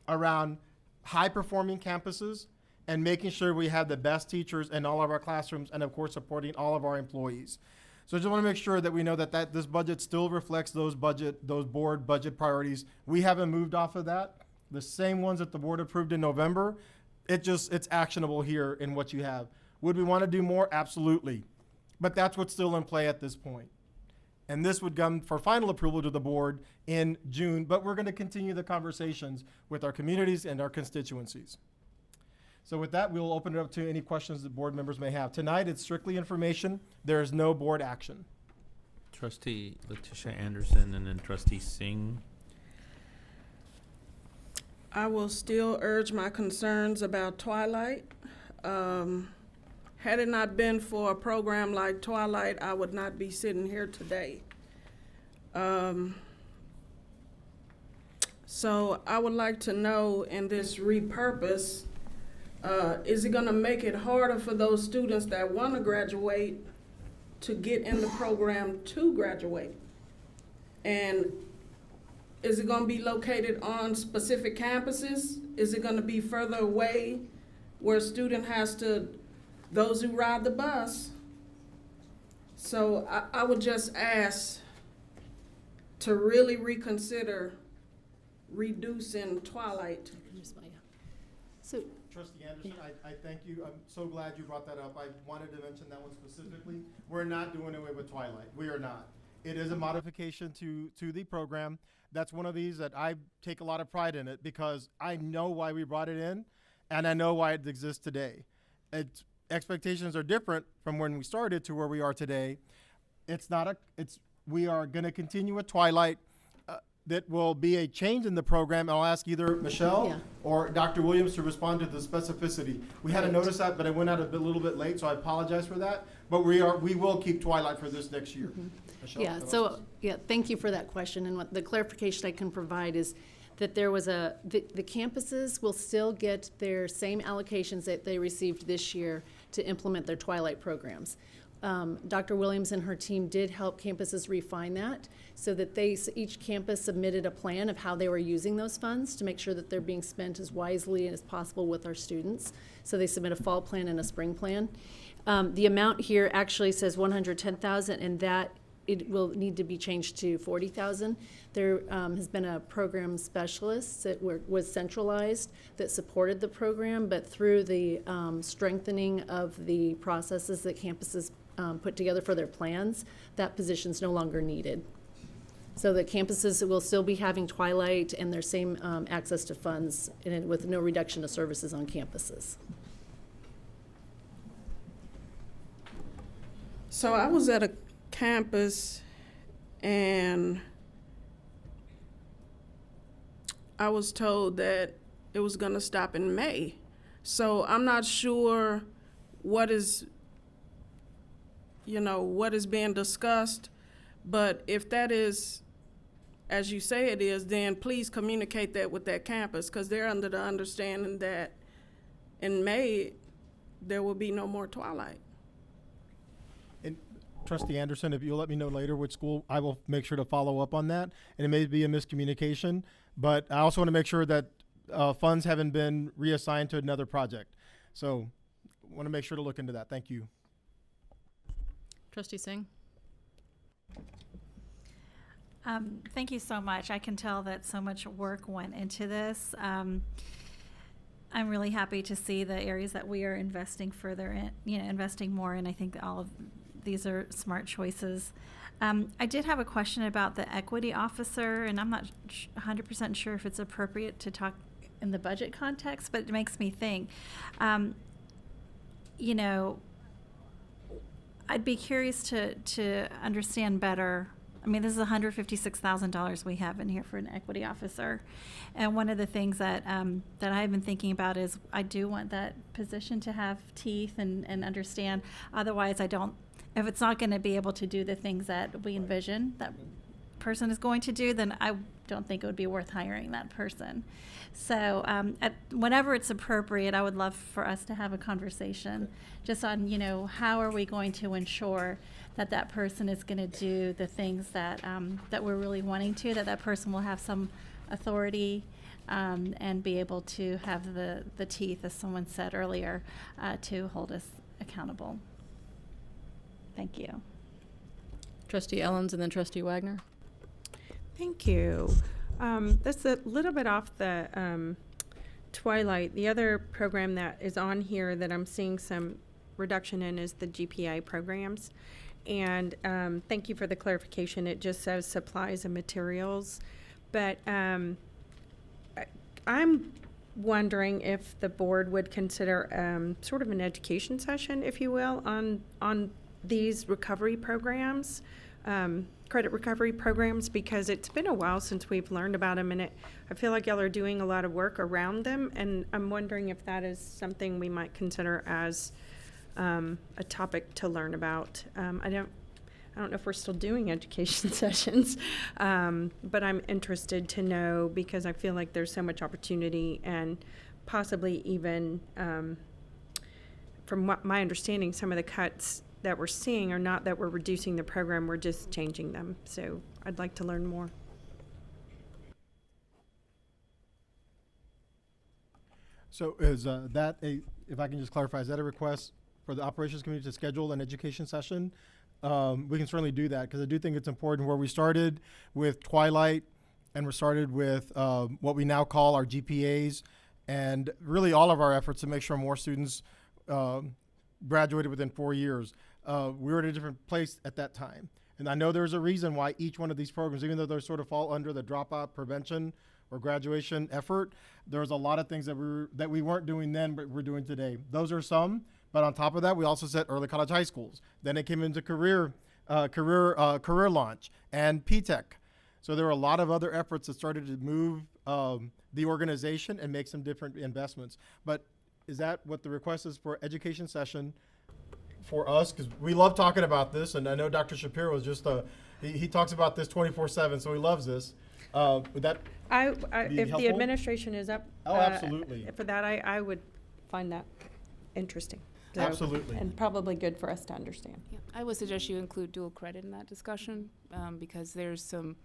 around high-performing campuses, and making sure we have the best teachers in all of our classrooms, and of course supporting all of our employees. So I just want to make sure that we know that this budget still reflects those board budget priorities. We haven't moved off of that. The same ones that the board approved in November, it's actionable here in what you have. Would we want to do more? Absolutely. But that's what's still in play at this point. And this would come for final approval to the board in June, but we're going to continue the conversations with our communities and our constituencies. So with that, we'll open it up to any questions that board members may have. Tonight, it's strictly information. There is no board action. Trustee Letitia Anderson and then Trustee Singh. I will still urge my concerns about Twilight. Have had it not been for a program like Twilight, I would not be sitting here today. So I would like to know, in this repurpose, is it gonna make it harder for those students that wanna graduate to get in the program to graduate? And is it gonna be located on specific campuses? Is it gonna be further away where a student has to, those who ride the bus? So I would just ask to really reconsider reducing Twilight. So, Trustee Anderson, I thank you. I'm so glad you brought that up. I wanted to mention that one specifically. We're not doing away with Twilight. We are not. It is a modification to the program. That's one of these that I take a lot of pride in it because I know why we brought it in and I know why it exists today. Expectations are different from when we started to where we are today. We are going to continue with Twilight. That will be a change in the program. I'll ask either Michelle or Dr. Williams to respond to the specificity. We had to notice that, but I went out a little bit late, so I apologize for that. But we will keep Twilight for this next year. Michelle, yeah, so, thank you for that question. And what the clarification I can provide is that there was the campuses will still get their same allocations that they received this year to implement their Twilight programs. Dr. Williams and her team did help campuses refine that so that each campus submitted a plan of how they were using those funds to make sure that they're being spent as wisely as possible with our students. So they submit a fall plan and a spring plan. The amount here actually says $110,000, and that it will need to be changed to $40,000. There has been a program specialist that was centralized that supported the program, but through the strengthening of the processes that campuses put together for their plans, that position's no longer needed. So the campuses will still be having Twilight and their same access to funds and with no reduction of services on campuses. So I was at a campus and I was told that it was going to stop in May. So I'm not sure what is being discussed, but if that is, as you say it is, then please communicate that with that campus, because they're under the understanding that in May there will be no more Twilight. And Trustee Anderson, if you'll let me know later which school, I will make sure to follow up on that. And it may be a miscommunication, but I also want to make sure that funds haven't been reassigned to another project. So I want to make sure to look into that. Thank you. Trustee Singh? Thank you so much. I can tell that so much work went into this. I'm really happy to see the areas that we are investing further in, investing more in. I think that all of these are smart choices. I did have a question about the equity officer, and I'm not 100% sure if it's appropriate to talk in the budget context, but it makes me think, I'd be curious to understand better. I mean, this is $156,000 we have in here for an equity officer. And one of the things that I've been thinking about is I do want that position to have teeth and understand. Otherwise, if it's not going to be able to do the things that we envision that person is going to do, then I don't think it would be worth hiring that person. So whenever it's appropriate, I would love for us to have a conversation just on, how are we going to ensure that that person is going to do the things that that we're really wanting to, that person will have some authority and be able to have the teeth, as someone said earlier, to hold us accountable. Thank you. Trustee Ellens and then Trustee Wagner. Thank you. That's a little bit off the Twilight. The other program that is on here that I'm seeing some reduction in is the GPI programs. And thank you for the clarification. It just says supplies and materials. But I'm wondering if the board would consider sort of an education session, if you will, on these recovery programs. Credit recovery programs, because it's been a while since we've learned about them, and I feel like y'all are doing a lot of work around them, and I'm wondering if that is something we might consider as a topic to learn about. I don't know if we're still doing education sessions, but I'm interested to know because I feel like there's so much opportunity and possibly even, from what my understanding, some of the cuts that we're seeing are not that we're reducing the program, we're just changing them. So I'd like to learn more. So is that a, if I can just clarify, is that a request for the operations committee to schedule an education session? We can certainly do that because I do think it's important where we started with Twilight and we started with what we now call our GPAs and really all of our efforts to make sure more students graduated within 4 years. We were at a different place at that time. And I know there's a reason why each one of these programs, even though they sort of fall under the dropout prevention or graduation effort, there's a lot of things that we weren't doing then, but we're doing today. Those are some, but on top of that, we also set early college high schools. Then it came into career launch and P-Tech. So there were a lot of other efforts that started to move the organization and make some different investments. But is that what the request is for education session for us? Because we love talking about this, and I know Dr. Shapiro was just he talks about this 24/7, so he loves this. Would that be if helpful? the administration is up absolutely. For that, I would find that interesting. So, Absolutely. And probably good for us to understand. Yeah, I would suggest you include dual credit in that discussion because there's some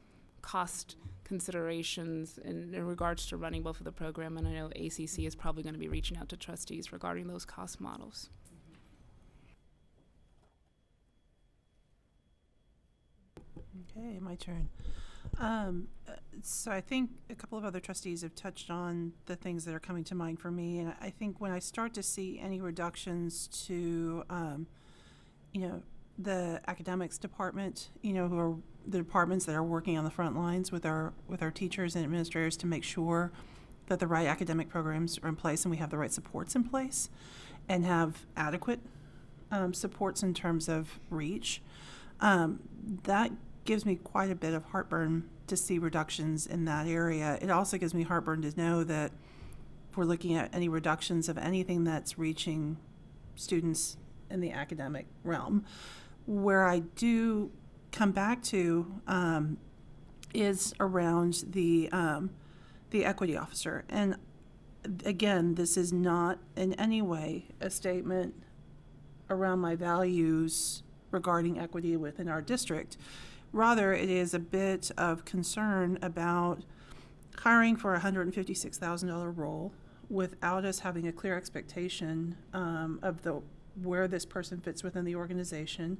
cost considerations in regards to running both of the program, and I know ACC is probably going to be reaching out to trustees regarding those cost models. Okay, my turn. So I think a couple of other trustees have touched on the things that are coming to mind for me, and I think when I start to see any reductions to, the academics department, who are the departments that are working on the front lines with our teachers and administrators to make sure that the right academic programs are in place and we have the right supports in place and have adequate supports in terms of reach. That gives me quite a bit of heartburn to see reductions in that area. It also gives me heartburn to know that if we're looking at any reductions of anything that's reaching students in the academic realm. Where I do come back to is around the equity officer. And again, this is not in any way a statement around my values regarding equity within our district. Rather, it is a bit of concern about hiring for a $156,000 role without us having a clear expectation of where this person fits within the organization,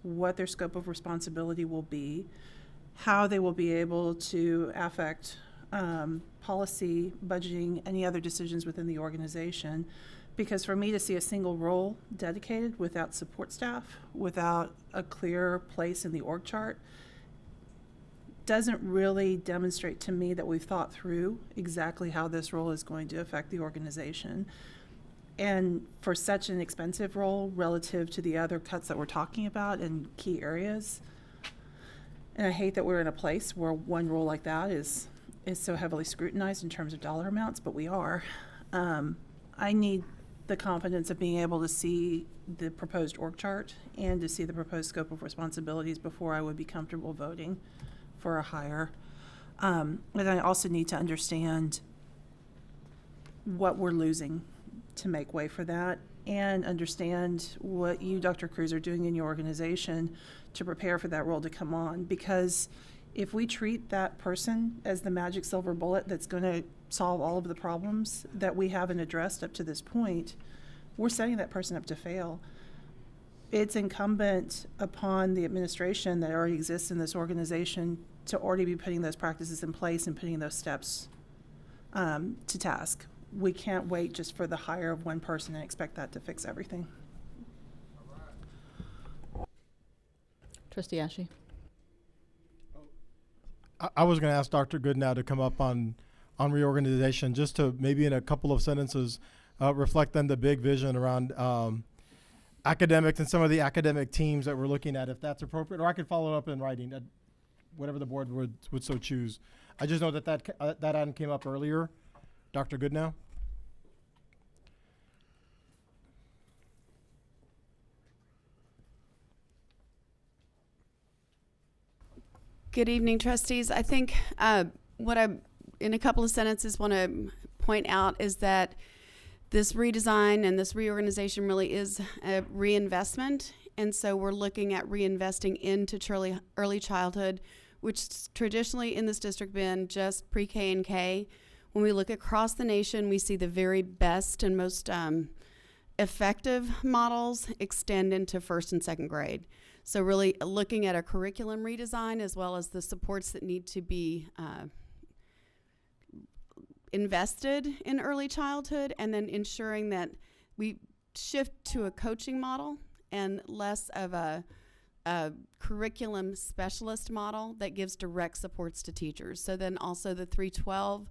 what their scope of responsibility will be, how they will be able to affect policy, budgeting, any other decisions within the organization. Because for me to see a single role dedicated without support staff, without a clear place in the org chart, doesn't really demonstrate to me that we've thought through exactly how this role is going to affect the organization. And for such an expensive role relative to the other cuts that we're talking about in key areas, and I hate that we're in a place where one role like that is so heavily scrutinized in terms of dollar amounts, but we are. I need the confidence of being able to see the proposed org chart and to see the proposed scope of responsibilities before I would be comfortable voting for a hire. And I also need to understand what we're losing to make way for that, and understand what you, Dr. Cruz, are doing in your organization to prepare for that role to come on. Because if we treat that person as the magic silver bullet that's going to solve all of the problems that we haven't addressed up to this point, we're setting that person up to fail. It's incumbent upon the administration that already exists in this organization to already be putting those practices in place and putting those steps to task. We can't wait just for the hire of one person and expect that to fix everything. Trustee Ashe. I was going to ask Dr. Goodnow to come up on reorganization, just to maybe in a couple of sentences reflect on the big vision around academics and some of the academic teams that we're looking at, if that's appropriate, or I could follow up in writing, whatever the board would so choose. I just know that item came up earlier. Dr. Goodnow. Good evening, trustees. I think what I, in a couple of sentences, want to point out is that this redesign and this reorganization really is a reinvestment. And so we're looking at reinvesting into early childhood, which traditionally in this district been just pre-K and K. When we look across the nation, we see the very best and most effective models extend into first and second grade. So really looking at a curriculum redesign as well as the supports that need to be invested in early childhood, and then ensuring that we shift to a coaching model and less of a curriculum specialist model that gives direct supports to teachers. So then also the 312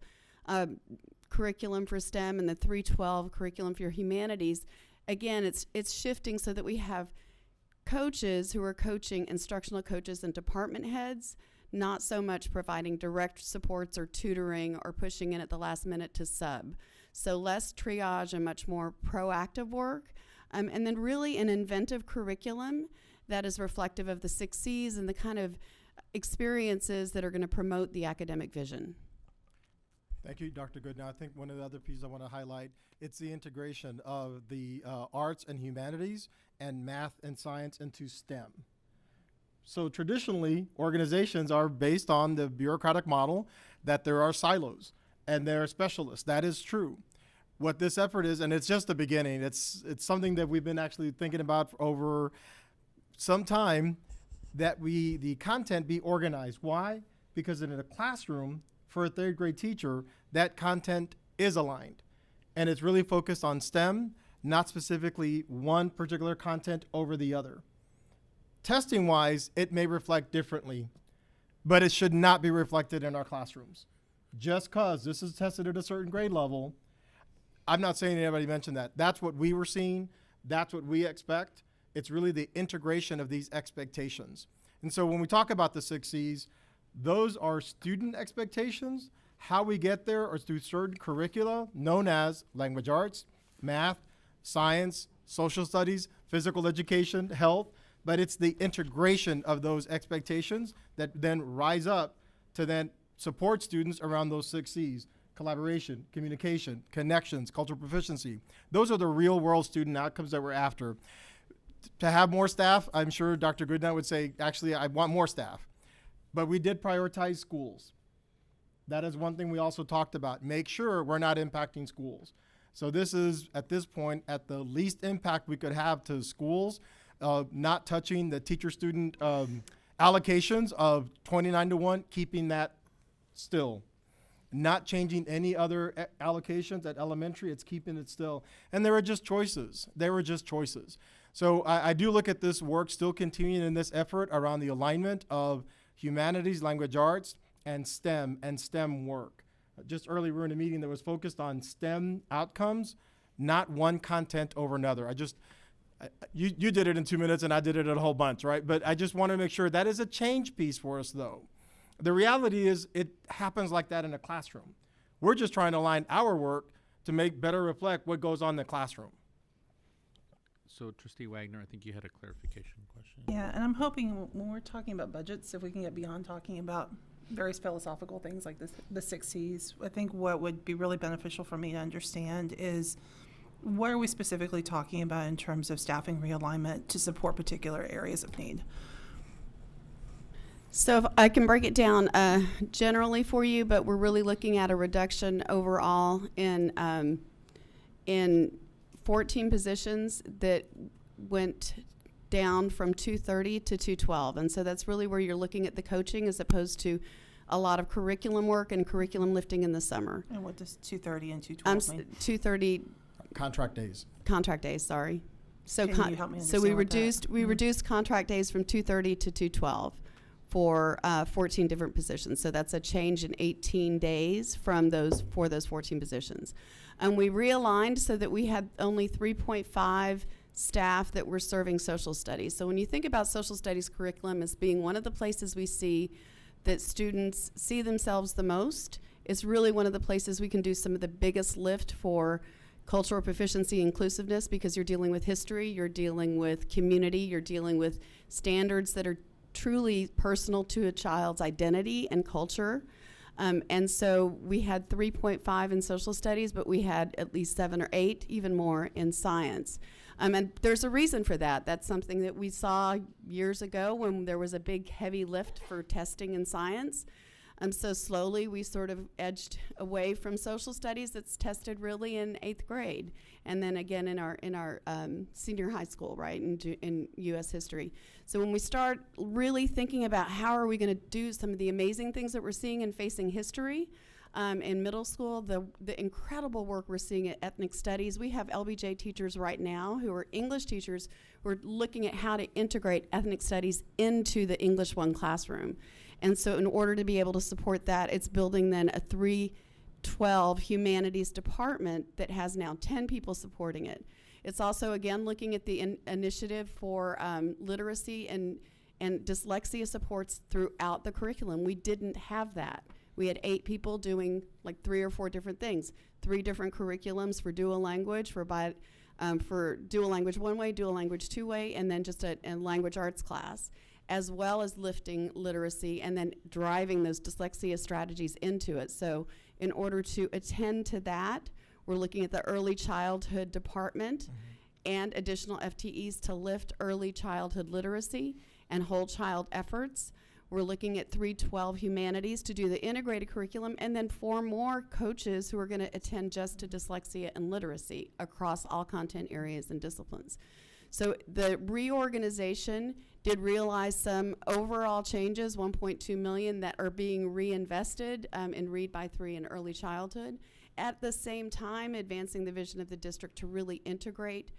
curriculum for STEM and the 312 curriculum for humanities, again, it's shifting so that we have coaches who are coaching, instructional coaches and department heads, not so much providing direct supports or tutoring or pushing in at the last minute to sub. So less triage and much more proactive work. And then really an inventive curriculum that is reflective of the 6 C's and the kind of experiences that are going to promote the academic vision. Thank you, Dr. Good. Now, I think one of the other pieces I want to highlight, it's the integration of the arts and humanities and math and science into STEM. So traditionally, organizations are based on the bureaucratic model that there are silos and there are specialists. That is true. What this effort is, and it's just the beginning, it's something that we've been actually thinking about for over some time, that the content be organized. Why? Because in a classroom, for a third grade teacher, that content is aligned. And it's really focused on STEM, not specifically one particular content over the other. Testing wise, it may reflect differently, but it should not be reflected in our classrooms. Just cause this is tested at a certain grade level, I'm not saying anybody mentioned that. That's what we were seeing. That's what we expect. It's really the integration of these expectations. And so when we talk about the 6 C's, those are student expectations. How we get there is through certain curricula known as language arts, math, science, social studies, physical education, health, but it's the integration of those expectations that then rise up to then support students around those 6 C's: collaboration, communication, connections, cultural proficiency. Those are the real world student outcomes that we're after. To have more staff, I'm sure Dr. Goodnight would say, actually, I want more staff. But we did prioritize schools. That is one thing we also talked about. Make sure we're not impacting schools. So this is, at this point, at the least impact we could have to schools, not touching the teacher-student allocations of 29-to-1, keeping that still. Not changing any other allocations at elementary, it's keeping it still. And there were just choices. So I do look at this work still continuing in this effort around the alignment of humanities, language arts, and STEM work. Just earlier we were in a meeting that was focused on STEM outcomes, not one content over another. You did it in 2 minutes and I did it in a whole bunch, right? But I just want to make sure that is a change piece for us though. The reality is it happens like that in a classroom. We're just trying to align our work to make better reflect what goes on in the classroom. So Trustee Wagner, I think you had a clarification question. Yeah, and I'm hoping when we're talking about budgets, if we can get beyond talking about various philosophical things like this, the 6 C's, I think what would be really beneficial for me to understand is what are we specifically talking about in terms of staffing realignment to support particular areas of need? So if I can break it down generally for you, but we're really looking at a reduction overall in 14 positions that went down from 230 to 212. And so that's really where you're looking at the coaching as opposed to a lot of curriculum work and curriculum lifting in the summer. And what does 230 and 212 mean? 230 contract days. Contract days, sorry. So can you help me so we understand reduced contract days from 230 to 212 for 14 different positions. So that's a change in 18 days for those 14 positions. And we realigned so that we had only 3.5 staff that were serving social studies. So when you think about social studies curriculum as being one of the places we see that students see themselves the most, it's really one of the places we can do some of the biggest lift for cultural proficiency inclusiveness, because you're dealing with history, you're dealing with community, you're dealing with standards that are truly personal to a child's identity and culture. And so we had 3.5 in social studies, but we had at least 7 or 8, even more, in science. And there's a reason for that. That's something that we saw years ago when there was a big heavy lift for testing in science. So slowly we sort of edged away from social studies that's tested really in 8th grade, and then again in our senior high school, right, in U.S. history. So when we start really thinking about how are we going to do some of the amazing things that we're seeing in Facing History in middle school, the incredible work we're seeing at ethnic studies. We have LBJ teachers right now who are English teachers who are looking at how to integrate ethnic studies into the English 1 classroom. And so in order to be able to support that, it's building then a 312 humanities department that has now 10 people supporting it. It's also, again, looking at the initiative for literacy and dyslexia supports throughout the curriculum. We didn't have that. We had 8 people doing like 3 or 4 different things, 3 different curriculums for dual language, for dual language 1 way, dual language 2 way, and then just a language arts class, as well as lifting literacy and then driving those dyslexia strategies into it. So in order to attend to that, we're looking at the early childhood department and additional FTEs to lift early childhood literacy and whole child efforts. We're looking at 312 humanities to do the integrated curriculum, and then 4 more coaches who are going to attend just to dyslexia and literacy across all content areas and disciplines. So the reorganization did realize some overall changes, 1.2 million, that are being reinvested in Read by 3 and early childhood, at the same time advancing the vision of the district to really integrate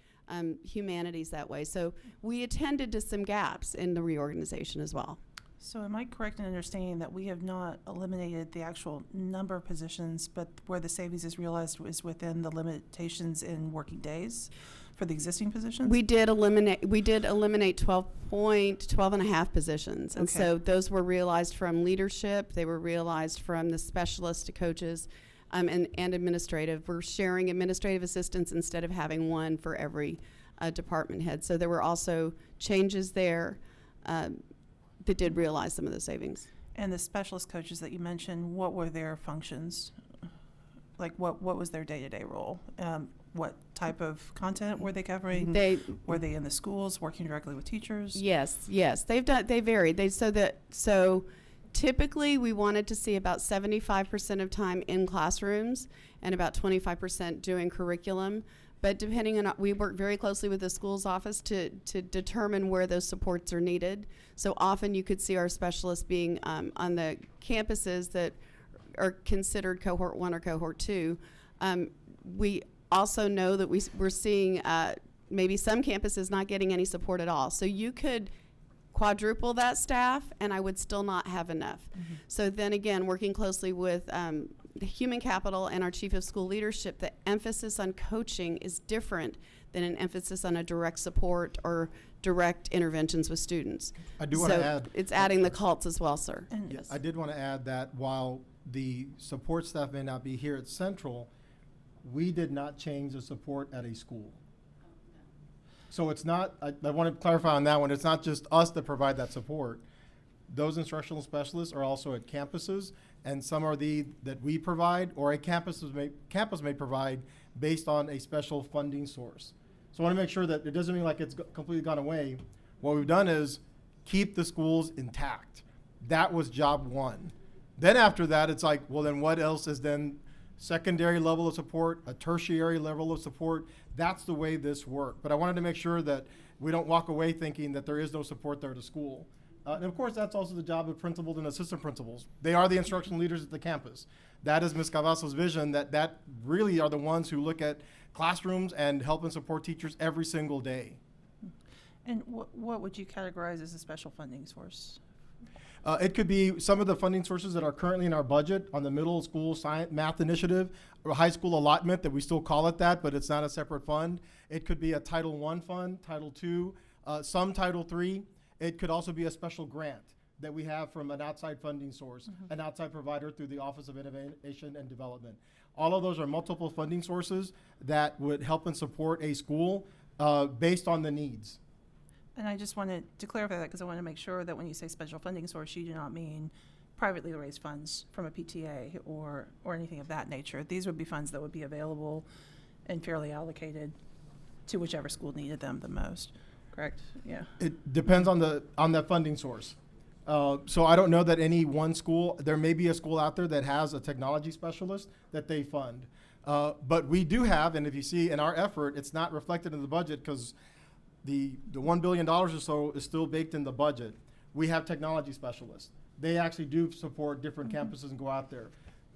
humanities that way. So we attended to some gaps in the reorganization as well. So am I correct in understanding that we have not eliminated the actual number of positions, but where the savings is realized is within the limitations in working days for the existing positions? We did eliminate 12 and a half positions. And so those were realized from leadership, they were realized from the specialist to coaches, and administrative. We're sharing administrative assistants instead of having one for every department head. So there were also changes there that did realize some of the savings. And the specialist coaches that you mentioned, what were their functions? Like what was their day-to-day role? What type of content were they covering? Were they in the schools working directly with teachers? Yes. They varied. So typically we wanted to see about 75% of time in classrooms and about 25% doing curriculum. But depending on, we work very closely with the school's office to determine where those supports are needed. So often you could see our specialists being on the campuses that are considered cohort 1 or cohort 2. We also know that we're seeing maybe some campuses not getting any support at all. So you could quadruple that staff and I would still not have enough. So then again, working closely with the human capital and our chief of school leadership, the emphasis on coaching is different than an emphasis on a direct support or direct interventions with students. I do want to add, it's adding the cults as well, sir. Yes. I did want to add that while the support staff may not be here at Central, we did not change the support at a school. So it's not, I want to clarify on that one, it's not just us that provide that support. Those instructional specialists are also at campuses, and some are that we provide, or a campus may provide based on a special funding source. So I want to make sure that it doesn't mean like it's completely gone away. What we've done is keep the schools intact. That was job 1. Then after that, it's like, well, then what else is then secondary level of support, a tertiary level of support? That's the way this worked. But I wanted to make sure that we don't walk away thinking that there is no support there at the school. And of course, that's also the job of principals and assistant principals. They are the instructional leaders at the campus. That is Ms. Cavazos' vision, that really are the ones who look at classrooms and help and support teachers every single day. And what would you categorize as a special funding source? It could be some of the funding sources that are currently in our budget on the middle school science math initiative, or high school allotment, that we still call it that, but it's not a separate fund. It could be a Title I fund, Title II, some Title III. It could also be a special grant that we have from an outside funding source, an outside provider through the Office of Innovation and Development. All of those are multiple funding sources that would help and support a school based on the needs. And I just wanted to clarify that because I want to make sure that when you say special funding source, you do not mean privately raised funds from a PTA or anything of that nature. These would be funds that would be available and fairly allocated to whichever school needed them the most. Correct? Yeah. It depends on that funding source. So I don't know that any one school, there may be a school out there that has a technology specialist that they fund. But we do have, and if you see in our effort, it's not reflected in the budget because the $1 billion or so is still baked in the budget. We have technology specialists. They actually do support different campuses and go out there.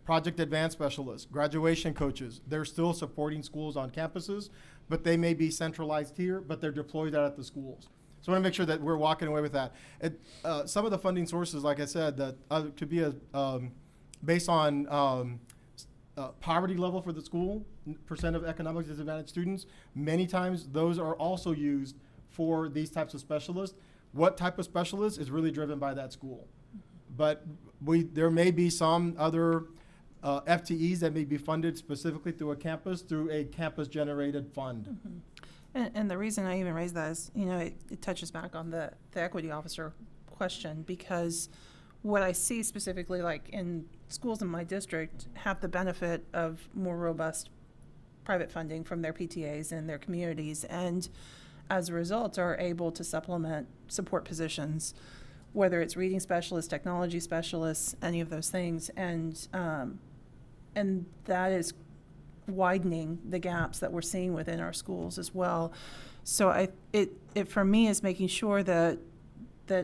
Project Advance specialists, graduation coaches, they're still supporting schools on campuses, but they may be centralized here, but they're deployed out at the schools. So I want to make sure that we're walking away with that. Some of the funding sources, like I said, that could be based on poverty level for the school, percent of economically disadvantaged students. Many times those are also used for these types of specialists. What type of specialist is really driven by that school. But there may be some other FTEs that may be funded specifically through a campus-generated fund. And the reason I even raise that is, it touches back on the equity officer question, because what I see specifically, like in schools in my district, have the benefit of more robust private funding from their PTAs and their communities, and as a result are able to supplement support positions, whether it's reading specialists, technology specialists, any of those things, and that is widening the gaps that we're seeing within our schools as well. So it for me is making sure that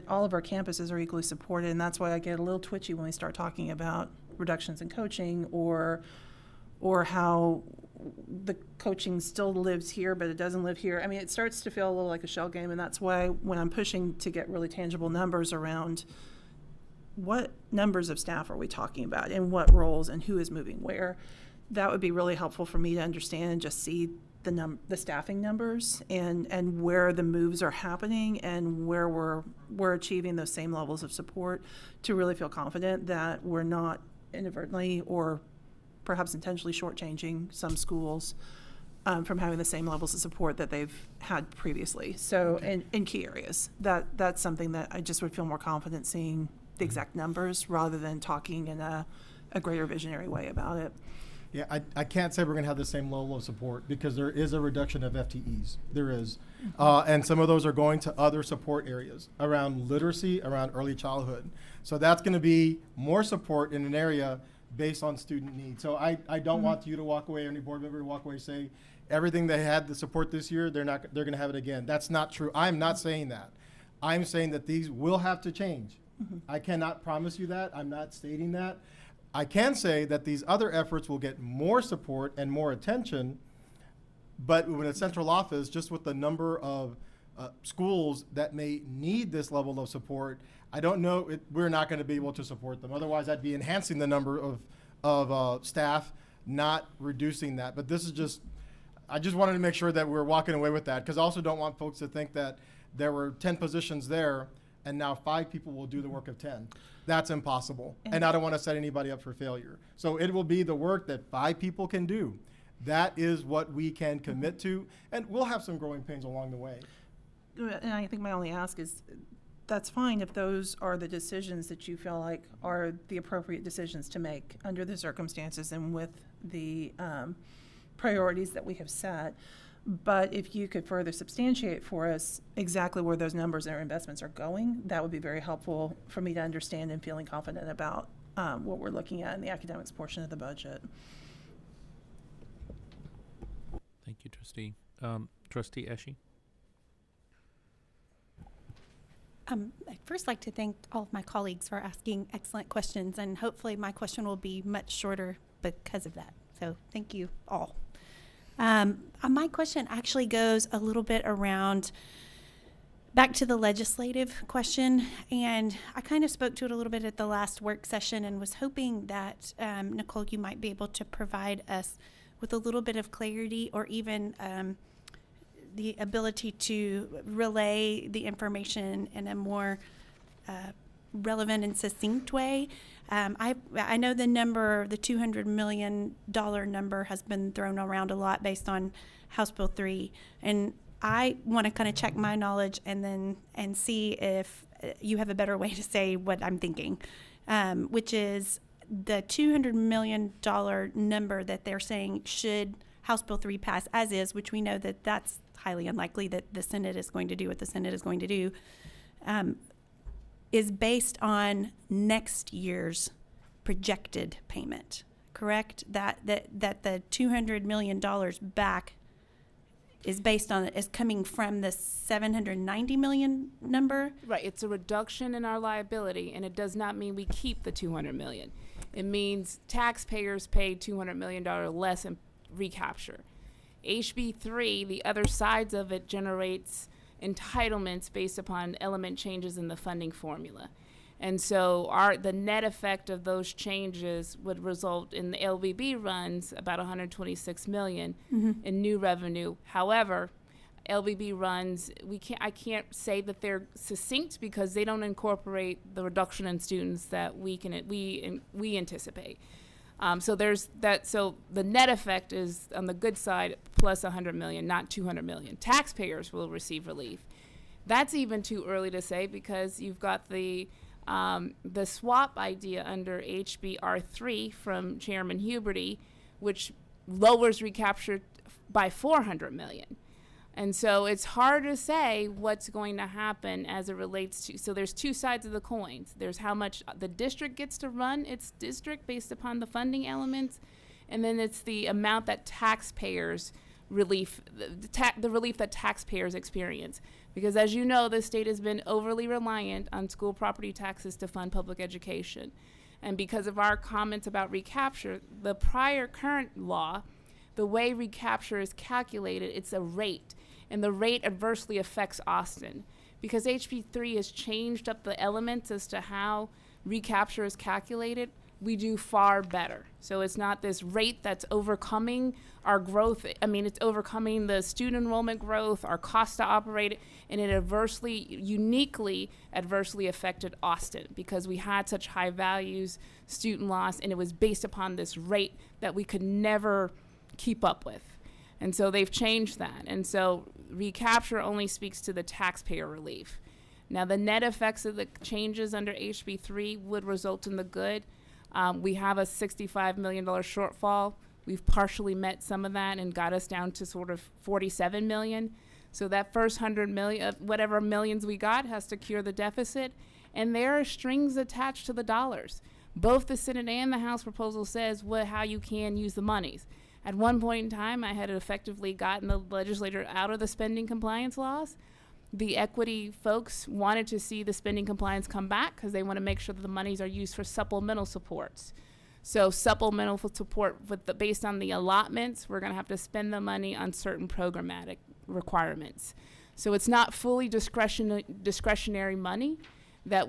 all of our campuses are equally supported, and that's why I get a little twitchy when we start talking about reductions in coaching or how the coaching still lives here but it doesn't live here. I mean, it starts to feel a little like a shell game, and that's why when I'm pushing to get really tangible numbers around what numbers of staff are we talking about and what roles and who is moving where, that would be really helpful for me to understand and just see the staffing numbers and where the moves are happening and where we're achieving those same levels of support, to really feel confident that we're not inadvertently or perhaps intentionally shortchanging some schools from having the same levels of support that they've had previously. So in key areas, that's something that I just would feel more confident seeing the exact numbers rather than talking in a greater visionary way about it. Yeah, I can't say we're going to have the same level of support because there is a reduction of FTEs. There is. And some of those are going to other support areas around literacy, around early childhood. So that's going to be more support in an area based on student needs. So I don't want you to walk away, or any board member to walk away, say everything they had to support this year, they're going to have it again. That's not true. I'm not saying that. I'm saying that these will have to change. I cannot promise you that. I'm not stating that. I can say that these other efforts will get more support and more attention, but with a central office, just with the number of schools that may need this level of support, I don't know, we're not going to be able to support them. Otherwise, I'd be enhancing the number of staff, not reducing that. But this is just, I just wanted to make sure that we're walking away with that, because I also don't want folks to think that there were 10 positions there and now 5 people will do the work of 10. That's impossible. And I don't want to set anybody up for failure. So it will be the work that 5 people can do. That is what we can commit to, and we'll have some growing pains along the way. And I think my only ask is, that's fine if those are the decisions that you feel like are the appropriate decisions to make under the circumstances and with the priorities that we have set. But if you could further substantiate for us exactly where those numbers and our investments are going, that would be very helpful for me to understand and feeling confident about what we're looking at in the academics portion of the budget. Thank you, Trustee. Trustee Eshi. I'd first like to thank all of my colleagues for asking excellent questions, and hopefully my question will be much shorter because of that. So thank you all. My question actually goes a little bit around back to the legislative question, and I kind of spoke to it a little bit at the last work session and was hoping that, Nicole, you might be able to provide us with a little bit of clarity or even the ability to relay the information in a more relevant and succinct way. I know the number, the $200 million number has been thrown around a lot based on House Bill 3, and I want to kind of check my knowledge and see if you have a better way to say what I'm thinking, which is the $200 million number that they're saying should House Bill 3 pass as is, which we know that that's highly unlikely that the Senate is going to do what the Senate is going to do, is based on next year's projected payment, correct? That the $200 million back is based on, is coming from the $790 million number? Right, it's a reduction in our liability, and it does not mean we keep the $200 million. It means taxpayers pay $200 million less in recapture. HB 3, the other sides of it, generates entitlements based upon element changes in the funding formula. And so the net effect of those changes would result in the LBB runs about $126 million in new revenue. However, LBB runs, I can't say that they're succinct because they don't incorporate the reduction in students that we anticipate. So there's that. So the net effect is on the good side plus $100 million, not $200 million. Taxpayers will receive relief. That's even too early to say because you've got the swap idea under HBR 3 from Chairman Huberty, which lowers recapture by $400 million. And so it's hard to say what's going to happen as it relates to, so there's two sides of the coins. There's how much the district gets to run its district based upon the funding elements, and then it's the amount that taxpayers relief, the relief that taxpayers experience. Because as you know, the state has been overly reliant on school property taxes to fund public education. And because of our comments about recapture, the prior current law, the way recapture is calculated, it's a rate. And the rate adversely affects Austin. Because HB 3 has changed up the elements as to how recapture is calculated, we do far better. So it's not this rate that's overcoming our growth. I mean, it's overcoming the student enrollment growth, our cost to operate, and it uniquely adversely affected Austin because we had such high values, student loss, and it was based upon this rate that we could never keep up with. And so they've changed that. And so recapture only speaks to the taxpayer relief. Now, the net effects of the changes under HB 3 would result in the good. We have a $65 million shortfall. We've partially met some of that and got us down to sort of $47 million. So that first 100 million, whatever millions we got, has to cure the deficit. And there are strings attached to the dollars. Both the Senate and the House proposal says how you can use the monies. At one point in time, I had effectively gotten the legislature out of the spending compliance laws. The equity folks wanted to see the spending compliance come back because they want to make sure that the monies are used for supplemental supports. So supplemental support based on the allotments, we're going to have to spend the money on certain programmatic requirements. So it's not fully discretionary money that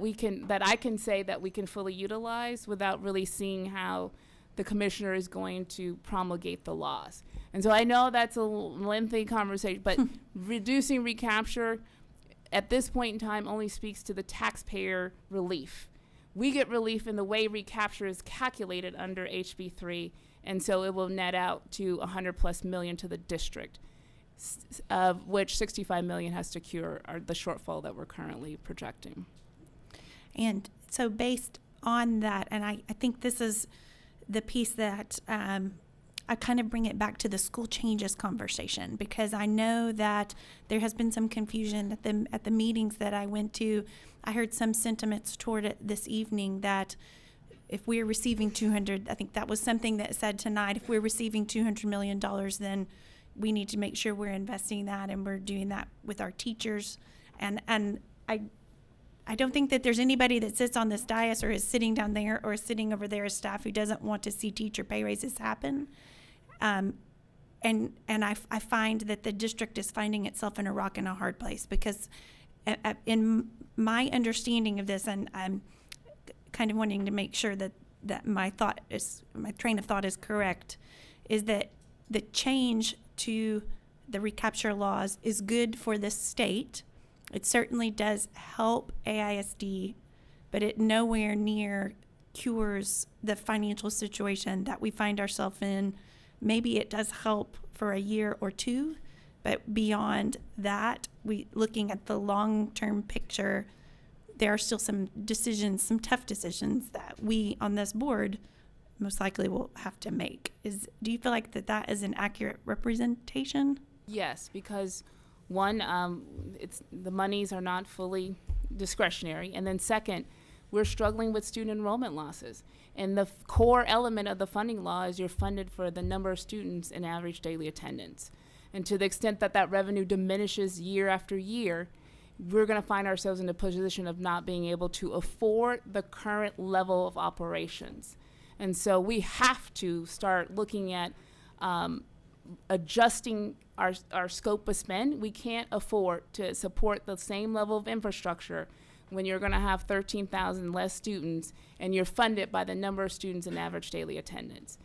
I can say that we can fully utilize without really seeing how the commissioner is going to promulgate the laws. And so I know that's a lengthy conversation, but reducing recapture at this point in time only speaks to the taxpayer relief. We get relief in the way recapture is calculated under HB 3, and so it will net out to $100+ million to the district, of which $65 million has to cure the shortfall that we're currently projecting. And so based on that, and I think this is the piece that I kind of bring it back to the school changes conversation, because I know that there has been some confusion at the meetings that I went to. I heard some sentiments toward it this evening that if we're receiving I think that was something that said tonight, if we're receiving $200 million, then we need to make sure we're investing that and we're doing that with our teachers. And I don't think that there's anybody that sits on this dais or is sitting down there or is sitting over there as staff who doesn't want to see teacher pay raises happen. And I find that the district is finding itself in a rock and a hard place because in my understanding of this, and I'm kind of wanting to make sure that my train of thought is correct, is that the change to the recapture laws is good for the state. It certainly does help AISD, but it nowhere near cures the financial situation that we find ourselves in. Maybe it does help for a year or two, But beyond that, looking at the long-term picture, there are still some decisions, some tough decisions that we on this board most likely will have to make. Do you feel like that is an accurate representation? Yes, because one, the monies are not fully discretionary, and then second, we're struggling with student enrollment losses. And the core element of the funding law is you're funded for the number of students and average daily attendance. And to the extent that that revenue diminishes year after year, we're going to find ourselves in a position of not being able to afford the current level of operations. And so we have to start looking at adjusting our scope of spend. We can't afford to support the same level of infrastructure when you're going to have 13,000 less students and you're funded by the number of students and average daily attendance.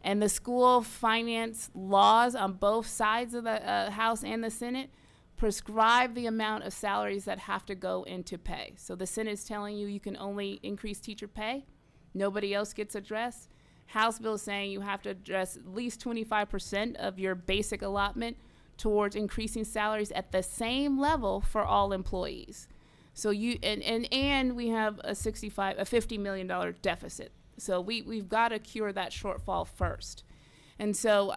And the school finance laws on both sides of the House and the Senate prescribe the amount of salaries that have to go into pay. So the Senate is telling you can only increase teacher pay. Nobody else gets addressed. House bill is saying you have to address at least 25% of your basic allotment towards increasing salaries at the same level for all employees. So and we have a $50 million deficit. So we've got to cure that shortfall first. And so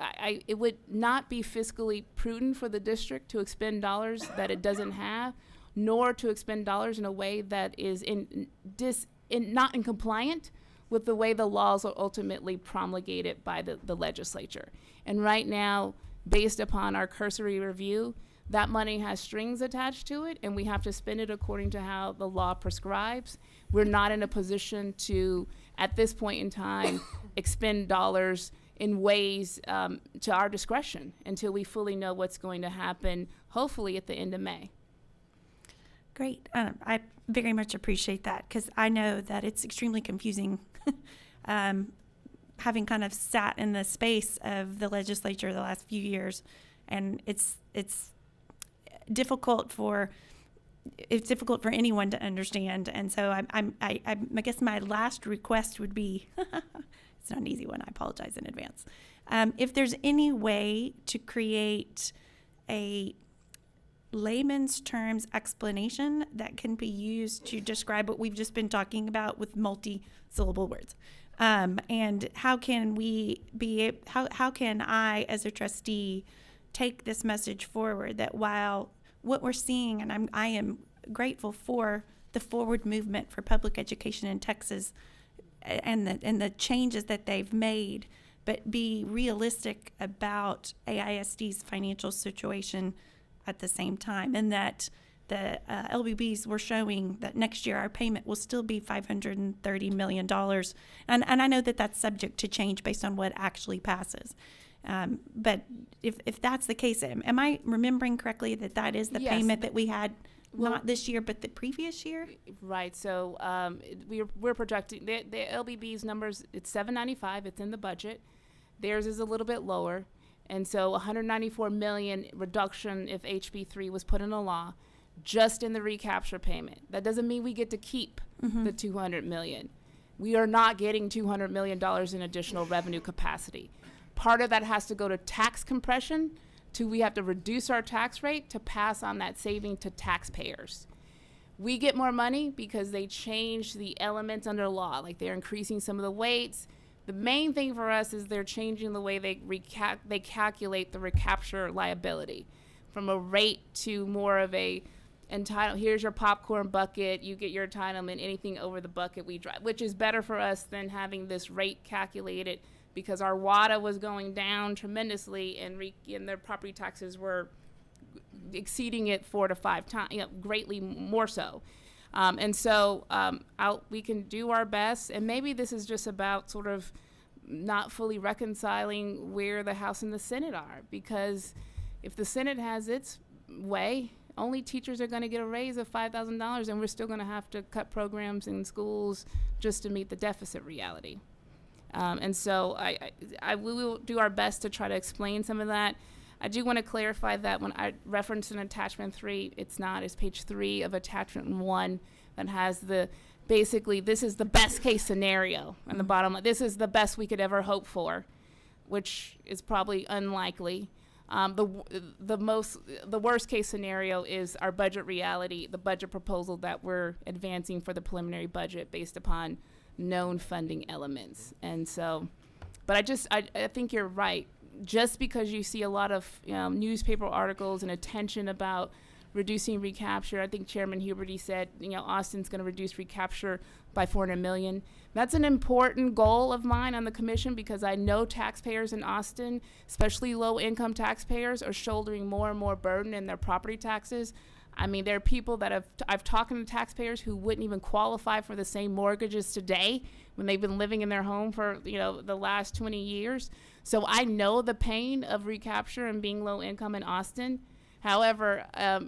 it would not be fiscally prudent for the district to expend dollars that it doesn't have, nor to expend dollars in a way that is not in compliant with the way the laws are ultimately promulgated by the legislature. And right now, based upon our cursory review, that money has strings attached to it, and we have to spend it according to how the law prescribes. We're not in a position to, at this point in time, expend dollars in ways to our discretion until we fully know what's going to happen, hopefully at the end of May. Great. I very much appreciate that, because I know that it's extremely confusing having kind of sat in the space of the legislature the last few years, and it's difficult for anyone to understand. And so I guess my last request would be it's not an easy one, I apologize in advance, if there's any way to create a layman's terms explanation that can be used to describe what we've just been talking about with multi-syllable words. And how can I, as a trustee, take this message forward, that while what we're seeing, and I am grateful for the forward movement for public education in Texas and the changes that they've made, but be realistic about AISD's financial situation at the same time, and that the LBBs were showing that next year our payment will still be $530 million. And I know that that's subject to change based on what actually passes. But if that's the case, am I remembering correctly that is the payment that we had not this year but the previous year? Right. So we're projecting the LBB's numbers. It's $795. It's in the budget. Theirs is a little bit lower, and so $194 million reduction if HB3 was put in a law, just in the recapture payment. That doesn't mean we get to keep the $200 million. We are not getting $200 million in additional revenue capacity. Part of that has to go to tax compression. We have to reduce our tax rate to pass on that saving to taxpayers. We get more money because they changed the elements under law, like they're increasing some of the weights. The main thing for us is they're changing the way they calculate the recapture liability from a rate to more of a here's your popcorn bucket, you get your entitlement, anything over the bucket we drive, which is better for us than having this rate calculated, because our WADA was going down tremendously and their property taxes were exceeding it 4 to 5 times, greatly more so. And so we can do our best, and maybe this is just about sort of not fully reconciling where the House and the Senate are, because if the Senate has its way, only teachers are going to get a raise of $5,000, and we're still going to have to cut programs in schools just to meet the deficit reality. And so we will do our best to try to explain some of that. I do want to clarify that when I reference an attachment 3, it's page 3 of attachment 1 that has basically this is the best case scenario, and the bottom line, this is the best we could ever hope for, which is probably unlikely. The worst case scenario is our budget reality, the budget proposal that we're advancing for the preliminary budget based upon known funding elements. And so, but I think you're right. Just because you see a lot of newspaper articles and attention about reducing recapture, I think Chairman Huberty said, Austin's going to reduce recapture by $400 million. That's an important goal of mine on the commission, because I know taxpayers in Austin, especially low-income taxpayers, are shouldering more and more burden in their property taxes. I mean, there are people that I've talked to taxpayers who wouldn't even qualify for the same mortgages today when they've been living in their home for the last 20 years. So I know the pain of recapture and being low income in Austin. However, I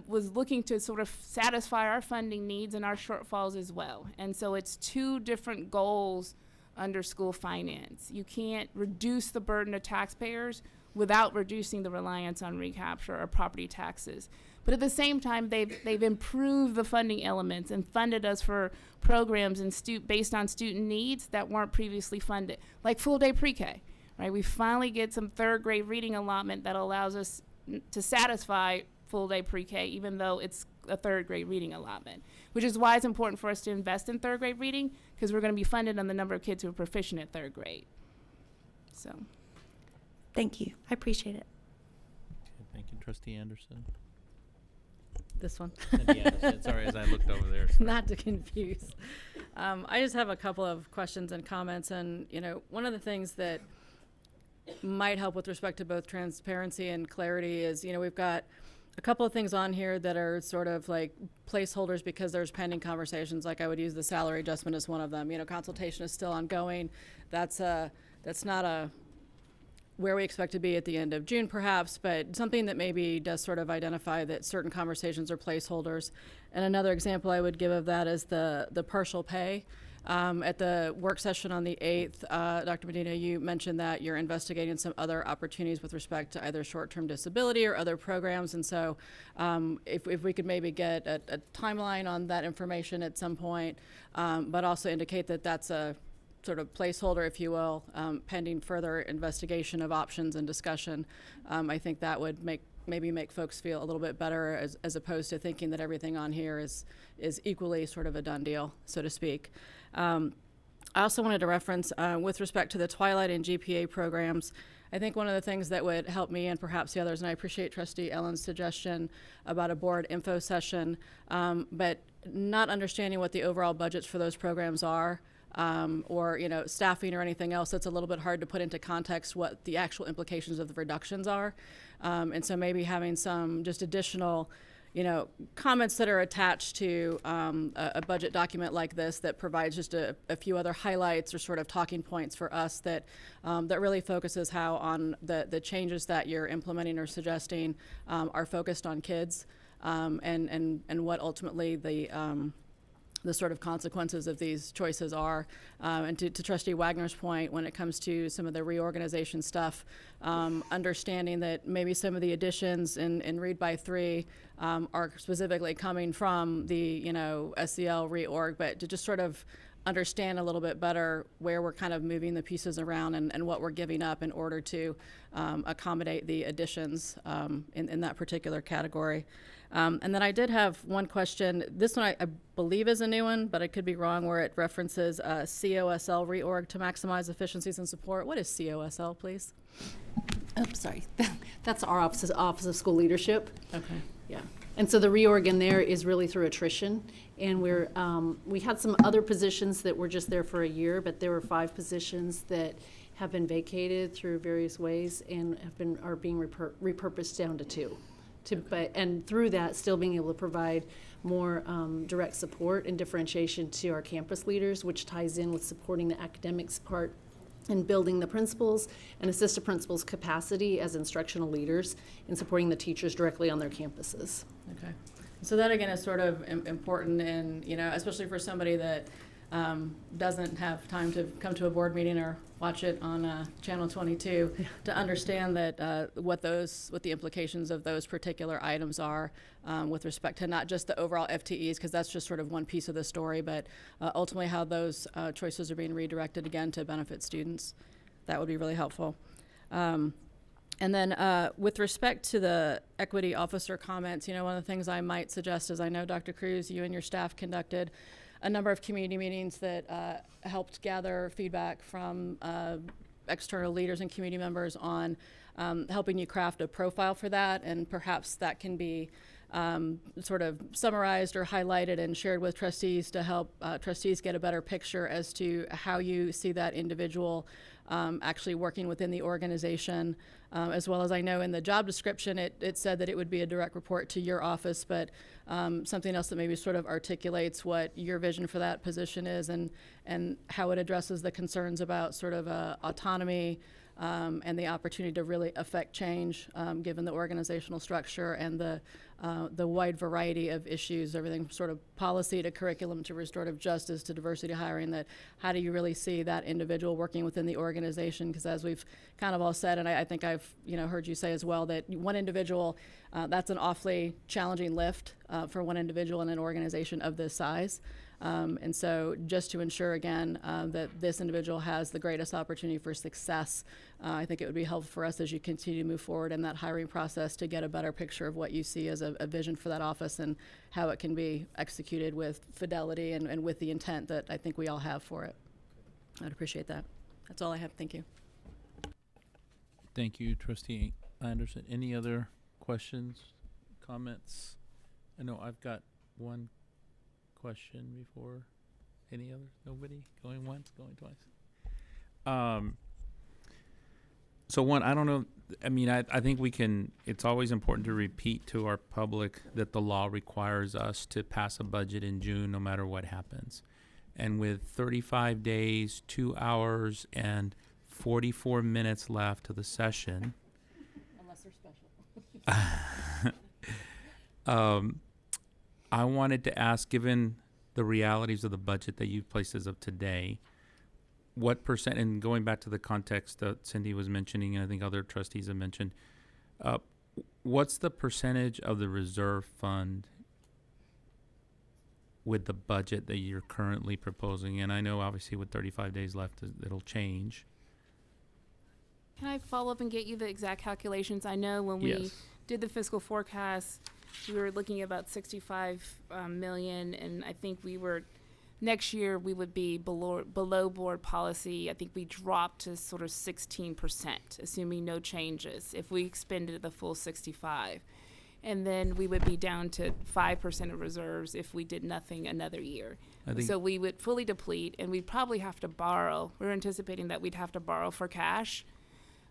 was looking to sort of satisfy our funding needs and our shortfalls as well. And so it's two different goals under school finance. You can't reduce the burden of taxpayers without reducing the reliance on recapture or property taxes. But at the same time, they've improved the funding elements and funded us for programs based on student needs that weren't previously funded, like full-day pre-K. Right? We finally get some third-grade reading allotment that allows us to satisfy full-day pre-K, even though it's a third-grade reading allotment, which is why it's important for us to invest in third-grade reading, because we're going to be funded on the number of kids who are proficient at third grade. So. Thank you. I appreciate it. Okay, thank you, Trustee Anderson. This one. Cindy Anderson. Sorry, as I looked over there. Sorry. Not to confuse. I just have a couple of questions and comments, and one of the things that might help with respect to both transparency and clarity is, we've got a couple of things on here that are sort of like placeholders because there's pending conversations. Like I would use the salary adjustment as one of them. Consultation is still ongoing. That's not where we expect to be at the end of June, perhaps, but something that maybe does sort of identify that certain conversations are placeholders. And another example I would give of that is the partial pay. At the work session on the 8th, Dr. Medina, you mentioned that you're investigating some other opportunities with respect to either short-term disability or other programs. And so if we could maybe get a timeline on that information at some point, but also indicate that that's a sort of placeholder, if you will, pending further investigation of options and discussion. I think that would maybe make folks feel a little bit better as opposed to thinking that everything on here is equally sort of a done deal, so to speak. I also wanted to reference, with respect to the Twilight and GPA programs, I think one of the things that would help me and perhaps the others, and I appreciate Trustee Ellen's suggestion about a board info session, but not understanding what the overall budgets for those programs are, or staffing or anything else, that's a little bit hard to put into context what the actual implications of the reductions are. And so maybe having some just additional comments that are attached to a budget document like this that provides just a few other highlights or sort of talking points for us that really focuses how on the changes that you're implementing or suggesting are focused on kids, and what ultimately the sort of consequences of these choices are. And to Trustee Wagner's point, when it comes to some of the reorganization stuff, understanding that maybe some of the additions in Read by 3 are specifically coming from the SEL reorg, but to just sort of understand a little bit better where we're kind of moving the pieces around and what we're giving up in order to accommodate the additions in that particular category. And then I did have one question. This one I believe is a new one, but I could be wrong, where it references COSL reorg to maximize efficiencies and support. What is COSL, please? Oh, sorry. That's our Office of School Leadership. Okay. Yeah. And so the reorg in there is really through attrition. And we had some other positions that were just there for a year, but there were 5 positions that have been vacated through various ways and are being repurposed down to 2. And through that, still being able to provide more direct support and differentiation to our campus leaders, which ties in with supporting the academics part and building the principals and assistant principals' capacity as instructional leaders and supporting the teachers directly on their campuses. Okay. So that again is sort of important, and especially for somebody that doesn't have time to come to a board meeting or watch it on Channel 22, to understand that what the implications of those particular items are with respect to not just the overall FTEs, because that's just sort of one piece of the story, but ultimately how those choices are being redirected again to benefit students. That would be really helpful. And then with respect to the equity officer comments, you know, one of the things I might suggest is I know, Dr. Cruz, you and your staff conducted a number of community meetings that helped gather feedback from external leaders and community members on helping you craft a profile for that, and perhaps that can be sort of summarized or highlighted and shared with trustees to help trustees get a better picture as to how you see that individual actually working within the organization. As well as I know in the job description, it said that it would be a direct report to your office, but something else that maybe sort of articulates what your vision for that position is and how it addresses the concerns about sort of autonomy and the opportunity to really affect change given the organizational structure and the wide variety of issues, everything from sort of policy to curriculum to restorative justice to diversity hiring, that how do you really see that individual working within the organization? Because as we've kind of all said, and I think I've heard you say as well, that one individual, that's an awfully challenging lift for one individual in an organization of this size. And so just to ensure, again, that this individual has the greatest opportunity for success, I think it would be helpful for us as you continue to move forward in that hiring process to get a better picture of what you see as a vision for that office and how it can be executed with fidelity and with the intent that I think we all have for it. I'd appreciate that. That's all I have. Thank you. Thank you, Trustee Anderson. Any other questions, comments? I know I've got one question before. Any other? Nobody? Going once, going twice. So one, I don't know. I mean, I think we can, it's always important to repeat to our public that the law requires us to pass a budget in June no matter what happens. And with 35 days, 2 hours, and 44 minutes left to the session. Unless they're special. I wanted to ask, given the realities of the budget that you've placed as of today, what percent, and going back to the context that Cindy was mentioning, and I think other trustees have mentioned, what's the percentage of the reserve fund with the budget that you're currently proposing? And I know obviously with 35 days left, it'll change. Can I follow up and get you the exact calculations? I know when we did the fiscal forecast, we were looking at about 65 million, and I think next year we would be below board policy. I think we dropped to sort of 16%, assuming no changes, if we expended the full 65. And then we would be down to 5% of reserves if we did nothing another year. So we would fully deplete, and we'd probably have to borrow. We're anticipating that we'd have to borrow for cash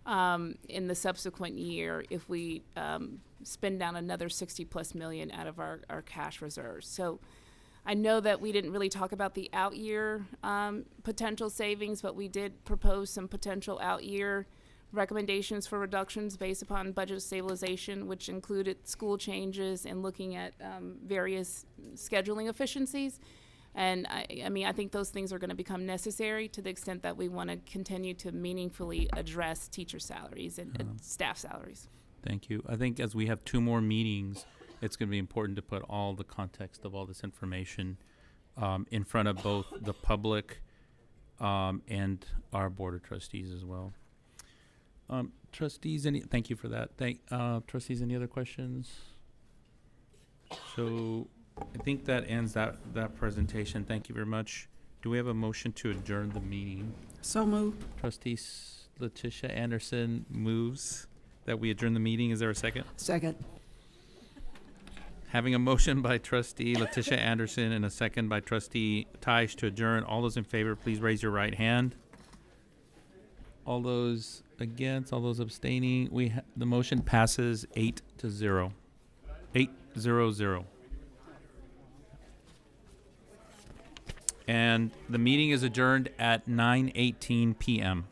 in the subsequent year if we spend down another 60 plus million out of our cash reserves. So I know that we didn't really talk about the out year potential savings, but we did propose some potential out year recommendations for reductions based upon budget stabilization, which included school changes and looking at various scheduling efficiencies. And I mean, I think those things are going to become necessary to the extent that we want to continue to meaningfully address teacher salaries and staff salaries. Thank you. I think as we have 2 more meetings, it's going to be important to put all the context of all this information in front of both the public and our board of trustees as well. Trustees, thank you for that. Trustees, any other questions? So I think that ends that presentation. Thank you very much. Do we have a motion to adjourn the meeting? So moved. Trustee Letitia Anderson moves that we adjourn the meeting. Is there a second? Second. Having a motion by Trustee Letitia Anderson and a second by Trustee Teish to adjourn. All those in favor, please raise your right hand. All those against, all those abstaining, the motion passes 8-0. 8-0-0. And the meeting is adjourned at 9:18 p.m.